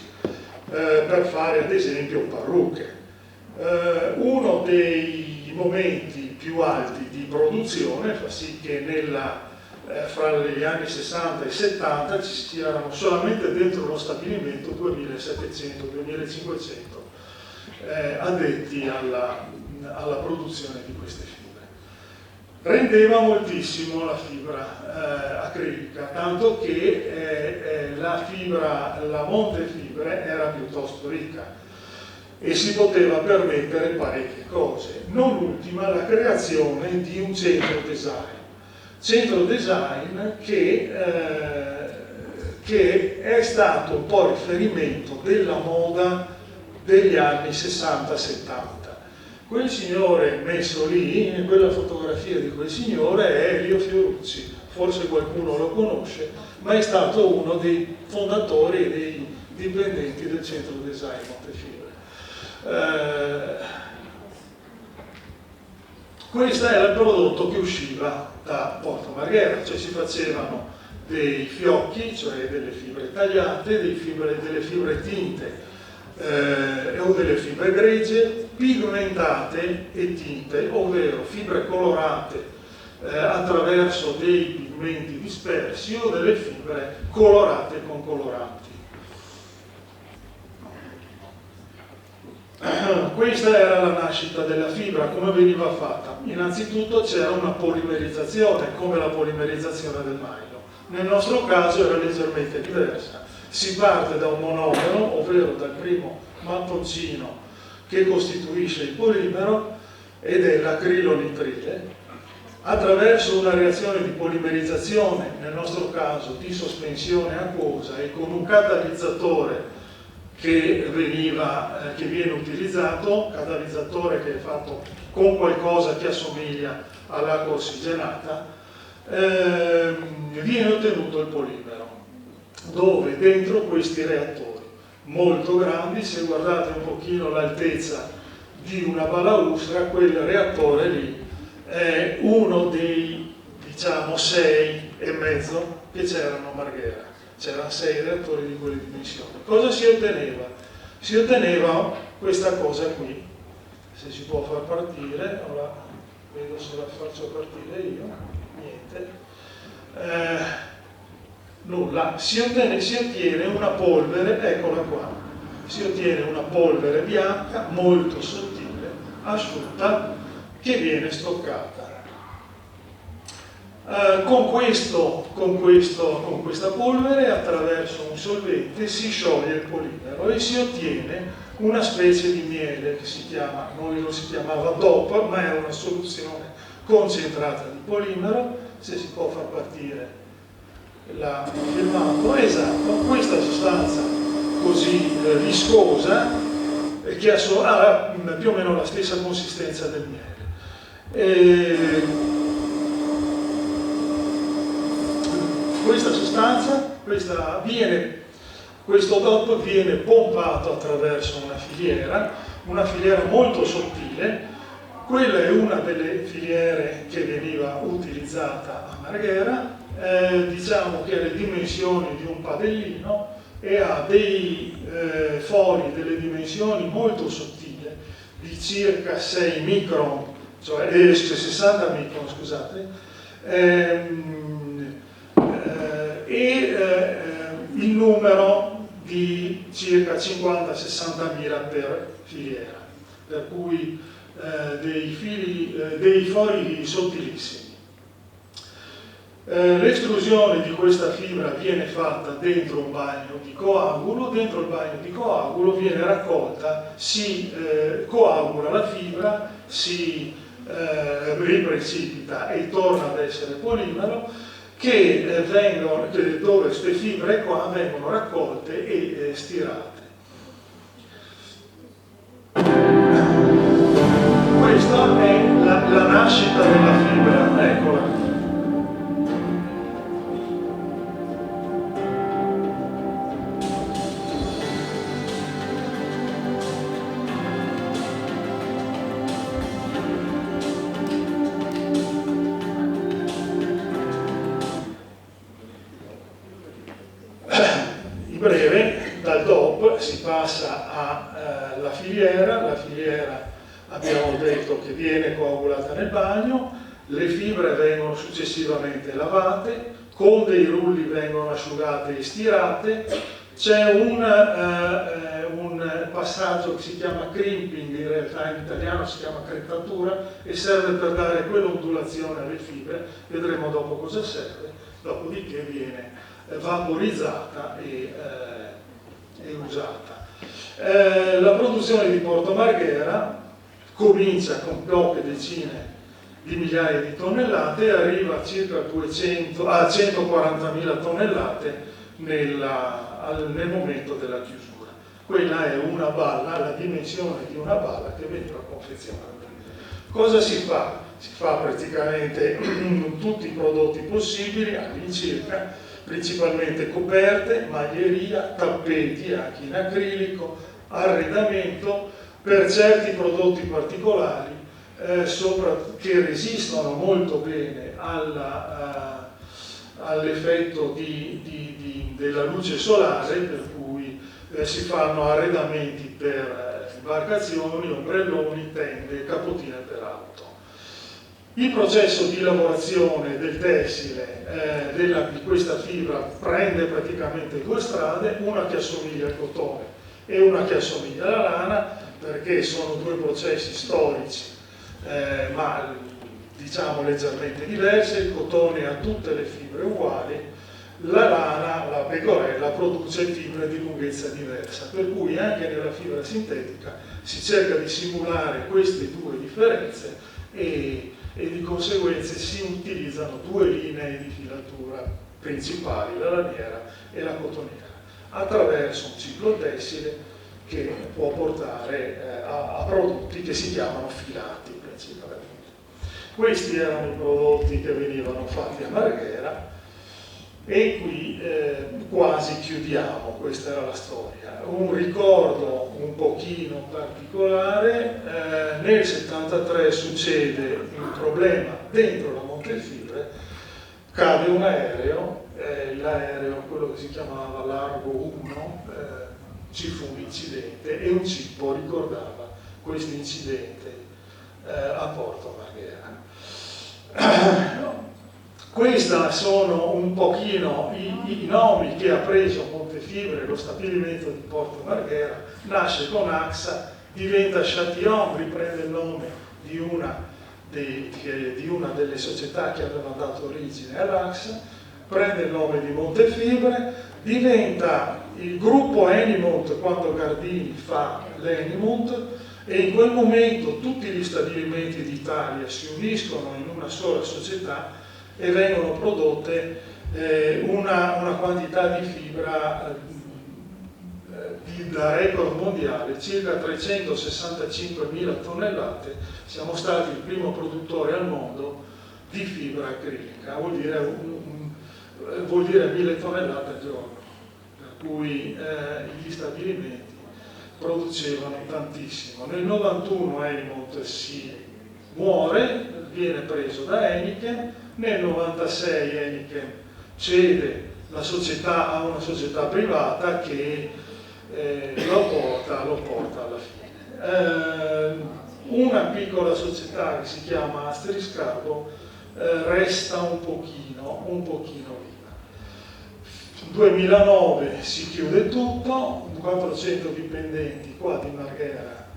per fare ad esempio parrucche. Uno dei momenti più alti di produzione fa sì che fra gli anni 60 e 70 ci siano solamente dentro uno stabilimento 2700-2500 addetti alla produzione di queste fibre. Rendeva moltissimo la fibra acrilica, tanto che la montefibre era piuttosto ricca e si poteva permettere parecchie cose, non ultima la creazione di un centro design che è stato un po' riferimento della moda degli anni 60-70. Quel signore messo lì, in quella fotografia di quel signore, è Elio Fiorucci, forse qualcuno lo conosce, ma è stato uno dei fondatori e dei dipendenti del centro design Montefibre. Questo era il prodotto che usciva da Porto Marghera, cioè si facevano dei fiocchi, cioè delle fibre tagliate, delle fibre tinte o delle fibre gregie, pigmentate e tinte, ovvero fibre colorate attraverso dei pigmenti dispersi o delle fibre colorate con coloranti. Questa era la nascita della fibra. Come veniva fatta? Innanzitutto c'era una polimerizzazione, come la polimerizzazione del nylon. Nel nostro caso era leggermente diversa. Si parte da un monomero, ovvero dal primo mattoncino che costituisce il polimero, ed è l'acrilonitrile, attraverso una reazione di polimerizzazione, nel nostro caso di sospensione acquosa, e con un catalizzatore che viene utilizzato, catalizzatore che è fatto con qualcosa che assomiglia all'acqua ossigenata, viene ottenuto il polimero, dove dentro questi reattori molto grandi, se guardate un pochino l'altezza di una balaustra, quel reattore lì è uno dei, diciamo, 6,5 che c'erano a Marghera. C'erano 6 reattori di quelle dimensioni. Cosa si otteneva? Si otteneva questa cosa qui, se si può far partire, ora vedo se la faccio partire io, niente, nulla, si ottiene una polvere, eccola qua, si ottiene una polvere bianca molto sottile, asciutta, che viene stoccata. Con questa polvere, attraverso un solvente, si scioglie il polimero e si ottiene una specie di miele che si chiama, noi lo si chiamava DOP, ma è una soluzione concentrata di polimero. Se si può far partire la filmato, esatto, questa sostanza così viscosa che ha più o meno la stessa consistenza del miele. Questa sostanza, questo DOP viene pompato attraverso una filiera molto sottile. Quella è una delle filiere che veniva utilizzata a Marghera, diciamo che ha le dimensioni di un padellino e ha dei fori delle dimensioni molto sottili, di circa 6 micron, cioè 60 micron, scusate, il numero di circa 50-60 mila per filiera, per cui dei fori sottilissimi. L'estrusione di questa fibra viene fatta dentro un bagno di coagulo. Dentro il bagno di coagulo viene raccolta, si coagula la fibra, si riprecipita e torna ad essere polimero, dove queste fibre qua vengono raccolte e stirate. Questa è la nascita della fibra, eccola. breve, dal DOP si passa alla filiera. La filiera abbiamo detto che viene coagulata nel bagno, le fibre vengono successivamente lavate, con dei rulli vengono asciugate e stirate, c'è un passaggio che si chiama crimping, in realtà in italiano si chiama crimpatura, e serve per dare quell'ondulazione alle fibre, vedremo dopo cosa serve, dopodiché viene vaporizzata e usata. La produzione di Porto Marghera comincia con poche decine di migliaia di tonnellate e arriva a circa 140.000 tonnellate nel momento della chiusura. Quella è una balla, la dimensione di una balla che veniva confezionata. Cosa si fa? Si fa praticamente tutti i prodotti possibili all'incirca, principalmente coperte, maglieria, tappeti anche in acrilico, arredamento per certi prodotti particolari che resistono molto bene all'effetto della luce solare, per cui si fanno arredamenti per imbarcazioni, ombrelloni, tende, capotine per auto. Il processo di lavorazione del tessile di questa fibra prende praticamente due strade, una che assomiglia al cotone e una che assomiglia alla lana, perché sono due processi storici ma diciamo leggermente diverse. Il cotone ha tutte le fibre uguali, la lana, la pecorella, produce fibre di lunghezza diversa, per cui anche nella fibra sintetica si cerca di simulare queste due differenze e di conseguenza si utilizzano due linee di filatura principali, la laniera e la cotoniera, attraverso un ciclo tessile che può portare a prodotti che si chiamano filati principalmente. Questi erano i prodotti che venivano fatti a Marghera e qui quasi chiudiamo, questa era la storia. Un ricordo un pochino particolare, nel 73 succede un problema dentro la Montefibre, cade un aereo, l'aereo, quello che si chiamava Largo 1, ci fu un incidente e un cippo ricordava questo incidente a Porto Marghera. Questi sono un pochino i nomi che ha preso Montefibre, lo stabilimento di Porto Marghera. Nasce con AXA, diventa Châtillon, riprende il nome di una delle società che avevano dato origine all'AXA, prende il nome di Montefibre, diventa il gruppo Enimont quando Gardini fa l'Enimont, e in quel momento tutti gli stabilimenti d'Italia si uniscono in una sola società e vengono prodotte una quantità di fibra da record mondiale, circa 365.000 tonnellate. Siamo stati il primo produttore al mondo di fibra acrilica, vuol dire 1.000 tonnellate al giorno, per cui gli stabilimenti producevano tantissimo. Nel 91 Enimont si muore, viene preso da Heineken, nel 96 Heineken cede la società a una società privata che lo porta alla fine. Una piccola società che si chiama Asteris Carbon resta un pochino viva. 2009 si chiude tutto, 400 dipendenti qua di Marghera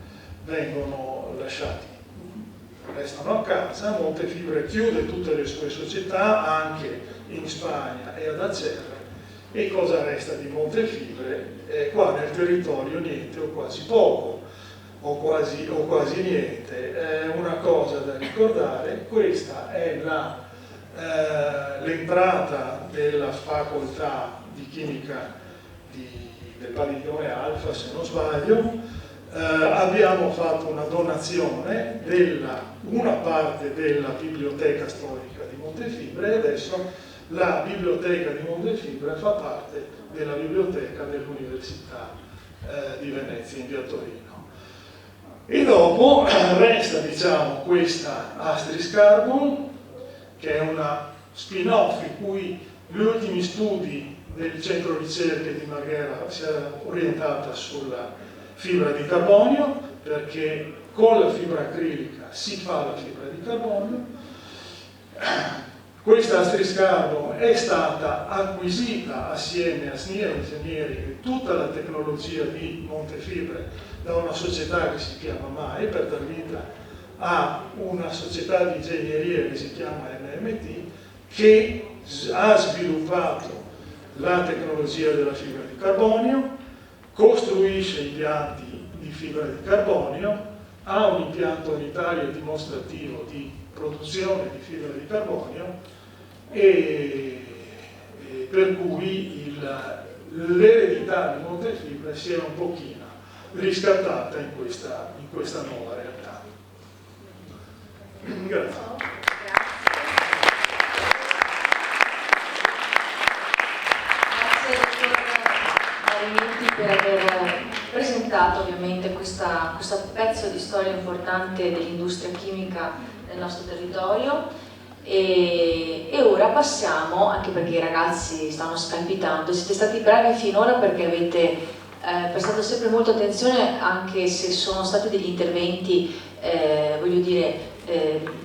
vengono lasciati, restano a casa. Montefibre chiude tutte le sue società anche in Spagna e ad Acerra, e cosa resta di Montefibre? Qua nel territorio niente o quasi poco o quasi niente. Una cosa da ricordare: questa è l'entrata della facoltà di chimica del padiglione Alfa, se non sbaglio. Abbiamo fatto una donazione una parte della biblioteca storica di Montefibre, e adesso la biblioteca di Montefibre fa parte della biblioteca dell'Università di Venezia in via Torino. E dopo resta, diciamo, questa Asteris Carbon, che è una spin-off in cui Gli ultimi studi del centro ricerche di Marghera si è orientata sulla fibra di carbonio, perché con la fibra acrilica si fa la fibra di carbonio. Questa Astriscarbon è stata acquisita assieme a SNIA Ingegneri e tutta la tecnologia di Montefibre da una società che si chiama MAE, per dar vita a una società di ingegneria che si chiama MMT, che ha sviluppato la tecnologia della fibra di carbonio, costruisce impianti di fibra di carbonio, ha un impianto in Italia dimostrativo di produzione di fibra di carbonio, e per cui l'eredità di Montefibre si è un pochino riscattata in questa nuova realtà. Grazie. Grazie dottor Mariniti per aver presentato ovviamente questo pezzo di storia importante dell'industria chimica nel nostro territorio. E ora passiamo, anche perché i ragazzi stanno scalpitando, siete stati bravi finora perché avete prestato sempre molta attenzione, anche se sono stati degli interventi, voglio dire,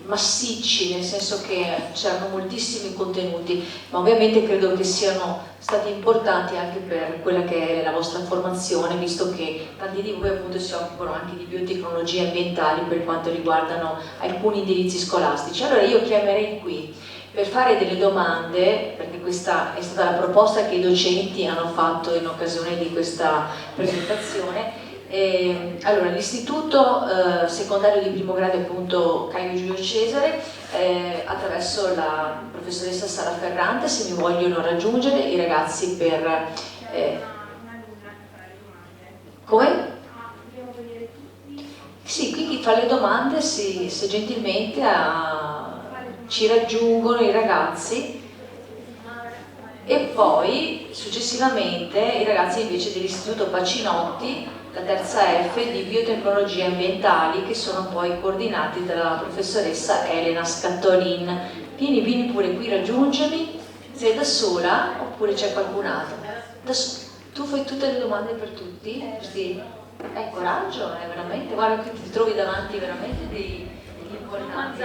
massicci, nel senso che c'erano moltissimi contenuti, ma ovviamente credo che siano stati importanti anche per quella che è la vostra formazione, visto che tanti di voi appunto si occupano anche di biotecnologie ambientali per quanto riguardano alcuni indirizzi scolastici. Allora io chiamerei qui per fare delle domande, perché questa è stata la proposta che i docenti hanno fatto in occasione di questa presentazione. Allora, l'istituto secondario di primo grado, appunto Caio Giulio Cesare, attraverso la professoressa Sara Ferrante, se mi vogliono raggiungere i ragazzi per... come? Sì, qui chi fa le domande, se gentilmente ci raggiungono i ragazzi, e poi successivamente i ragazzi invece dell'istituto Pacinotti, la terza F di biotecnologie ambientali, che sono poi coordinati dalla professoressa Elena Scattolin. Vieni pure qui, raggiungimi. Sei da sola oppure c'è qualcun altro? Tu fai tutte le domande per tutti? Sì. Coraggio, veramente. Guarda, qui ti trovi davanti veramente degli importanti.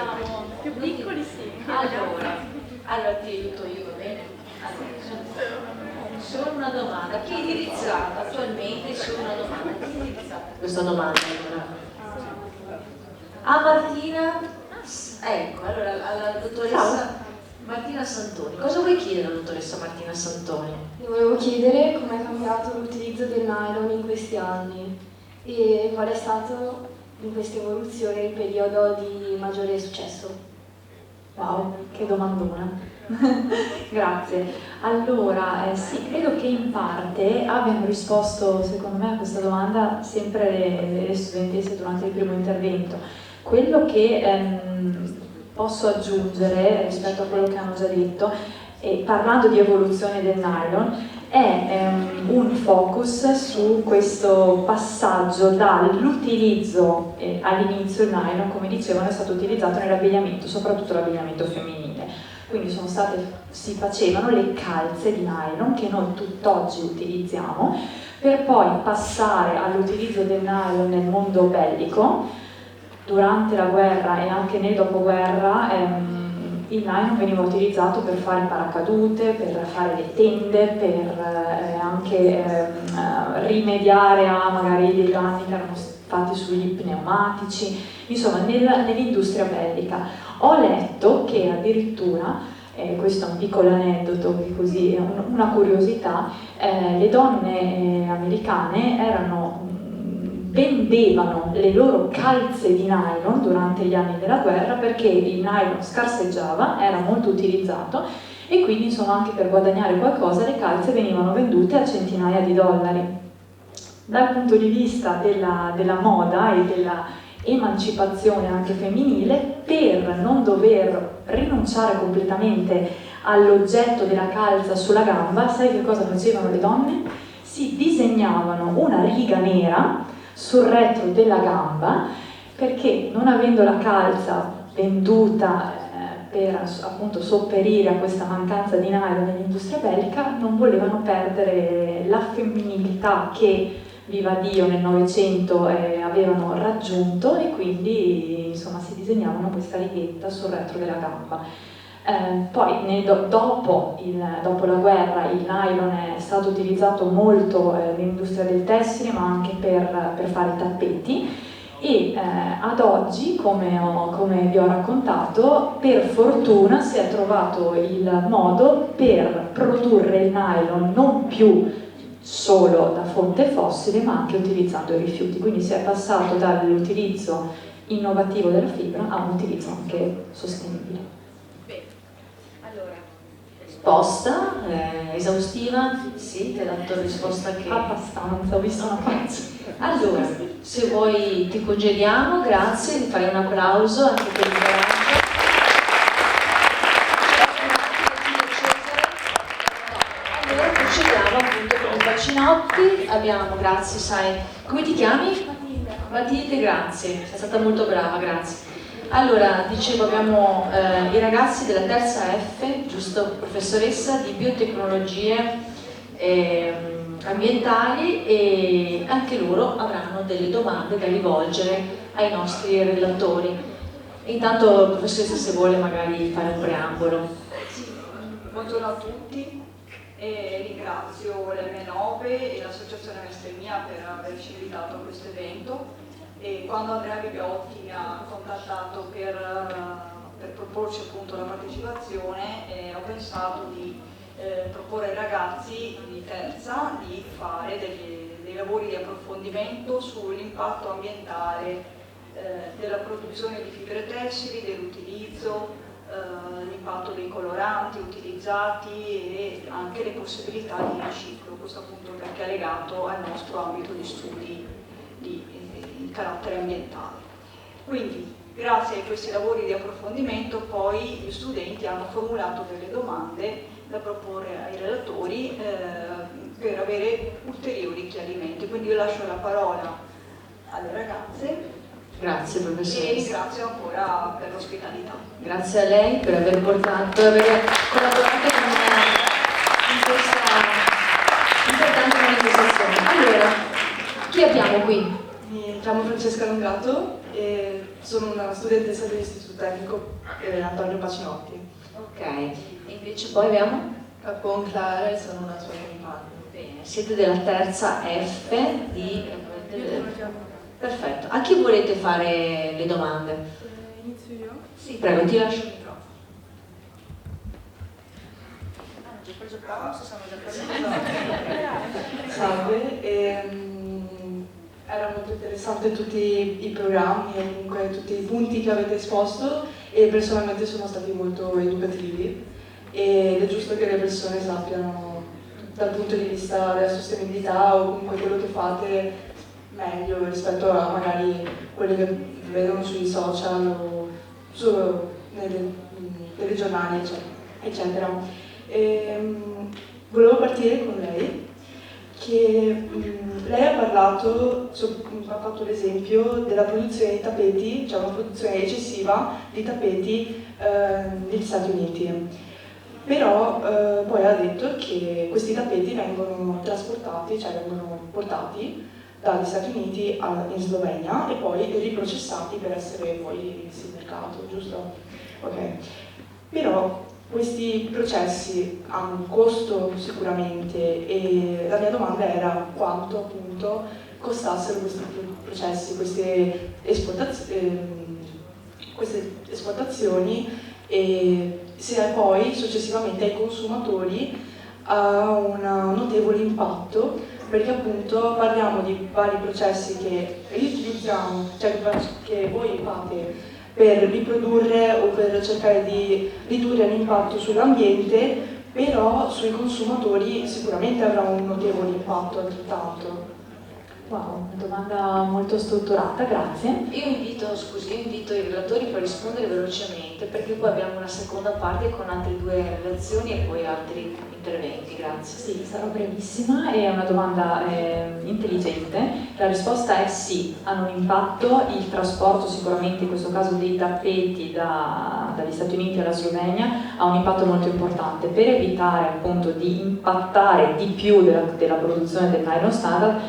Più piccoli sì. Allora ti aiuto io, va bene? Solo una domanda, chi è indirizzata attualmente? Solo una domanda, chi è indirizzata questa domanda? Martina? Ecco, allora alla dottoressa Martina Santoni. Cosa vuoi chiedere alla dottoressa Martina Santoni? Io volevo chiedere come è cambiato l'utilizzo del nylon in questi anni e qual è stato in questa evoluzione il periodo di maggiore successo. Wow, che domandona. Grazie. Allora, sì, credo che in parte abbiano risposto, secondo me, a questa domanda sempre le studentesse durante il primo intervento. Quello che posso aggiungere rispetto a quello che hanno già detto, parlando di evoluzione del nylon, è un focus su questo passaggio dall'utilizzo, all'inizio il nylon, come dicevano, è stato utilizzato nell'abbigliamento, soprattutto l'abbigliamento femminile. Quindi si facevano le calze di nylon che noi tutt'oggi utilizziamo, per poi passare all'utilizzo del nylon nel mondo bellico. Durante la guerra e anche nel dopoguerra il nylon veniva utilizzato per fare paracadute, per fare le tende, per anche rimediare a magari dei danni che erano fatti sugli pneumatici, insomma nell'industria bellica. Ho letto che addirittura, questo è un piccolo aneddoto, che così è una curiosità, le donne americane vendevano le loro calze di nylon durante gli anni della guerra perché il nylon scarseggiava, era molto utilizzato e quindi insomma anche per guadagnare qualcosa le calze venivano vendute a centinaia di dollari. Dal punto di vista della moda e della emancipazione anche femminile, per non dover rinunciare completamente all'oggetto della calza sulla gamba, sai che cosa facevano le donne? Si disegnavano una riga nera sul retro della gamba, perché non avendo la calza venduta per appunto sopperire a questa mancanza di nylon nell'industria bellica, non volevano perdere la femminilità che vivaddio nel Novecento avevano raggiunto, e quindi insomma si disegnavano questa righetta sul retro della gamba. Poi dopo la guerra il nylon è stato utilizzato molto nell'industria del tessile, ma anche per fare i tappeti, e ad oggi, come vi ho raccontato, per fortuna si è trovato il modo per produrre il nylon non più solo da fonte fossile, ma anche utilizzando i rifiuti. Quindi si è passato dall'utilizzo innovativo della fibra a un utilizzo anche sostenibile. Bene, allora, risposta esaustiva? Sì, ti ha dato risposta che... Abbastanza, ho visto una faccia. Allora, se vuoi ti congediamo, grazie, ti farei un applauso anche per il coraggio. Allora procediamo appunto con i bacinotti. Abbiamo, grazie, sai, come ti chiami? Matilde, grazie, sei stata molto brava, grazie. Allora, dicevo, abbiamo i ragazzi della terza F, giusto professoressa, di biotecnologie ambientali, e anche loro avranno delle domande da rivolgere ai nostri relatori. Intanto, professoressa, se vuole magari fare un preambolo. Sì, buongiorno a tutti e ringrazio l'M9 e l'associazione Mestre Mia per averci invitato a questo evento. E quando Andrea Bibiotti mi ha contattato per proporci appunto la partecipazione, ho pensato di proporre ai ragazzi di terza di fare dei lavori di approfondimento sull'impatto ambientale della produzione di fibre tessili, dell'utilizzo, l'impatto dei coloranti utilizzati e anche le possibilità di riciclo, questo appunto perché è legato al nostro ambito di studi di carattere ambientale. Quindi, grazie a questi lavori di approfondimento, poi gli studenti hanno formulato delle domande da proporre ai relatori per avere ulteriori chiarimenti. Quindi io lascio la parola alle ragazze. Grazie professoressa. E ringrazio ancora per l'ospitalità. Grazie a lei per aver portato, per aver collaborato con me in questa importante manifestazione. Allora, chi abbiamo qui? Mi chiamo Francesca Longato e sono una studentessa dell'Istituto Tecnico Antonio Bacinotti. Ok, e invece poi abbiamo? Capon Clara e sono una sua compagna. Bene, siete della terza F di... Perfetto, a chi volete fare le domande? Inizio io? Sì, prego, ti lascio il microfono. Ho preso il non si stanno già Salve, era molto interessante tutti i programmi e comunque tutti i punti che avete esposto, e personalmente sono stati molto educativi, ed è giusto che le persone sappiano dal punto di vista della sostenibilità o comunque quello che fate meglio rispetto a magari quelli che vedono sui social o solo nei telegiornali eccetera. Volevo partire con lei, che lei ha parlato, ha fatto l'esempio della produzione di tappeti, cioè una produzione eccessiva di tappeti negli Stati Uniti, però poi ha detto che questi tappeti vengono trasportati, cioè vengono portati dagli Stati Uniti in Slovenia e poi riprocessati per essere poi messi in mercato, giusto? Ok. Però questi processi hanno un costo sicuramente, e la mia domanda era quanto appunto costassero questi processi, queste esportazioni, e se poi successivamente ai consumatori ha un notevole impatto, perché appunto parliamo di vari processi che riutilizziamo, cioè che voi fate per riprodurre o per cercare di ridurre l'impatto sull'ambiente, però sui consumatori sicuramente avrà un notevole impatto altrettanto. Wow, una domanda molto strutturata, grazie. Io invito i relatori per rispondere velocemente, perché poi abbiamo una seconda parte con altre 2 relazioni e poi altri interventi. Grazie. Sì, sarò brevissima, è una domanda intelligente. La risposta è sì, hanno un impatto. Il trasporto sicuramente, in questo caso dei tappeti dagli Stati Uniti alla Slovenia, ha un impatto molto importante. Per evitare appunto di impattare di più della produzione del nylon standard,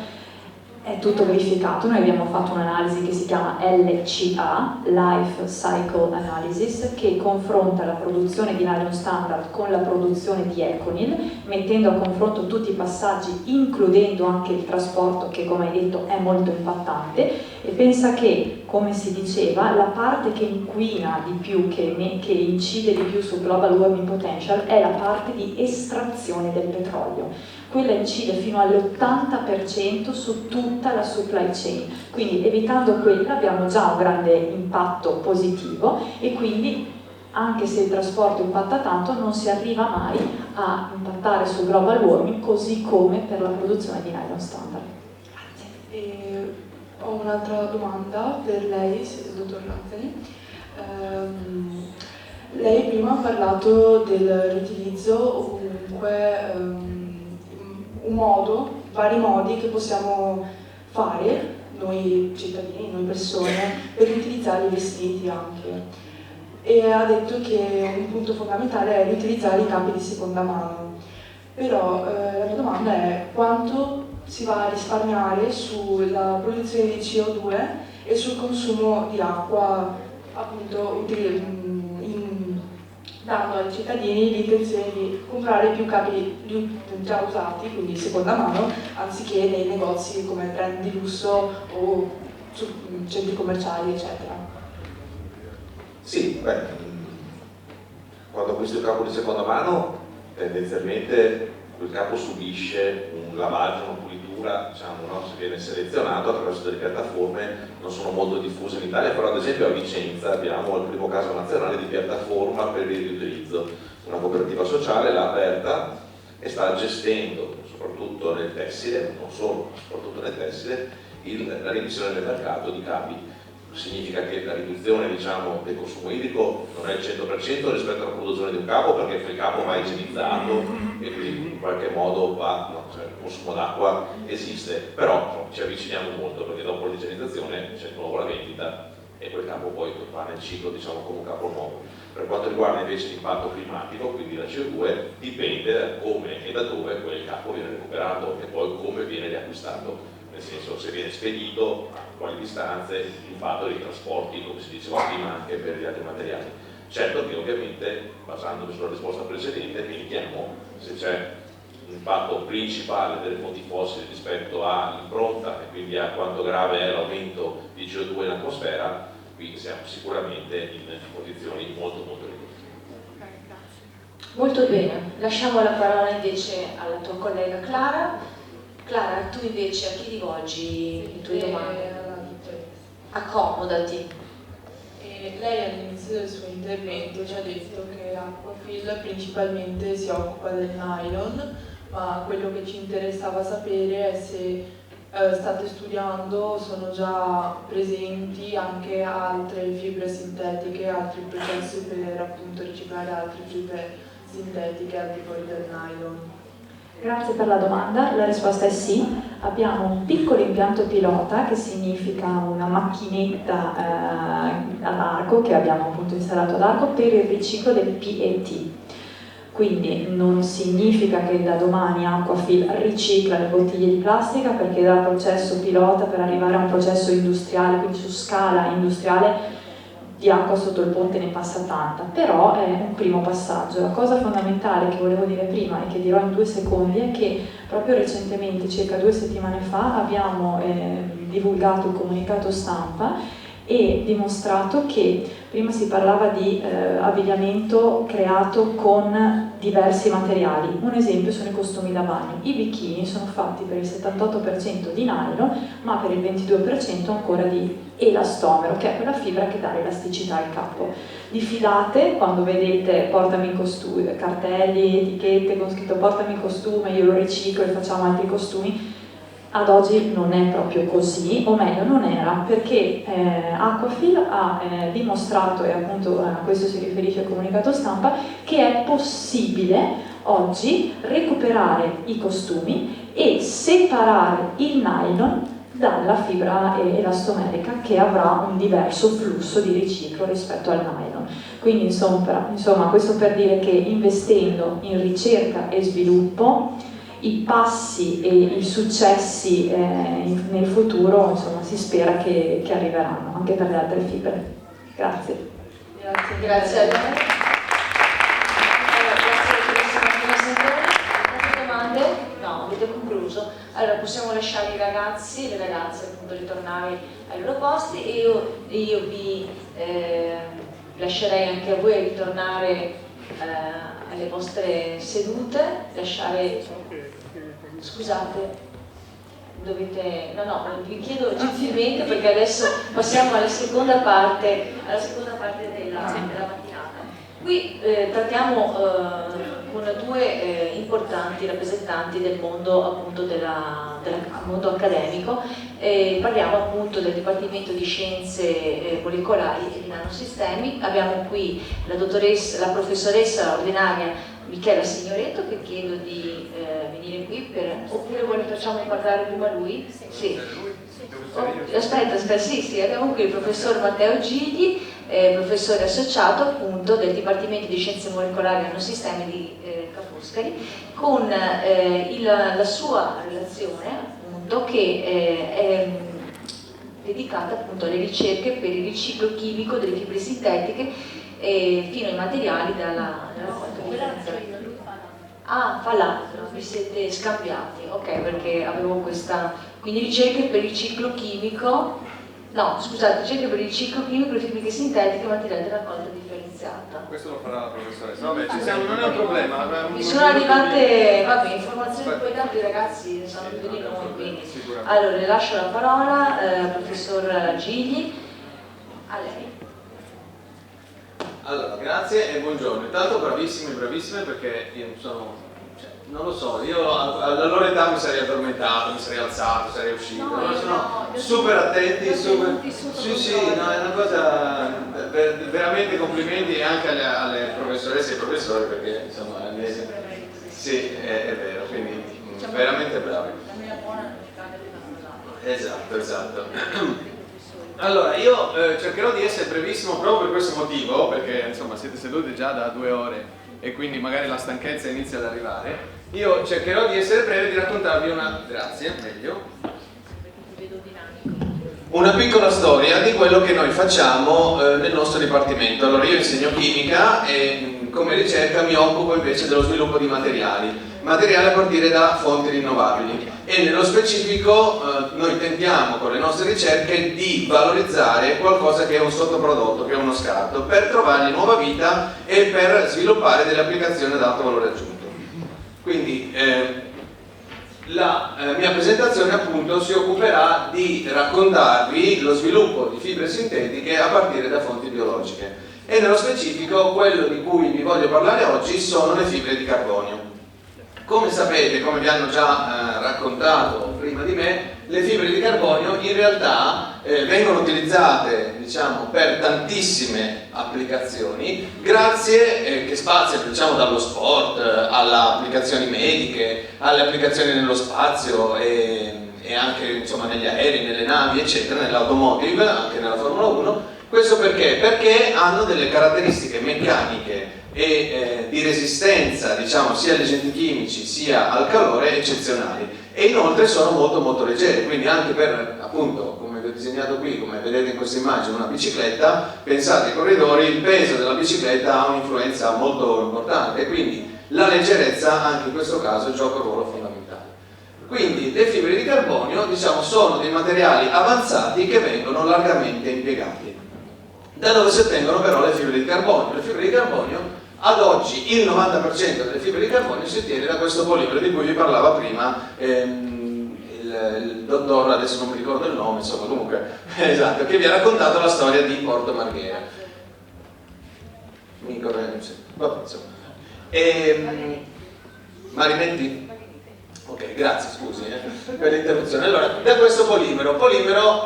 è tutto verificato. Noi abbiamo fatto un'analisi che si chiama LCA, Life Cycle Analysis, che confronta la produzione di nylon standard con la produzione di Econyl, mettendo a confronto tutti i passaggi, includendo anche il trasporto, che come hai detto è molto impattante, e pensa che, come si diceva, la parte che inquina di più, che incide di più sul global warming potential, è la parte di estrazione del petrolio. Quella incide fino all'80% su tutta la supply chain, quindi evitando quella abbiamo già un grande impatto positivo, e quindi anche se il trasporto impatta tanto non si arriva mai a impattare sul global warming, così come per la produzione di nylon standard. Grazie. Ho un'altra domanda per lei, dottor Lanzani. Lei prima ha parlato del riutilizzo, o comunque vari modi che possiamo fare noi cittadini, noi persone, per riutilizzare i vestiti anche. E ha detto che un punto fondamentale è riutilizzare i capi di seconda mano. Però la mia domanda è: quanto si va a risparmiare sulla produzione di CO2 e sul consumo di acqua, appunto dando ai cittadini l'intenzione di comprare più capi già usati, quindi seconda mano, anziché nei negozi come brand di lusso o su centri commerciali, eccetera. Sì, quando acquisti un capo di seconda mano, tendenzialmente quel capo subisce un lavaggio, una pulitura, diciamo, no? Se viene selezionato attraverso delle piattaforme, non sono molto diffuse in Italia, però ad esempio a Vicenza abbiamo il primo caso nazionale di piattaforma per il riutilizzo. Una cooperativa sociale l'ha aperta e sta gestendo, soprattutto nel tessile, non solo, ma soprattutto nel tessile, la riemissione nel mercato di capi. Significa che la riduzione, diciamo, del consumo idrico non è il 100% rispetto alla produzione di un capo, perché quel capo va igienizzato e quindi in qualche modo cioè, il consumo d'acqua esiste, però ci avviciniamo molto, perché dopo l'igienizzazione c'è di nuovo la vendita e quel capo poi va nel ciclo, diciamo, come un capo nuovo. Per quanto riguarda invece l'impatto climatico, quindi la CO2, dipende da come e da dove quel capo viene recuperato e poi come viene riacquistato. Nel senso, se viene spedito, a quali distanze, l'impatto dei trasporti, come si diceva prima, anche per gli altri materiali. Certo che ovviamente, basandomi sulla risposta precedente, vediamo se c'è un impatto principale delle fonti fossili rispetto all'impronta e quindi a quanto grave è l'aumento di CO2 in atmosfera. Qui siamo sicuramente in condizioni molto molto ridotte. Molto bene, lasciamo la parola invece alla tua collega Clara. Clara, tu invece a chi rivolgi le tue domande? Accomodati. Lei all'inizio del suo intervento ci ha detto che Aquafil principalmente si occupa del nylon, ma quello che ci interessava sapere è se state studiando, sono già presenti anche altre fibre sintetiche, altri processi per appunto riciclare altre fibre sintetiche al di fuori del nylon. Grazie per la domanda, la risposta è sì. Abbiamo un piccolo impianto pilota, che significa una macchinetta ad arco che abbiamo appunto installato ad arco per il riciclo del PET. Quindi non significa che da domani Aquafil ricicla le bottiglie di plastica, perché dal processo pilota per arrivare a un processo industriale, quindi su scala industriale, di acqua sotto il ponte ne passa tanta, però è un primo passaggio. La cosa fondamentale che volevo dire prima e che dirò in 2 secondi è che proprio recentemente, circa 2 settimane fa, abbiamo divulgato un comunicato stampa e dimostrato che prima si parlava di abbigliamento creato con diversi materiali. Un esempio sono i costumi da bagno. I bikini sono fatti per il 78% di nylon, ma per il 22% ancora di elastomero, che è quella fibra che dà elasticità al capo. Diffidate quando vedete portami costume, cartelli, etichette con scritto portami il costume, io lo riciclo e facciamo altri costumi. ad oggi non è proprio così, o meglio non era, perché Aquafil ha dimostrato, e appunto a questo si riferisce il comunicato stampa, che è possibile oggi recuperare i costumi e separare il nylon dalla fibra elastomerica, che avrà un diverso flusso di riciclo rispetto al nylon. Quindi insomma questo per dire che investendo in ricerca e sviluppo i passi e i successi nel futuro, insomma, si spera che arriveranno anche per le altre fibre. Grazie. Grazie a lei. Domande? No, avete concluso. Allora possiamo lasciare i ragazzi e le ragazze appunto ritornare ai loro posti, e io vi lascerei anche a voi ritornare alle vostre sedute, lasciare, scusate, dovete, no, vi chiedo gentilmente, perché adesso passiamo alla seconda parte della mattinata. Qui trattiamo con due importanti rappresentanti del mondo appunto del mondo accademico, parliamo appunto del Dipartimento di Scienze Molecolari e di Nanosistemi. Abbiamo qui la professoressa ordinaria Michela Signoretto, che chiedo di venire qui, oppure facciamo parlare prima lui? Sì. Aspetta, sì, abbiamo qui il professor Matteo Gigli, professore associato appunto del Dipartimento di Scienze Molecolari e Nanosistemi di Ca' Foscari, con la sua relazione appunto, che è dedicata appunto alle ricerche per il riciclo chimico delle fibre sintetiche fino ai materiali dalla raccolta differenziata. Ah, fa l'altro, vi siete scambiati, ok, perché avevo questa, quindi ricerche per il riciclo chimico, no, scusate, ricerche per il riciclo chimico delle fibre sintetiche e materiali della raccolta differenziata. Questo lo farà la professoressa. Vabbè, ci siamo, non è un problema. Mi sono arrivate, vabbè, informazioni poi tanto i ragazzi sanno più di noi, quindi. Allora, le lascio la parola, professor Gigli, a lei. Allora, grazie e buongiorno. Intanto bravissime, perché io non lo so, io alla loro età mi sarei addormentato, mi sarei alzato, sarei uscito. No, sono super attenti, sì, no, è una cosa, veramente complimenti anche alle professoresse e ai professori, perché insomma, sì, è vero, quindi veramente bravi. Esatto. Allora, io cercherò di essere brevissimo proprio per questo motivo, perché insomma siete seduti già da 2 ore e quindi magari la stanchezza inizia ad arrivare. Io cercherò di essere breve e di raccontarvi una piccola storia di quello che noi facciamo nel nostro dipartimento. Allora, io insegno chimica e come ricerca mi occupo invece dello sviluppo di materiali a partire da fonti rinnovabili, e nello specifico noi tentiamo con le nostre ricerche di valorizzare qualcosa che è un sottoprodotto, che è uno scarto, per trovargli nuova vita e per sviluppare delle applicazioni ad alto valore aggiunto. Quindi la mia presentazione appunto si occuperà di raccontarvi lo sviluppo di fibre sintetiche a partire da fonti biologiche, e nello specifico quello di cui vi voglio parlare oggi sono le fibre di carbonio. Come sapete, come vi hanno già raccontato prima di me, le fibre di carbonio in realtà vengono utilizzate, diciamo, per tantissime applicazioni, grazie che spaziano, diciamo, dallo sport alle applicazioni mediche, alle applicazioni nello spazio e anche, insomma, negli aerei, nelle navi, eccetera, nell'automotive, anche nella Formula 1. Questo perché? Perché hanno delle caratteristiche meccaniche e di resistenza, diciamo, sia agli agenti chimici sia al calore eccezionali, e inoltre sono molto leggere, quindi anche per, appunto, come vi ho disegnato qui, come vedete in questa immagine, una bicicletta, pensate ai corridori, il peso della bicicletta ha un'influenza molto importante, quindi la leggerezza anche in questo caso gioca un ruolo fondamentale. Quindi le fibre di carbonio, diciamo, sono dei materiali avanzati che vengono largamente impiegati. Da dove si ottengono però le fibre di carbonio? Le fibre di carbonio, ad oggi il 90% delle fibre di carbonio si ottiene da questo polipero di cui vi parlava prima il dottor, adesso non mi ricordo il nome, insomma, comunque, esatto, che vi ha raccontato la storia di Porto Marghera. Mi correggo, sì. Vabbè, insomma. Marinetti? Ok, grazie, scusi per l'interruzione. Allora, da questo polimero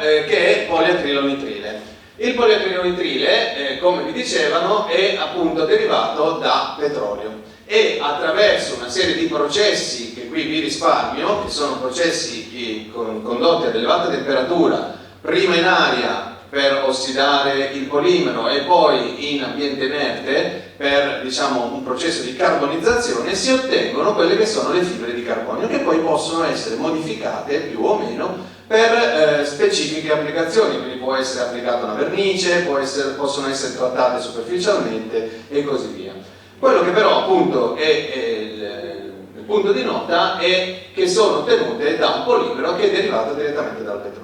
che è poliacrilonitrile. Il poliacrilonitrile, come vi dicevano, è appunto derivato da petrolio e attraverso una serie di processi che qui vi risparmio, che sono processi condotti ad elevata temperatura, prima in aria per ossidare il polimero e poi in ambiente inerte per, diciamo, un processo di carbonizzazione, si ottengono quelle che sono le fibre di carbonio, che poi possono essere modificate più o meno per specifiche applicazioni, quindi può essere applicata una vernice, possono essere trattate superficialmente e così via. Quello che però appunto è il punto di nota è che sono ottenute da un polimero che è derivato direttamente dal petrolio.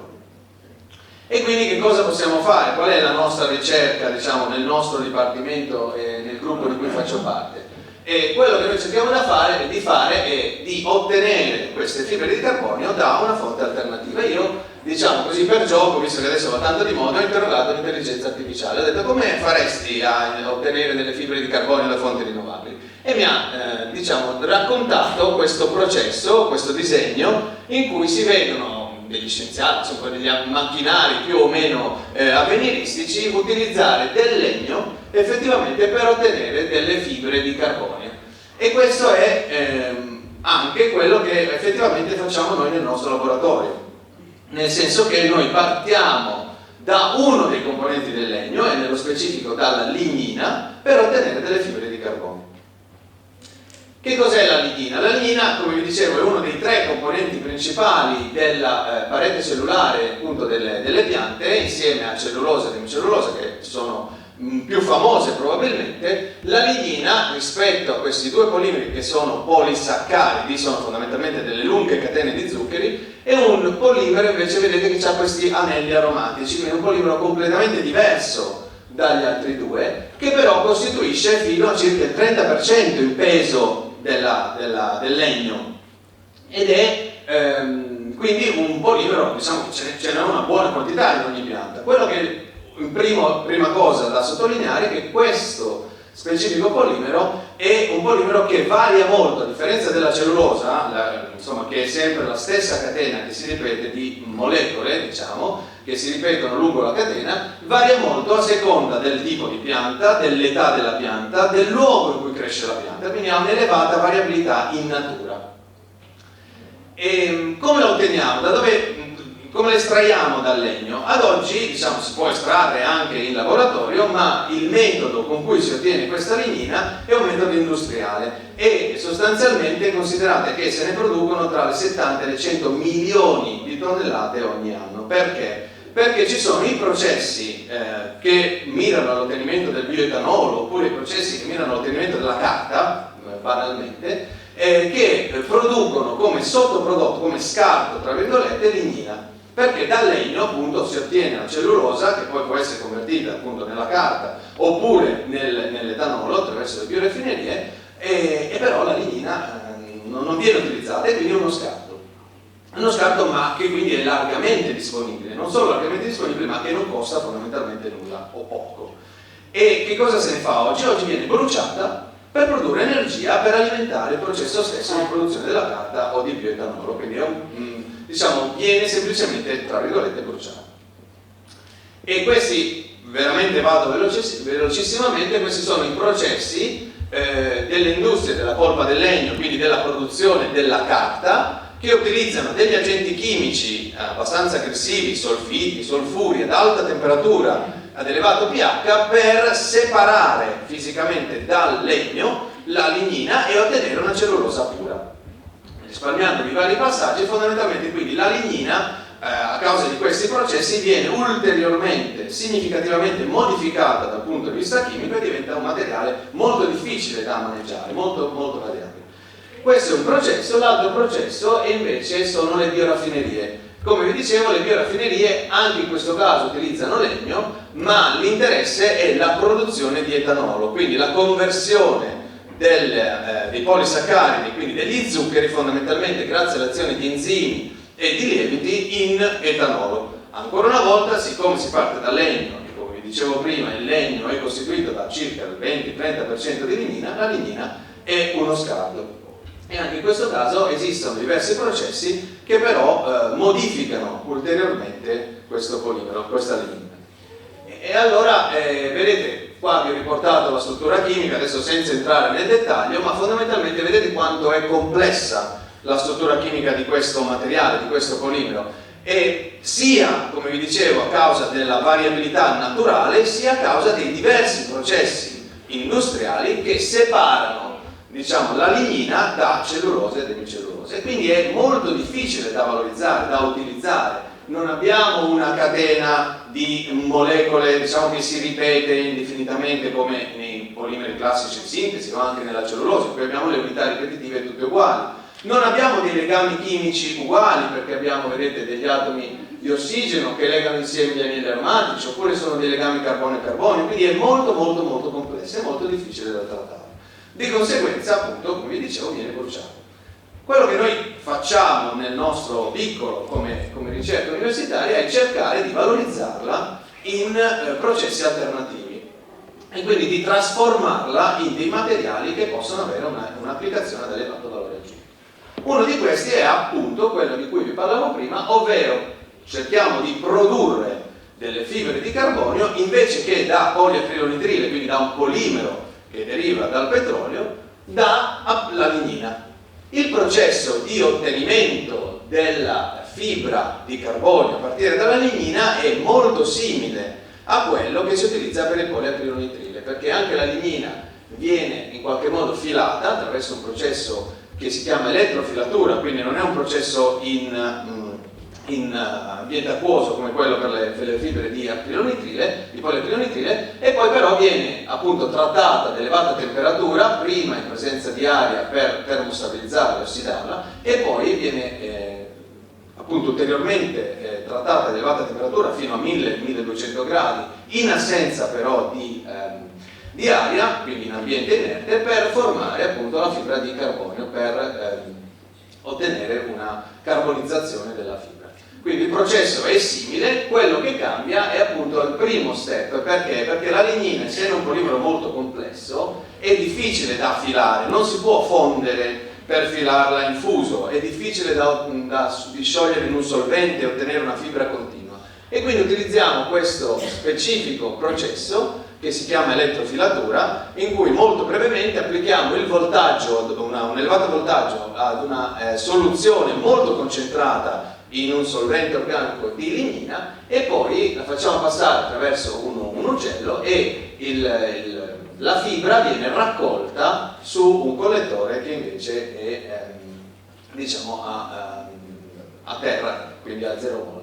E quindi che cosa possiamo fare? Qual è la nostra ricerca, diciamo, nel nostro dipartimento e nel gruppo di cui faccio parte? E quello che noi cerchiamo di fare è di ottenere queste fibre di carbonio da una fonte alternativa. Io, diciamo così per gioco, visto che adesso va tanto di moda, ho interrogato l'intelligenza artificiale, ho detto: come faresti a ottenere delle fibre di carbonio da fonti rinnovabili? E mi ha diciamo, raccontato questo processo, questo disegno, in cui si vedono degli scienziati, sono degli macchinari più o meno avveniristici, utilizzare del legno effettivamente per ottenere delle fibre di carbonio. E questo è anche quello che effettivamente facciamo noi nel nostro laboratorio, nel senso che noi partiamo da uno dei componenti del legno, e nello specifico dalla lignina, per ottenere delle fibre di carbonio. Che cos'è la lignina? La lignina, come vi dicevo, è uno dei 3 componenti principali della parete cellulare, appunto, delle piante, insieme a cellulosa eemicellulosa, che sono più famose probabilmente. La lignina, rispetto a questi 2 polimeri che sono polisaccaridi, sono fondamentalmente delle lunghe catene di zuccheri, è un polimero invece, vedete, che ha questi anelli aromatici, quindi è un polimero completamente diverso dagli altri 2, che però costituisce fino a circa il 30% il peso del legno, ed è quindi un polimero, diciamo che ce n'è una buona quantità in ogni pianta. Quello che prima cosa da sottolineare è che questo specifico polimero è un polimero che varia molto, a differenza della cellulosa, insomma, che è sempre la stessa catena che si ripete di molecole, diciamo, che si ripetono lungo la catena, varia molto a seconda del tipo di pianta, dell'età della pianta, del luogo in cui cresce la pianta, quindi ha un'elevata variabilità in natura. E come la otteniamo? Come la estraiamo dal legno? Ad oggi, diciamo, si può estrarre anche in laboratorio, ma il metodo con cui si ottiene questa lignina è un metodo industriale e sostanzialmente considerate che se ne producono tra le 70 e le 100 milioni di tonnellate ogni anno. Perché? Perché ci sono i processi che mirano all'ottenimento del bioetanolo, oppure i processi che mirano all'ottenimento della carta, banalmente, che producono come sottoprodotto, come scarto, tra virgolette, lignina. Perché dal legno appunto si ottiene la cellulosa, che poi può essere convertita appunto nella carta oppure nell'etanolo attraverso le bioraffinerie, e però la lignina non viene utilizzata, e quindi è uno scarto, ma che quindi è largamente disponibile, non solo largamente disponibile, ma che non costa fondamentalmente nulla o poco. E che cosa se ne fa oggi? Oggi viene bruciata per produrre energia per alimentare il processo stesso di produzione della carta o di bioetanolo, quindi è diciamo, viene semplicemente, tra virgolette, bruciato. E questi, veramente vado velocissimamente, questi sono i processi delle industrie della polpa del legno, quindi della produzione della carta, che utilizzano degli agenti chimici abbastanza aggressivi, solfiti, solfuri ad alta temperatura, ad elevato pH, per separare fisicamente dal legno la lignina e ottenere una cellulosa pura, risparmiandovi vari passaggi. Fondamentalmente quindi la lignina, a causa di questi processi, viene ulteriormente, significativamente modificata dal punto di vista chimico e diventa un materiale molto difficile da maneggiare, molto variabile. Questo è un processo. L'altro processo invece sono le bioraffinerie. Come vi dicevo, le bioraffinerie anche in questo caso utilizzano legno, ma l'interesse è la produzione di etanolo, quindi la conversione dei polisaccaridi, quindi degli zuccheri, fondamentalmente grazie all'azione di enzimi e di lieviti, in etanolo. Ancora una volta, siccome si parte dal legno, e come vi dicevo prima il legno è costituito da circa il 20-30% di lignina, la lignina è uno scarto. E anche in questo caso esistono diversi processi che però modificano ulteriormente questo polimero, questa lignina. E allora, vedete, qua vi ho riportato la struttura chimica, adesso senza entrare nel dettaglio, ma fondamentalmente vedete quanto è complessa la struttura chimica di questo materiale, di questo polimero, e sia, come vi dicevo, a causa della variabilità naturale, sia a causa dei diversi processi industriali che separano, diciamo, la lignina da cellulose e demicellulose, e quindi è molto difficile da valorizzare, da utilizzare. Non abbiamo una catena di molecole, diciamo, che si ripete indefinitamente come nei polimeri classici di sintesi o anche nella cellulose, qui abbiamo le unità ripetitive tutte uguali. Non abbiamo dei legami chimici uguali, perché abbiamo, vedete, degli atomi di ossigeno che legano insieme gli anelli aromatici, oppure sono dei legami carbonio-carbonio, quindi è molto molto molto complesso e molto difficile da trattare. Di conseguenza, appunto, come vi dicevo, viene bruciato. Quello che noi facciamo nel nostro piccolo come ricerca universitaria è cercare di valorizzarla in processi alternativi e quindi di trasformarla in dei materiali che possono avere un'applicazione ad elevato valore aggiunto. Uno di questi è appunto quello di cui vi parlavo prima, ovvero cerchiamo di produrre delle fibre di carbonio invece che da poliacrilonitrile, quindi da un polimero che deriva dal petrolio, da la lignina. Il processo di ottenimento della fibra di carbonio a partire dalla lignina è molto simile a quello che si utilizza per il poliacrilonitrile, perché anche la lignina viene in qualche modo filata attraverso un processo che si chiama elettrofilatura, quindi non è un processo in ambiente acquoso come quello per le fibre di poliacrilonitrile, e poi però viene appunto trattata ad elevata temperatura, prima in presenza di aria per termostabilizzarla e ossidarla, e poi viene appunto ulteriormente trattata ad elevata temperatura fino a 1000-1200 gradi, in assenza però di aria, quindi in ambiente inerte, per formare appunto la fibra di carbonio, per ottenere una carbonizzazione della fibra. Quindi il processo è simile, quello che cambia è appunto il primo step. Perché? Perché la lignina, essendo un polimero molto complesso, è difficile da filare, non si può fondere per filarla in fuso, è difficile da sciogliere in un solvente e ottenere una fibra continua. E quindi utilizziamo questo specifico processo che si chiama elettrofilatura, in cui molto brevemente applichiamo il voltaggio, un elevato voltaggio ad una soluzione molto concentrata in un solvente organico di lignina, e poi la facciamo passare attraverso un ugello e la fibra viene raccolta su un collettore che invece è diciamo a terra, quindi a 0 volt.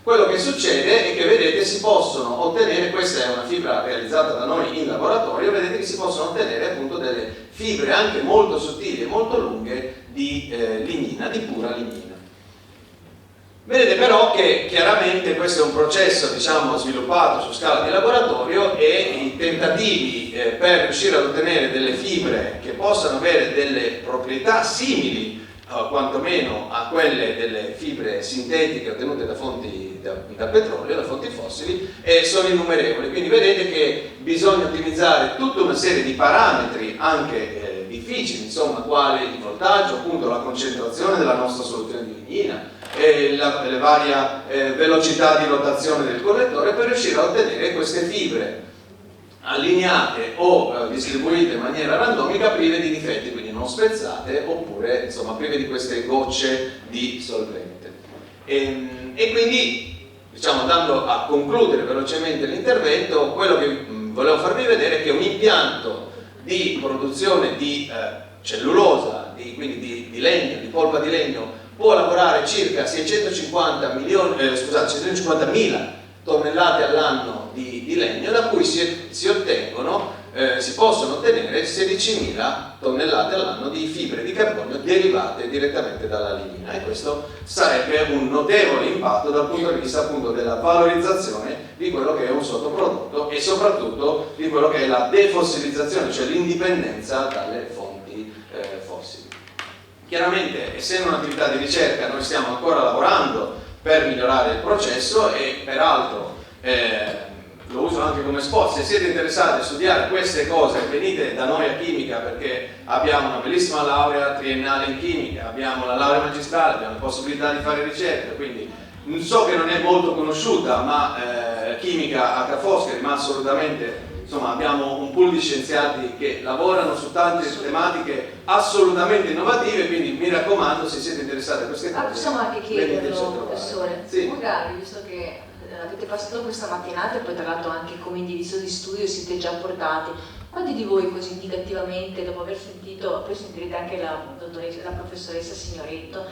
Quello che succede è che, vedete, si possono ottenere, questa è una fibra realizzata da noi in laboratorio, vedete che si possono ottenere appunto delle fibre anche molto sottili e molto lunghe di lignina, di pura lignina. Vedete però che chiaramente questo è un processo, diciamo, sviluppato su scala di laboratorio, e i tentativi per riuscire ad ottenere delle fibre che possano avere delle proprietà simili quantomeno a quelle delle fibre sintetiche ottenute da fonti da petrolio, da fonti fossili, sono innumerevoli. Quindi vedete che bisogna ottimizzare tutta una serie di parametri anche difficili, insomma, quali il voltaggio, appunto la concentrazione della nostra soluzione di lignina, le varie velocità di rotazione del collettore, per riuscire a ottenere queste fibre allineate o distribuite in maniera randomica, prive di difetti, quindi non spezzate, oppure insomma prive di queste gocce di solvente. E quindi, diciamo, andando a concludere velocemente l'intervento, quello che volevo farvi vedere è che un impianto di produzione di cellulosa, quindi di legno, di polpa di legno, può lavorare circa 650.000 tonnellate all'anno di legno, da cui si possono ottenere 16.000 tonnellate all'anno di fibre di carbonio derivate direttamente dalla lignina, e questo sarebbe un notevole impatto dal punto di vista appunto della valorizzazione di quello che è un sottoprodotto, e soprattutto di quello che è la defossilizzazione, cioè l'indipendenza dalle fonti fossili. Chiaramente, essendo un'attività di ricerca, noi stiamo ancora lavorando per migliorare il processo, e peraltro lo uso anche come spot, se siete interessati a studiare queste cose venite da noi a Chimica, perché abbiamo una bellissima laurea triennale in chimica, abbiamo la laurea magistrale, abbiamo la possibilità di fare ricerca, quindi so che non è molto conosciuta, ma Chimica Ca' Foscari, ma assolutamente, insomma, abbiamo un pool di scienziati che lavorano su tante tematiche assolutamente innovative, quindi mi raccomando, se siete interessati a queste cose, possiamo anche chiederlo, professore, sì. Magari, visto che avete passato questa mattinata e poi tra l'altro anche come indirizzo di studio siete già portati, quanti di voi così indicativamente, dopo aver sentito, poi sentirete anche la professoressa Signoretto,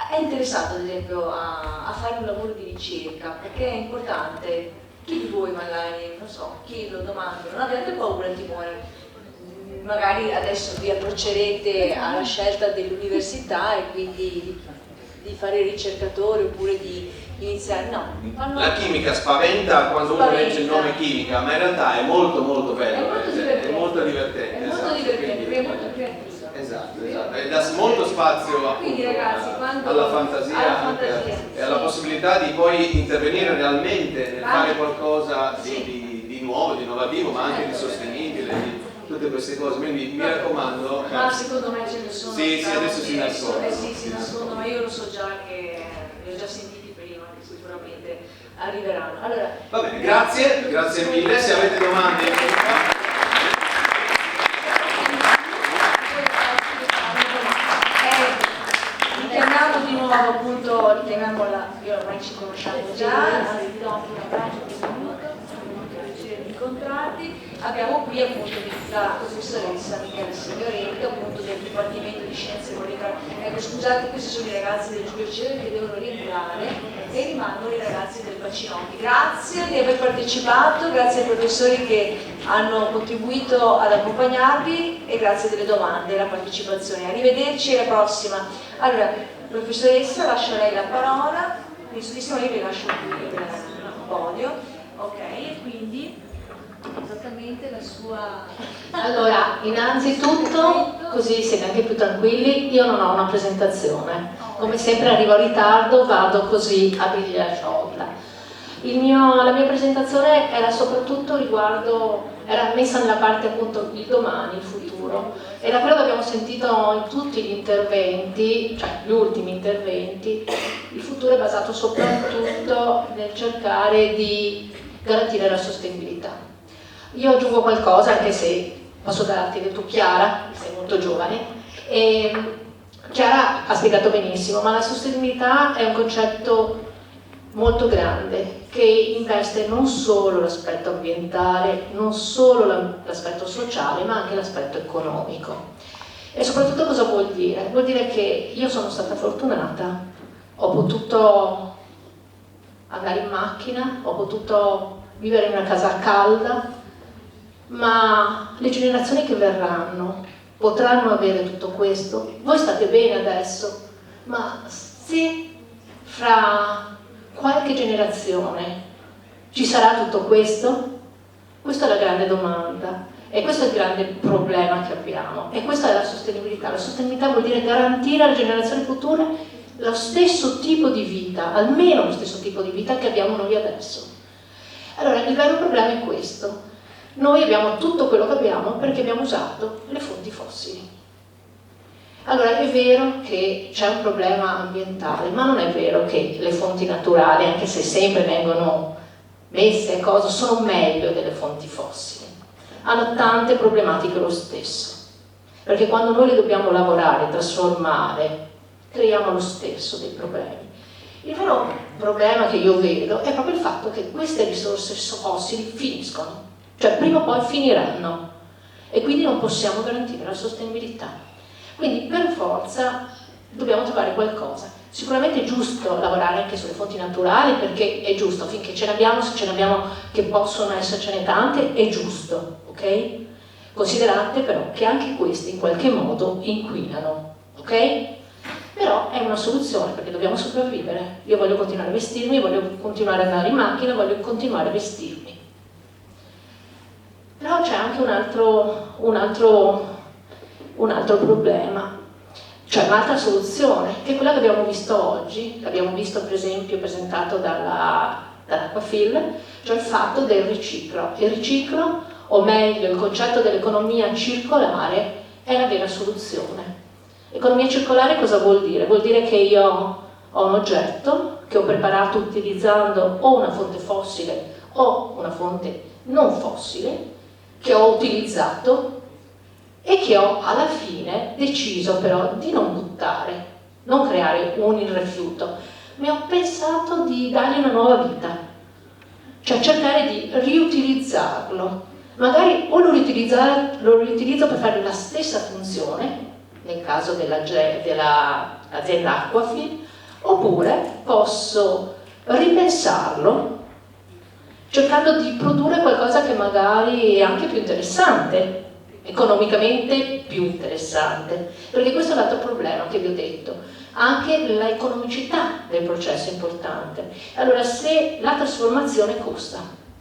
è interessato ad esempio a fare un lavoro di ricerca? Perché è importante. Chi di voi magari, non so, chi lo domanda, non abbiate paura e timore, magari adesso vi approccerete alla scelta dell'università e quindi di fare ricercatori oppure di iniziare, no. La chimica spaventa quando uno legge il nome chimica, ma in realtà è molto molto bello, è molto divertente. È molto divertente, è molto creativo. Esatto, e dà molto spazio appunto, alla fantasia e alla possibilità di poi intervenire realmente nel fare qualcosa di nuovo, di innovativo, ma anche di sostenibile, di tutte queste cose, quindi mi raccomando. Ma secondo me ce ne sono. Sì, adesso si nascondono. Sì, si nascondono, ma io lo so già che li ho già sentiti prima, che sicuramente arriveranno. Allora, va bene, grazie mille, se avete domande. Riteniamo di nuovo appunto, io ormai ci conosciamo già, vi do anche un abbraccio, piacere di incontrarti. Abbiamo qui appunto la professoressa Michela Signoretto, appunto del Dipartimento di Scienze Molecolari. Ecco, scusate, questi sono i ragazzi del Giulio Cesare che devono rientrare e rimangono i ragazzi del Bacinocchi. Grazie di aver partecipato, grazie ai professori che hanno contribuito ad accompagnarvi e grazie delle domande e la partecipazione. Arrivederci e alla prossima. Allora, professoressa, lascio a lei la parola, benissimo, io vi lascio qui il podio, ok, e quindi esattamente la sua... Allora, innanzitutto, così siete anche più tranquilli, io non ho una presentazione, come sempre arrivo in ritardo, vado così a biglia sciolta. La mia presentazione era soprattutto era messa nella parte appunto il domani, il futuro. Era quello che abbiamo sentito in tutti gli interventi, cioè gli ultimi interventi. Il futuro è basato soprattutto nel cercare di garantire la sostenibilità. Io aggiungo qualcosa, anche se posso darti che tu, Chiara, sei molto giovane, e Chiara ha spiegato benissimo, ma la sostenibilità è un concetto molto grande che investe non solo l'aspetto ambientale, non solo l'aspetto sociale, ma anche l'aspetto economico. E soprattutto cosa vuol dire? Vuol dire che io sono stata fortunata, ho potuto andare in macchina, ho potuto vivere in una casa calda, ma le generazioni che verranno potranno avere tutto questo? Voi state bene adesso, ma se fra qualche generazione ci sarà tutto questo? Questa è la grande domanda e questo è il grande problema che abbiamo, e questa è la sostenibilità. La sostenibilità vuol dire garantire alle generazioni future lo stesso tipo di vita, almeno lo stesso tipo di vita che abbiamo noi adesso. Allora, il vero problema è questo: noi abbiamo tutto quello che abbiamo perché abbiamo usato le fonti fossili. Allora, è vero che c'è un problema ambientale, ma non è vero che le fonti naturali, anche se sempre vengono messe a cosa, sono meglio delle fonti fossili. Hanno tante problematiche lo stesso, perché quando noi le dobbiamo lavorare, trasformare, creiamo lo stesso dei problemi. Il vero problema che io vedo è proprio il fatto che queste risorse fossili finiscono, cioè prima o poi finiranno, e quindi non possiamo garantire la sostenibilità. Quindi per forza dobbiamo trovare qualcosa. Sicuramente è giusto lavorare anche sulle fonti naturali, perché è giusto, finché ce ne abbiamo, se ce ne abbiamo che possono essercene tante, è giusto, ok? Considerate però che anche queste in qualche modo inquinano, ok? Però è una soluzione, perché dobbiamo sopravvivere. Io voglio continuare a vestirmi, voglio continuare ad andare in macchina, voglio continuare a vestirmi. Però c'è anche un altro problema, cioè un'altra soluzione, che è quella che abbiamo visto oggi, l'abbiamo visto per esempio presentato dalla dall'Aquafil, cioè il fatto del riciclo. Il riciclo, o meglio il concetto dell'economia circolare, è la vera soluzione. Economia circolare cosa vuol dire? Vuol dire che io ho un oggetto che ho preparato utilizzando o una fonte fossile o una fonte non fossile, che ho utilizzato e che ho alla fine deciso però di non buttare, non creare un rifiuto, ma ho pensato di dargli una nuova vita, cioè cercare di riutilizzarlo. Magari o lo riutilizzo per fare la stessa funzione, nel caso dell'azienda Aquafil, oppure posso ripensarlo cercando di produrre qualcosa che magari è anche più interessante, economicamente più interessante, perché questo è l'altro problema che vi ho detto, anche l'economicità del processo è importante. Allora, se la trasformazione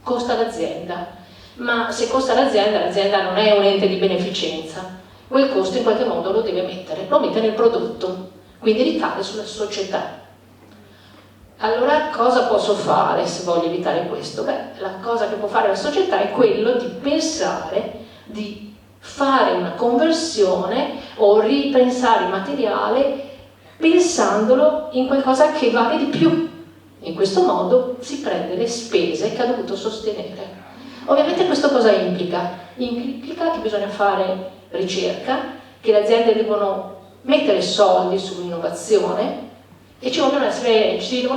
costa l'azienda, ma se costa l'azienda non è un ente di beneficenza, quel costo in qualche modo lo mette nel prodotto, quindi ricade sulla società. Allora cosa posso fare se voglio evitare questo? Beh, la cosa che può fare la società è quello di pensare di fare una conversione o ripensare il materiale pensandolo in qualcosa che vale di più. In questo modo si prende le spese che ha dovuto sostenere. Ovviamente questo cosa implica? Implica che bisogna fare ricerca, che le aziende devono mettere soldi sull'innovazione e ci devono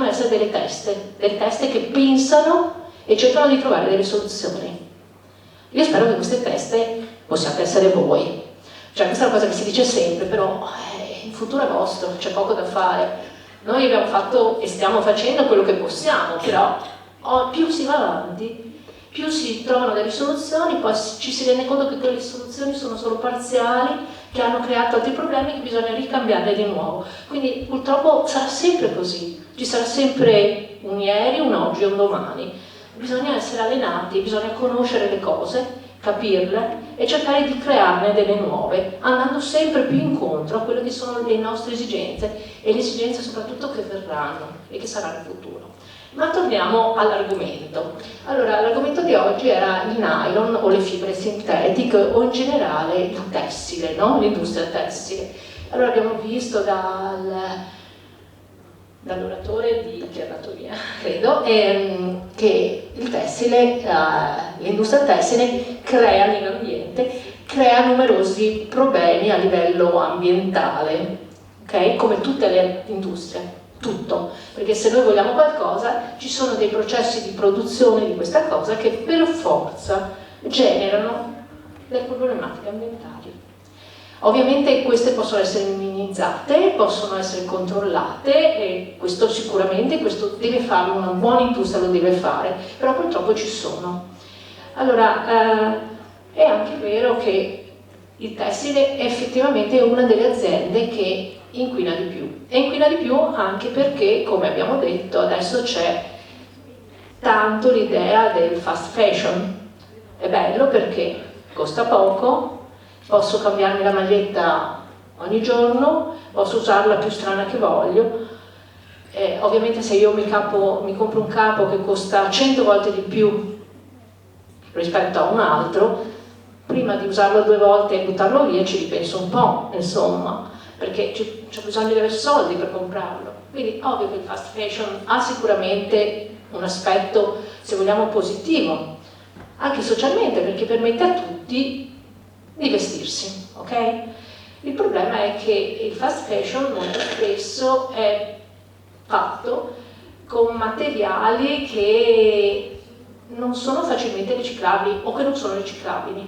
essere delle teste che pensano e cercano di trovare delle soluzioni. Io spero che queste teste possiate essere voi. Cioè, questa è una cosa che si dice sempre, però il futuro è vostro, c'è poco da fare. Noi abbiamo fatto e stiamo facendo quello che possiamo, però più si va avanti, più si trovano delle soluzioni, poi ci si rende conto che quelle soluzioni sono solo parziali, che hanno creato altri problemi che bisogna ricambiarle di nuovo. Quindi purtroppo sarà sempre così, ci sarà sempre un ieri, un oggi e un domani. Bisogna essere allenati, bisogna conoscere le cose, capirle e cercare di crearne delle nuove, andando sempre più incontro a quelle che sono le nostre esigenze e le esigenze soprattutto che verranno e che saranno in futuro. Ma torniamo all'argomento. Allora, l'argomento di oggi era il nylon o le fibre sintetiche o in generale il tessile, no? L'industria tessile. Allora abbiamo visto dall'oratore di Chiaratoria, credo, che il tessile, l'industria tessile crea nell'ambiente, crea numerosi problemi a livello ambientale, ok? Come tutte le industrie. Tutto, perché se noi vogliamo qualcosa ci sono dei processi di produzione di questa cosa che per forza generano delle problematiche ambientali. Ovviamente queste possono essere minimizzate, possono essere controllate e questo sicuramente, questo deve farlo, una buona industria lo deve fare, però purtroppo ci sono. Allora, è anche vero che il tessile è effettivamente una delle aziende che inquina di più, e inquina di più anche perché, come abbiamo detto, adesso c'è tanto l'idea del fast fashion. È bello perché costa poco, posso cambiarmi la maglietta ogni giorno, posso usarla più strana che voglio. Ovviamente se io mi compro un capo che costa 100 volte di più rispetto a un altro, prima di usarlo 2 volte e buttarlo via ci ripenso un po', insomma, perché c'è bisogno di avere soldi per comprarlo. Quindi ovvio che il fast fashion ha sicuramente un aspetto, se vogliamo, positivo, anche socialmente, perché permette a tutti di vestirsi, ok? Il problema è che il fast fashion molto spesso è fatto con materiali che non sono facilmente riciclabili o che non sono riciclabili,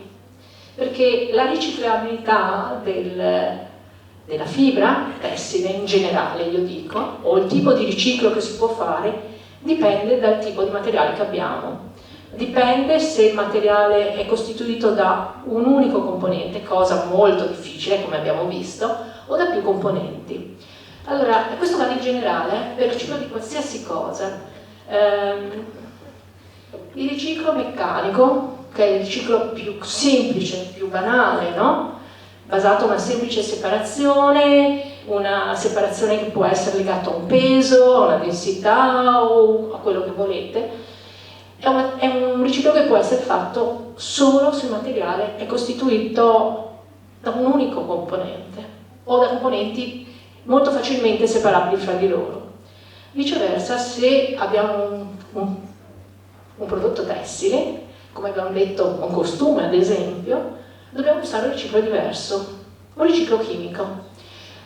perché la riciclabilità della fibra tessile in generale, io dico, o il tipo di riciclo che si può fare, dipende dal tipo di materiale che abbiamo. Dipende se il materiale è costituito da un unico componente, cosa molto difficile come abbiamo visto, o da più componenti. Allora, questo vale in generale per il riciclo di qualsiasi cosa. Il riciclo meccanico, che è il riciclo più semplice, più banale, no? Basato su una semplice separazione, una separazione che può essere legata a un peso, a una densità o a quello che volete. È un riciclo che può essere fatto solo se il materiale è costituito da un unico componente o da componenti molto facilmente separabili fra di loro. Viceversa, se abbiamo un prodotto tessile, come abbiamo detto un costume ad esempio, dobbiamo pensare a un riciclo diverso, un riciclo chimico.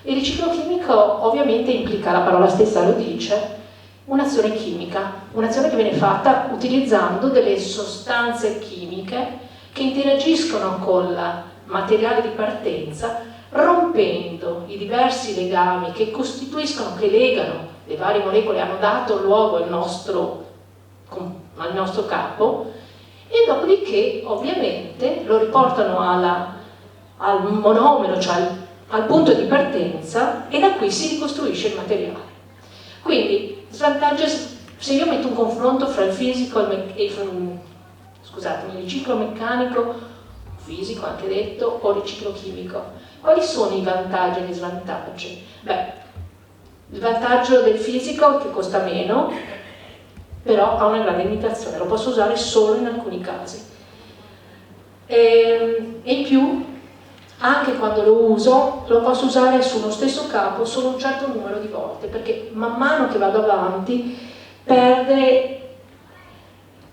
Il riciclo chimico ovviamente implica, la parola stessa lo dice, un'azione chimica, un'azione che viene fatta utilizzando delle sostanze chimiche che interagiscono con il materiale di partenza, rompendo i diversi legami che costituiscono, che legano le varie molecole, hanno dato luogo al nostro capo, e dopodiché ovviamente lo riportano al monomero, cioè al punto di partenza, e da qui si ricostruisce il materiale. Quindi, svantaggio, se io metto un confronto fra il fisico e il riciclo meccanico, fisico anche detto, o riciclo chimico, quali sono i vantaggi e gli svantaggi? Beh, il vantaggio del fisico è che costa meno, però ha una grande limitazione, lo posso usare solo in alcuni casi. E in più, anche quando lo uso, lo posso usare sullo stesso capo solo un certo numero di volte, perché man mano che vado avanti perde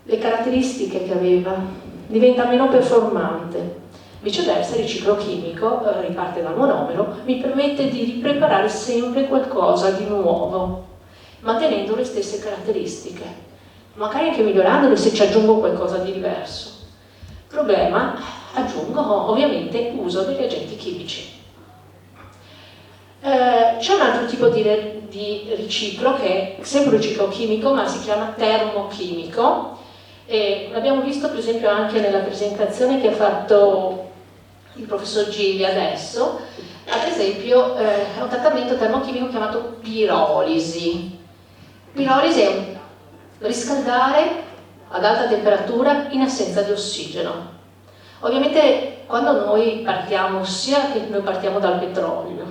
le caratteristiche che aveva, diventa meno performante. Viceversa, il riciclo chimico, riparte dal monomero, mi permette di ripreparare sempre qualcosa di nuovo, mantenendo le stesse caratteristiche, magari anche migliorandole se ci aggiungo qualcosa di diverso. Problema, aggiungo ovviamente uso degli agenti chimici. C'è un altro tipo di riciclo che è sempre un riciclo chimico, ma si chiama termochimico, e l'abbiamo visto per esempio anche nella presentazione che ha fatto il professor Gigli adesso. Ad esempio è un trattamento termochimico chiamato pirolisi. Pirolisi è un riscaldare ad alta temperatura in assenza di ossigeno. Ovviamente quando noi partiamo, sia che noi partiamo dal petrolio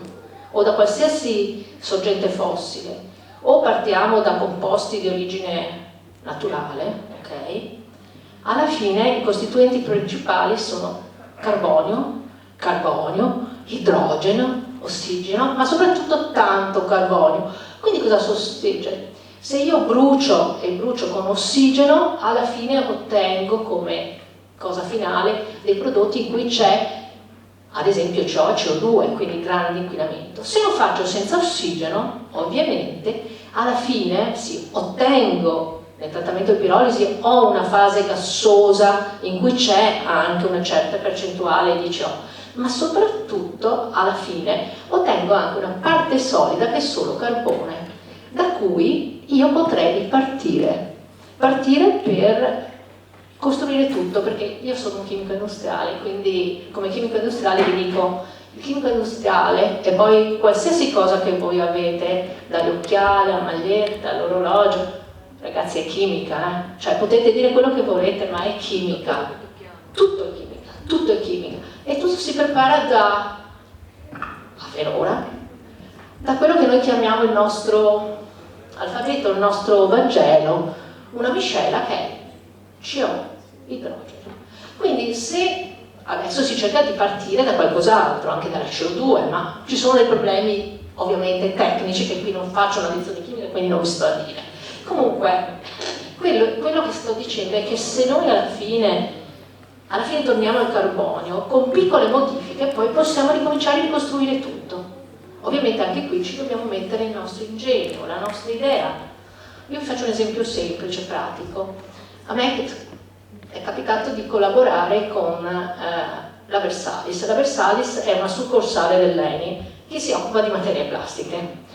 o da qualsiasi sorgente fossile, o partiamo da composti di origine naturale, ok? Alla fine i costituenti principali sono carbonio, idrogeno, ossigeno, ma soprattutto tanto carbonio. Quindi cosa succede? Se io brucio e brucio con ossigeno, alla fine ottengo come cosa finale dei prodotti in cui c'è ad esempio CO2, quindi grande inquinamento. Se lo faccio senza ossigeno, ovviamente alla fine ottengo nel trattamento di pirolisi ho una fase gassosa in cui c'è anche una certa percentuale di CO, ma soprattutto alla fine ottengo anche una parte solida che è solo carbone, da cui io potrei partire per costruire tutto, perché io sono un chimico industriale, quindi come chimico industriale vi dico, il chimico industriale e poi qualsiasi cosa che voi avete, dagli occhiali alla maglietta, all'orologio, ragazzi, è chimica, cioè potete dire quello che volete, ma è chimica, tutto è chimica, tutto è chimica, e tutto si prepara per ora, da quello che noi chiamiamo il nostro alfabeto, il nostro Vangelo, una miscela che è CO, idrogeno. Quindi se adesso si cerca di partire da qualcos'altro, anche dalla CO2, ma ci sono dei problemi ovviamente tecnici che qui non faccio una lezione chimica, quindi non vi sto a dire. Comunque, quello che sto dicendo è che se noi alla fine torniamo al carbonio, con piccole modifiche poi possiamo ricominciare a ricostruire tutto. Ovviamente anche qui ci dobbiamo mettere il nostro ingegno, la nostra idea. Io vi faccio un esempio semplice, pratico. A me è capitato di collaborare con la Versalis. La Versalis è una succursale dell'ENI che si occupa di materie plastiche.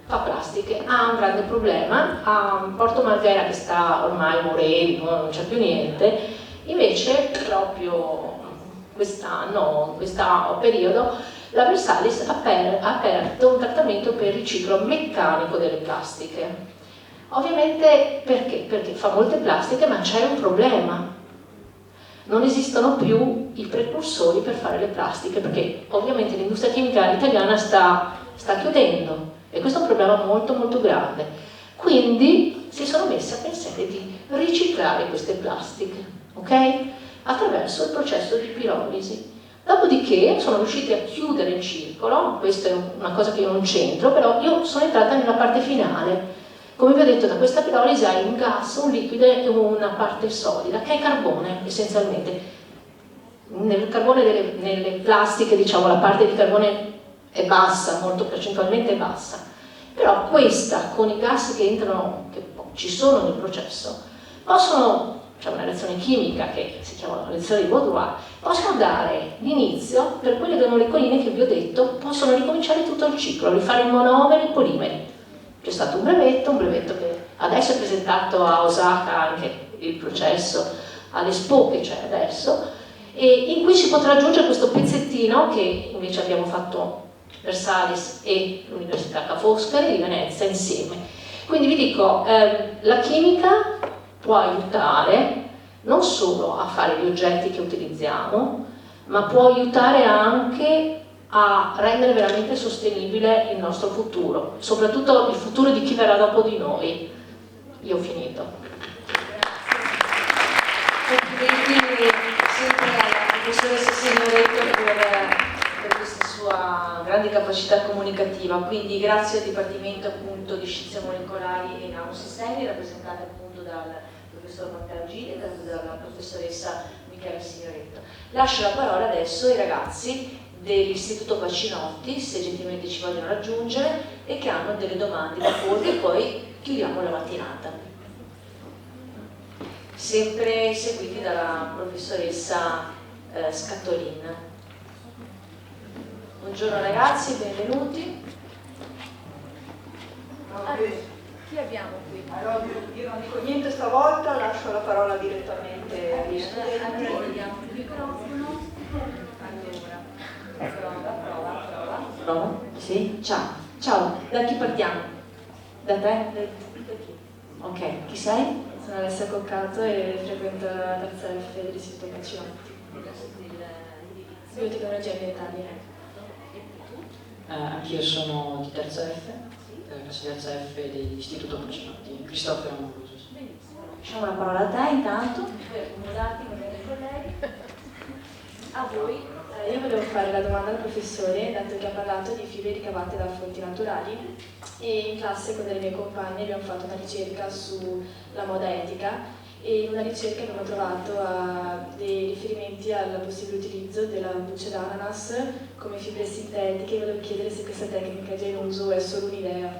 Fa plastiche, ha un grande problema, ha un Porto Marghera che sta ormai morendo, non c'è più niente, invece proprio quest'anno, in questo periodo, la Versalis ha aperto un trattamento per il riciclo meccanico delle plastiche. Ovviamente perché? Perché fa molte plastiche, ma c'è un problema. Non esistono più i precursori per fare le plastiche, perché ovviamente l'industria chimica italiana sta sta chiudendo e questo è un problema molto molto grave. Quindi si sono messi a pensare di riciclare queste plastiche, ok? Attraverso il processo di pirolisi. Dopodiché sono riusciti a chiudere il circolo, questa è una cosa che io non c'entro, però io sono entrata nella parte finale. Come vi ho detto, da questa pirolisi hai un gas, un liquido e una parte solida, che è carbone essenzialmente. Nel carbone, nelle plastiche, diciamo, la parte di carbone è bassa, molto percentualmente bassa. Però questa, con i gas che entrano, che ci sono nel processo, possono, c'è una reazione chimica che si chiama reazione di Baudouin, possono dare l'inizio, per quelle due molecoline che vi ho detto, possono ricominciare tutto il ciclo, rifare i monomeri, i polimeri. C'è stato un brevetto che adesso è presentato a Osaka, anche il processo, all'Expo che c'è adesso, e in cui si potrà aggiungere questo pezzettino che invece abbiamo fatto Versalis e l'Università Ca' Foscari di Venezia insieme. Quindi vi dico, la chimica può aiutare non solo a fare gli oggetti che utilizziamo, ma può aiutare anche a rendere veramente sostenibile il nostro futuro, soprattutto il futuro di chi verrà dopo di noi. Io ho finito. Complimenti sempre alla professoressa Signoretto per questa sua grande capacità comunicativa. Quindi grazie al Dipartimento appunto di Scienze Molecolari e Nanosistemi, rappresentato appunto dal professor Matteo Gide e dalla professoressa Michela Signoretto. Lascio la parola adesso ai ragazzi dell'Istituto Pacinotti, se gentilmente ci vogliono raggiungere, e che hanno delle domande da porre, e poi chiudiamo la mattinata. Sempre seguiti dalla professoressa Scattolin. Buongiorno ragazzi, benvenuti. Chi abbiamo qui? Allora, io non dico niente stavolta, lascio la parola direttamente agli studenti. Vediamo il microfono. Prova? Sì? Ciao, da chi partiamo? Da te? Ok, chi sei? Sono Alessia Coccato e frequento la terza F dell'Istituto Pacinotti. Biotecnologia ambientale. Anch'io sono di terza F, classe terza F dell'Istituto Pacinotti, Cristoforo Amoroso. Lasciamo la parola a te intanto, per accomodarti con i miei colleghi. A voi. Io volevo fare la domanda al professore, dato che ha parlato di fibre ricavate da fonti naturali, e in classe con delle mie compagne abbiamo fatto una ricerca sulla moda etica, e in una ricerca abbiamo trovato dei riferimenti al possibile utilizzo della buccia d'ananas come fibre sintetiche. Volevo chiedere se questa tecnica è già in uso o è solo un'idea.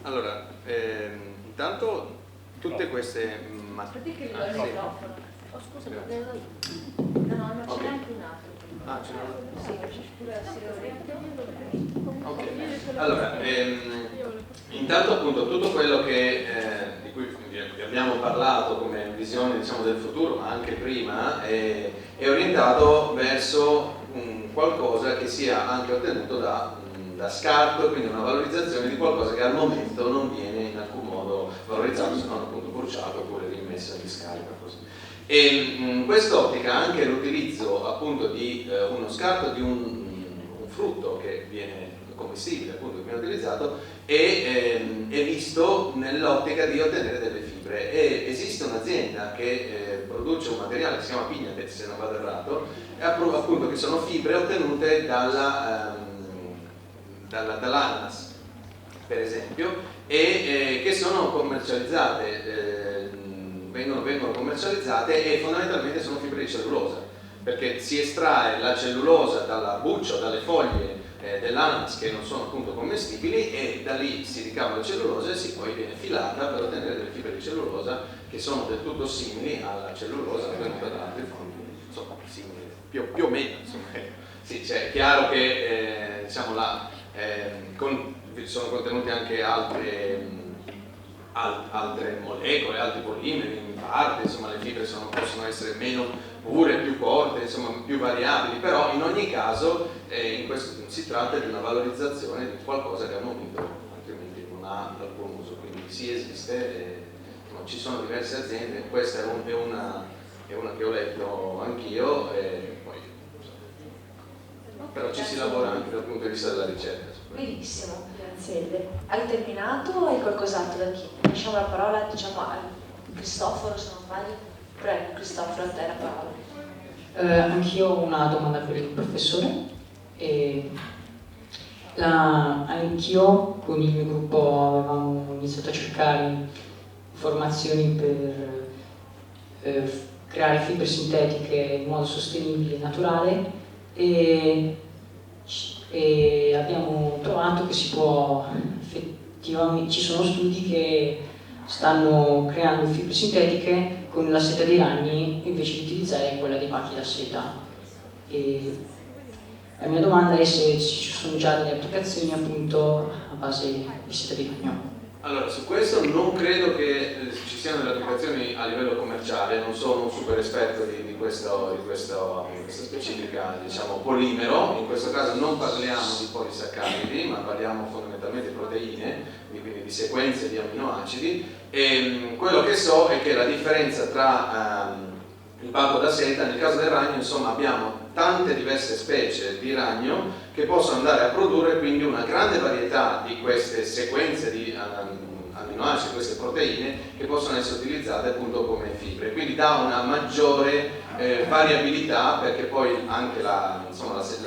Allora, intanto tutte queste... Aspetta che do il microfono. Oh scusa, no, non c'è neanche un altro. Ah, ce n'è? Sì, c'è pure la sirena. Ok, allora, intanto appunto tutto quello di cui vi abbiamo parlato come visione, diciamo, del futuro, ma anche prima, è orientato verso qualcosa che sia anche ottenuto da scarto, quindi una valorizzazione di qualcosa che al momento non viene in alcun modo valorizzato, se non appunto bruciato oppure rimesso in discarica, così. E in quest'ottica anche l'utilizzo appunto di uno scarto di un frutto che viene commestibile, appunto, che viene utilizzato, è visto nell'ottica di ottenere delle fibre. E esiste un'azienda che produce un materiale che si chiama Pignatet, se non vado errato, appunto, che sono fibre ottenute dall'ananas, per esempio, e che sono commercializzate, vengono commercializzate, e fondamentalmente sono fibre di cellulosa, perché si estrae la cellulosa dalla buccia o dalle foglie dell'ananas che non sono appunto commestibili, e da lì si ricava la cellulosa e si poi viene filata per ottenere delle fibre di cellulosa che sono del tutto simili alla cellulosa ottenuta da altre fonti, insomma simili, più o meno, insomma. Sì, cioè, è chiaro che diciamo sono contenute anche altre molecole, altri polimeri in parte, insomma le fibre possono essere meno pure, più corte, insomma più variabili, però in ogni caso si tratta di una valorizzazione di qualcosa che al momento altrimenti non ha alcun uso, quindi sì, esiste, ci sono diverse aziende, questa è una che ho letto anch'io, e poi però ci si lavora anche dal punto di vista della ricerca. Benissimo, grazie. Hai terminato o hai qualcos'altro da chiedere? Lasciamo la parola, diciamo, a Cristoforo, se non sbaglio. Prego, Cristoforo, a te la parola. Anch'io ho una domanda per il professore. Anch'io con il mio gruppo avevamo iniziato a cercare informazioni per creare fibre sintetiche in modo sostenibile e naturale e abbiamo trovato che si può effettivamente, ci sono studi che stanno creando fibre sintetiche con la seta dei ragni invece di utilizzare quella dei pacchi da seta. E la mia domanda è se ci sono già delle applicazioni appunto a base di seta di ragno. Allora, su questo non credo che ci siano delle applicazioni a livello commerciale, non sono un super esperto di questa specifica, diciamo, polimero. In questo caso non parliamo di polisaccaridi, ma parliamo fondamentalmente di proteine, quindi di sequenze di aminoacidi, e quello che so è che la differenza tra il pacco da seta, nel caso del ragno, insomma, abbiamo tante diverse specie di ragno che possono andare a produrre quindi una grande varietà di queste sequenze di aminoacidi, queste proteine che possono essere utilizzate appunto come fibre, quindi dà una maggiore variabilità, perché poi anche la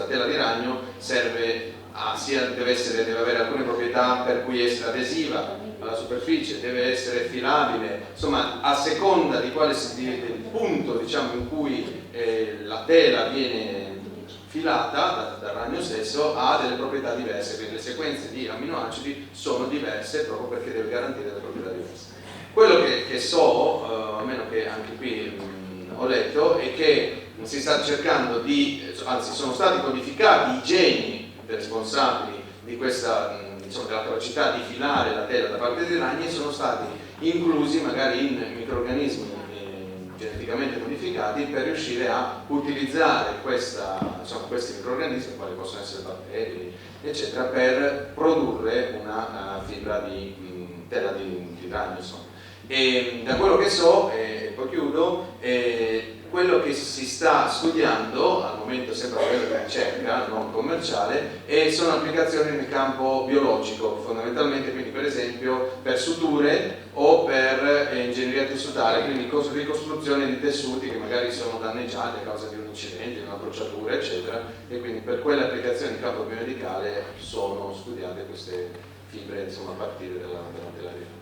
tela di ragno serve deve avere alcune proprietà per cui essere adesiva alla superficie, deve essere filabile, insomma a seconda di del punto, diciamo, in cui la tela viene filata dal ragno stesso, ha delle proprietà diverse, quindi le sequenze di aminoacidi sono diverse proprio perché deve garantire delle proprietà diverse. Quello che so, almeno che anche qui ho letto, è che si sta cercando anzi sono stati codificati i geni responsabili di questa, diciamo, della capacità di filare la tela da parte dei ragni, e sono stati inclusi magari in microrganismi geneticamente modificati per riuscire a utilizzare questi microrganismi, quali possono essere batteri, eccetera, per produrre una fibra di tela di ragno, insomma. E da quello che so, e poi chiudo, quello che si sta studiando al momento, sempre a livello di ricerca, non commerciale, e sono applicazioni nel campo biologico, fondamentalmente, quindi per esempio per suture o per ingegneria tessutale, quindi ricostruzione di tessuti che magari sono danneggiati a causa di un incidente, di una bruciatura, eccetera, e quindi per quelle applicazioni in campo biomedicale sono studiate queste fibre, insomma, a partire dalla tela di ragno.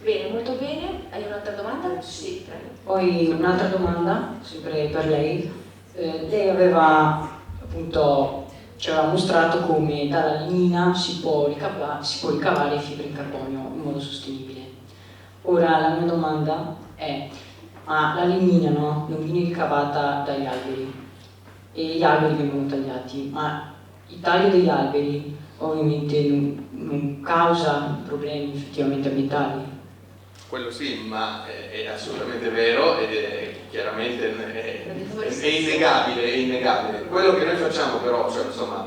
Bene, molto bene. Hai un'altra domanda? Sì, prego. Poi un'altra domanda, sempre per lei. Lei aveva appunto, ci aveva mostrato come dalla lignina si può ricavare fibre in carbonio in modo sostenibile. Ora la mia domanda è, ma la lignina non viene ricavata dagli alberi e gli alberi vengono tagliati, ma il taglio degli alberi ovviamente non causa problemi effettivamente ambientali? Quello sì, ma è assolutamente vero ed è chiaramente è innegabile. Quello che noi facciamo però, cioè, insomma,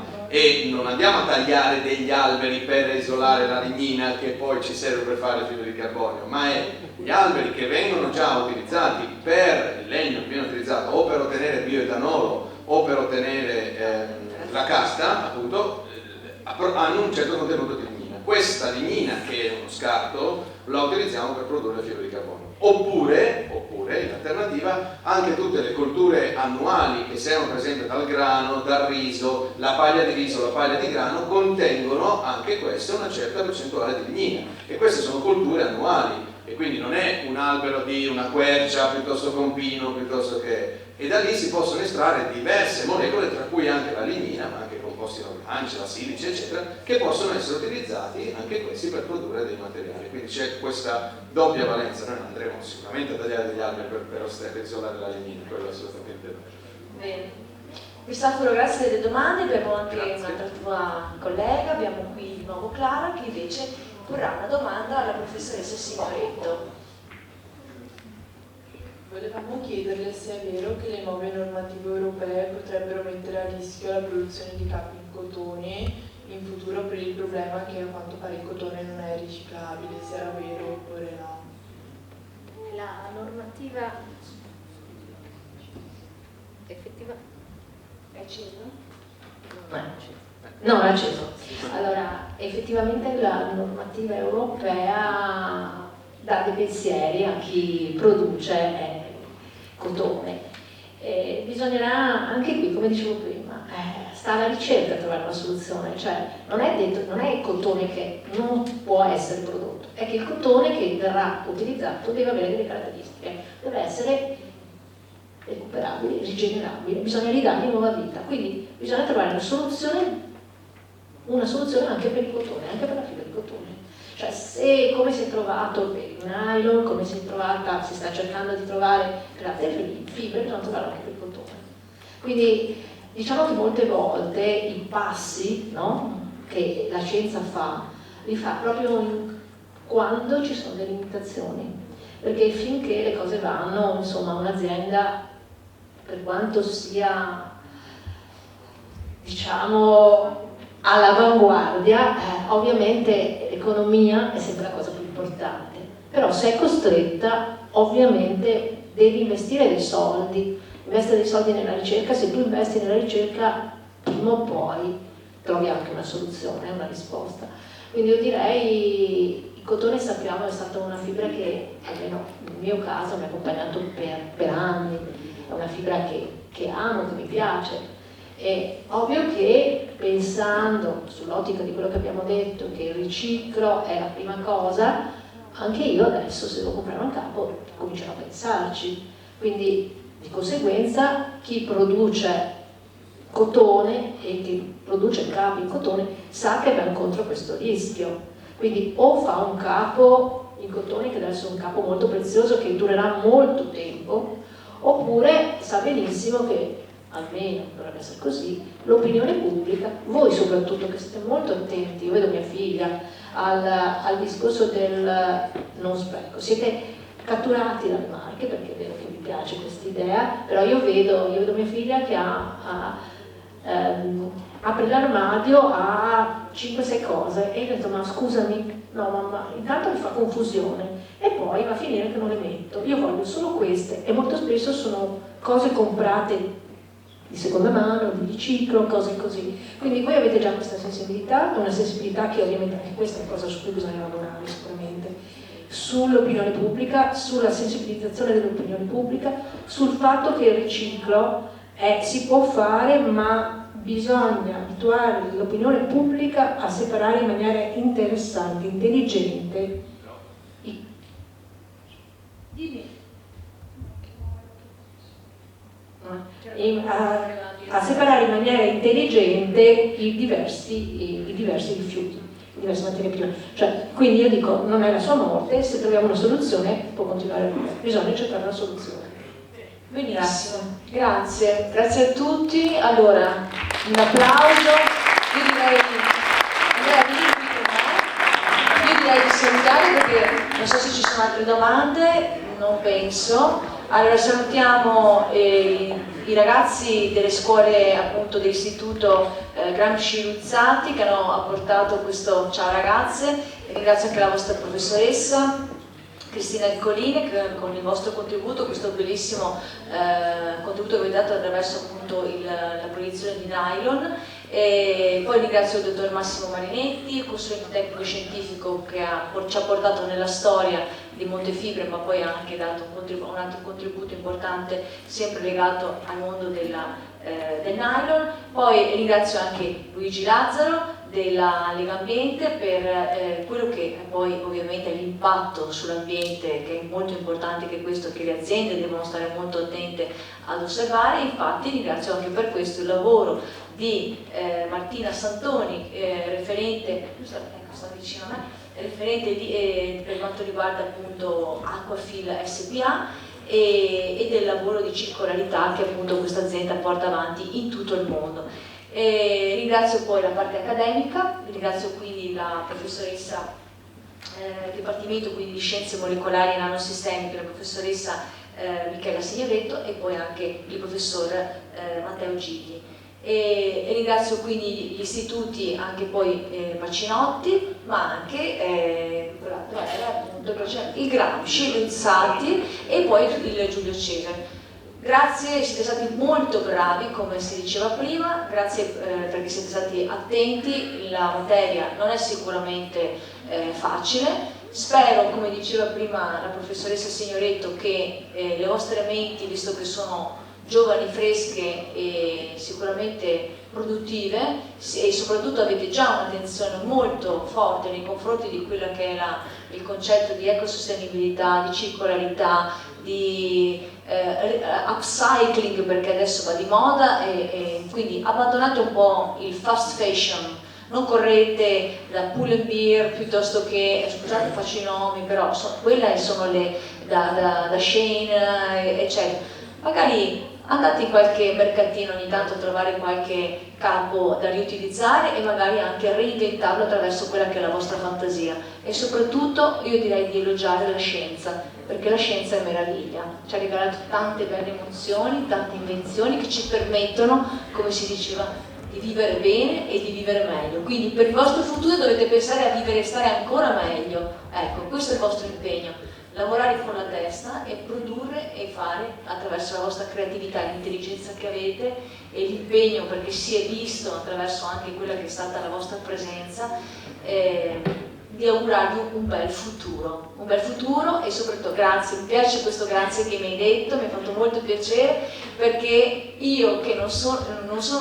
non andiamo a tagliare degli alberi per isolare la lignina che poi ci serve per fare le fibre di carbonio, ma è gli alberi che vengono già utilizzati per il legno che viene utilizzato o per ottenere bioetanolo o per ottenere la casta, appunto, hanno un certo contenuto di lignina. Questa lignina, che è uno scarto, la utilizziamo per produrre fibre di carbonio. Oppure, in alternativa, anche tutte le colture annuali che servono per esempio dal grano, dal riso, la paglia di riso, la paglia di grano, contengono anche queste una certa percentuale di lignina. E queste sono colture annuali, e quindi non è un albero di una quercia piuttosto che un pino, piuttosto che... E da lì si possono estrarre diverse molecole, tra cui anche la lignina, ma anche composti organici, la silice, eccetera, che possono essere utilizzati anche questi per produrre dei materiali. Quindi c'è questa doppia valenza. Noi andremo sicuramente a tagliare degli alberi per isolare la lignina, quello è assolutamente vero. Bene. Cristoforo, grazie delle domande. Abbiamo anche un'altra tua collega, abbiamo qui di nuovo Clara, che invece porrà una domanda alla professoressa Signoretto. Volevamo chiederle se è vero che le nuove normative europee potrebbero mettere a rischio la produzione di capi in cotone in futuro per il problema che a quanto pare il cotone non è riciclabile, se era vero oppure no. La normativa effettiva No, l'ha acceso. Allora, effettivamente la normativa europea dà dei pensieri a chi produce cotone. Bisognerà anche qui, come dicevo prima, sta alla ricerca a trovare una soluzione, cioè non è il cotone che non può essere prodotto, è che il cotone che verrà utilizzato deve avere delle caratteristiche, deve essere recuperabile, rigenerabile, bisogna ridargli nuova vita, quindi bisogna trovare una soluzione anche per il cotone, anche per la fibra di cotone. Cioè, se come si è trovato per il nylon, come si sta cercando di trovare per altre fibre, bisogna trovarlo anche per il cotone. Quindi diciamo che molte volte i passi, no, che la scienza li fa proprio quando ci sono delle limitazioni, perché finché le cose vanno, insomma, un'azienda, per quanto sia, diciamo, all'avanguardia, ovviamente l'economia è sempre la cosa più importante, però se è costretta ovviamente devi investire dei soldi nella ricerca. Se tu investi nella ricerca prima o poi trovi anche una soluzione, una risposta. Quindi io direi il cotone, sappiamo, è stata una fibra che almeno nel mio caso mi ha accompagnato per anni, è una fibra che amo, che mi piace. È ovvio che, pensando sull'ottica di quello che abbiamo detto, che il riciclo è la prima cosa, anche io adesso, se devo comprare un capo, comincerò a pensarci. Quindi di conseguenza chi produce cotone e chi produce capi in cotone sa che va incontro a questo rischio. Quindi o fa un capo in cotone, che deve essere un capo molto prezioso che durerà molto tempo, oppure sa benissimo che, almeno dovrebbe essere così, l'opinione pubblica, voi soprattutto che siete molto attenti, io vedo mia figlia al discorso del non spreco, siete catturati dalle marche, perché è vero che vi piace questa idea, però io vedo mia figlia che apre l'armadio, ha 5-6 cose e io ho detto: ma scusami, no mamma, intanto mi fa confusione e poi va a finire che non le metto, io voglio solo queste, e molto spesso sono cose comprate di seconda mano, di riciclo, cose così. Quindi voi avete già questa sensibilità, una sensibilità che ovviamente anche questa è una cosa su cui bisogna lavorare sicuramente, sull'opinione pubblica, sulla sensibilizzazione dell'opinione pubblica, sul fatto che il riciclo si può fare, ma bisogna abituare l'opinione pubblica a separare in maniera interessante, intelligente a separare in maniera intelligente i diversi rifiuti, i diversi materie prime. Cioè, quindi io dico, non è la sua morte, se troviamo una soluzione può continuare a vivere, bisogna cercare una soluzione. Benissimo, grazie a tutti. Allora, un applauso. Io direi di salutare, perché non so se ci sono altre domande, non penso. Allora salutiamo i ragazzi delle scuole, appunto, dell'istituto Gramsci Luzzati, che hanno apportato questo ciao ragazze, e ringrazio anche la vostra professoressa Cristina Ercolini, che con il vostro contributo, questo bellissimo contributo che avete dato attraverso, appunto, la proiezione di nylon. E poi ringrazio il dottor Massimo Marinetti, il consulente tecnico scientifico, che ci ha portato nella storia di Montefibre, ma poi ha anche dato un altro contributo importante sempre legato al mondo del nylon. Poi ringrazio anche Luigi Lazzaro della Lega Ambiente per quello che poi ovviamente è l'impatto sull'ambiente, che è molto importante, che questo che le aziende devono stare molto attente ad osservare. Infatti ringrazio anche per questo il lavoro di Martina Santoni, referente, sta vicino a me, referente per quanto riguarda, appunto, Aquafil SPA, e del lavoro di circolarità che, appunto, questa azienda porta avanti in tutto il mondo. Ringrazio poi la parte accademica, ringrazio quindi la professoressa del Dipartimento quindi di Scienze Molecolari e Nanosistemiche, la professoressa Michela Signoretto, e poi anche il professor Matteo Gigli. E ringrazio quindi gli istituti, anche poi Pacinotti, ma anche il Gramsci, Luzzati, e poi il Giulio Cesare. Grazie, siete stati molto bravi, come si diceva prima, grazie perché siete stati attenti, la materia non è sicuramente facile. Spero, come diceva prima la professoressa Signoretto, che le vostre menti, visto che sono giovani, fresche e sicuramente produttive, e soprattutto avete già un'attenzione molto forte nei confronti di quello che è il concetto di ecosostenibilità, di circolarità, di upcycling, perché adesso va di moda, e quindi abbandonate un po' il fast fashion, non correte da Pull and Bear piuttosto che, scusate faccio i nomi, però quelle sono le da Shane, eccetera. Magari andate in qualche mercatino ogni tanto a trovare qualche capo da riutilizzare e magari anche a reinventarlo attraverso quella che è la vostra fantasia. E soprattutto io direi di elogiare la scienza, perché la scienza è meraviglia, ci ha regalato tante belle emozioni, tante invenzioni che ci permettono, come si diceva, di vivere bene e di vivere meglio. Quindi per il vostro futuro dovete pensare a vivere e stare ancora meglio. Ecco, questo è il vostro impegno. Lavorare con la testa e produrre e fare attraverso la vostra creatività, l'intelligenza che avete e l'impegno, perché si è visto attraverso anche quella che è stata la vostra presenza, di augurarvi un bel futuro e soprattutto grazie, mi piace questo grazie che mi hai detto, mi ha fatto molto piacere, perché io che non sono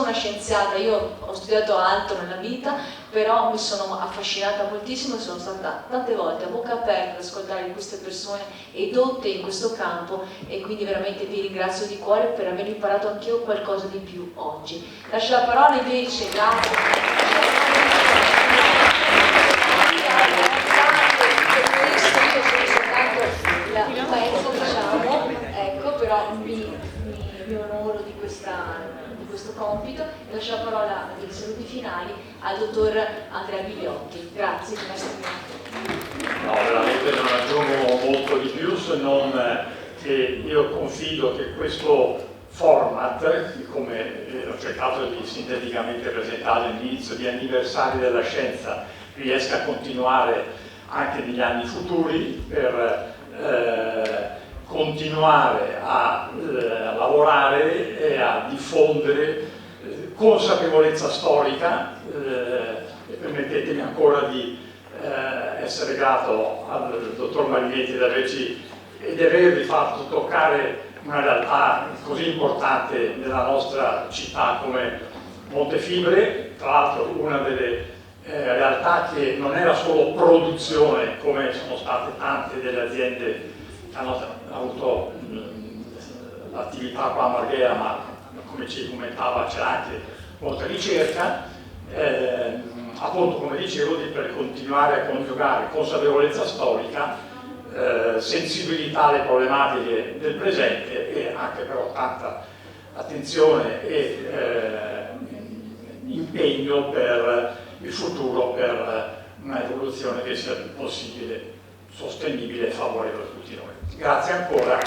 una scienziata, io ho studiato altro nella vita, però mi sono affascinata moltissimo e sono stata tante volte a bocca aperta ad ascoltare queste persone edotte in questo campo, e quindi veramente vi ringrazio di cuore per aver imparato anch'io qualcosa di più oggi. Lascio la parola invece, grazie. Il pezzo, diciamo, ecco, però mi onoro di questo compito e lascio la parola per i saluti finali al dottor Andrea Bigliotti. Grazie. No, veramente non aggiungo molto di più, se non che io confido che questo format, come ho cercato di sinteticamente presentare all'inizio, di anniversari della scienza, riesca a continuare anche negli anni futuri per continuare a lavorare e a diffondere consapevolezza storica, e permettetemi ancora di essere grato al dottor Marinetti di avervi fatto toccare una realtà così importante nella nostra città come Montefibre, tra l'altro una delle realtà che non era solo produzione, come sono state tante delle aziende che hanno avuto l'attività qua a Marghera, ma come ci commentava c'era anche molta ricerca, appunto come dicevo, per continuare a coniugare consapevolezza storica, sensibilità alle problematiche del presente e anche però tanta attenzione e impegno per il futuro, per un'evoluzione che sia il più possibile sostenibile e favorevole a tutti noi. Grazie ancora.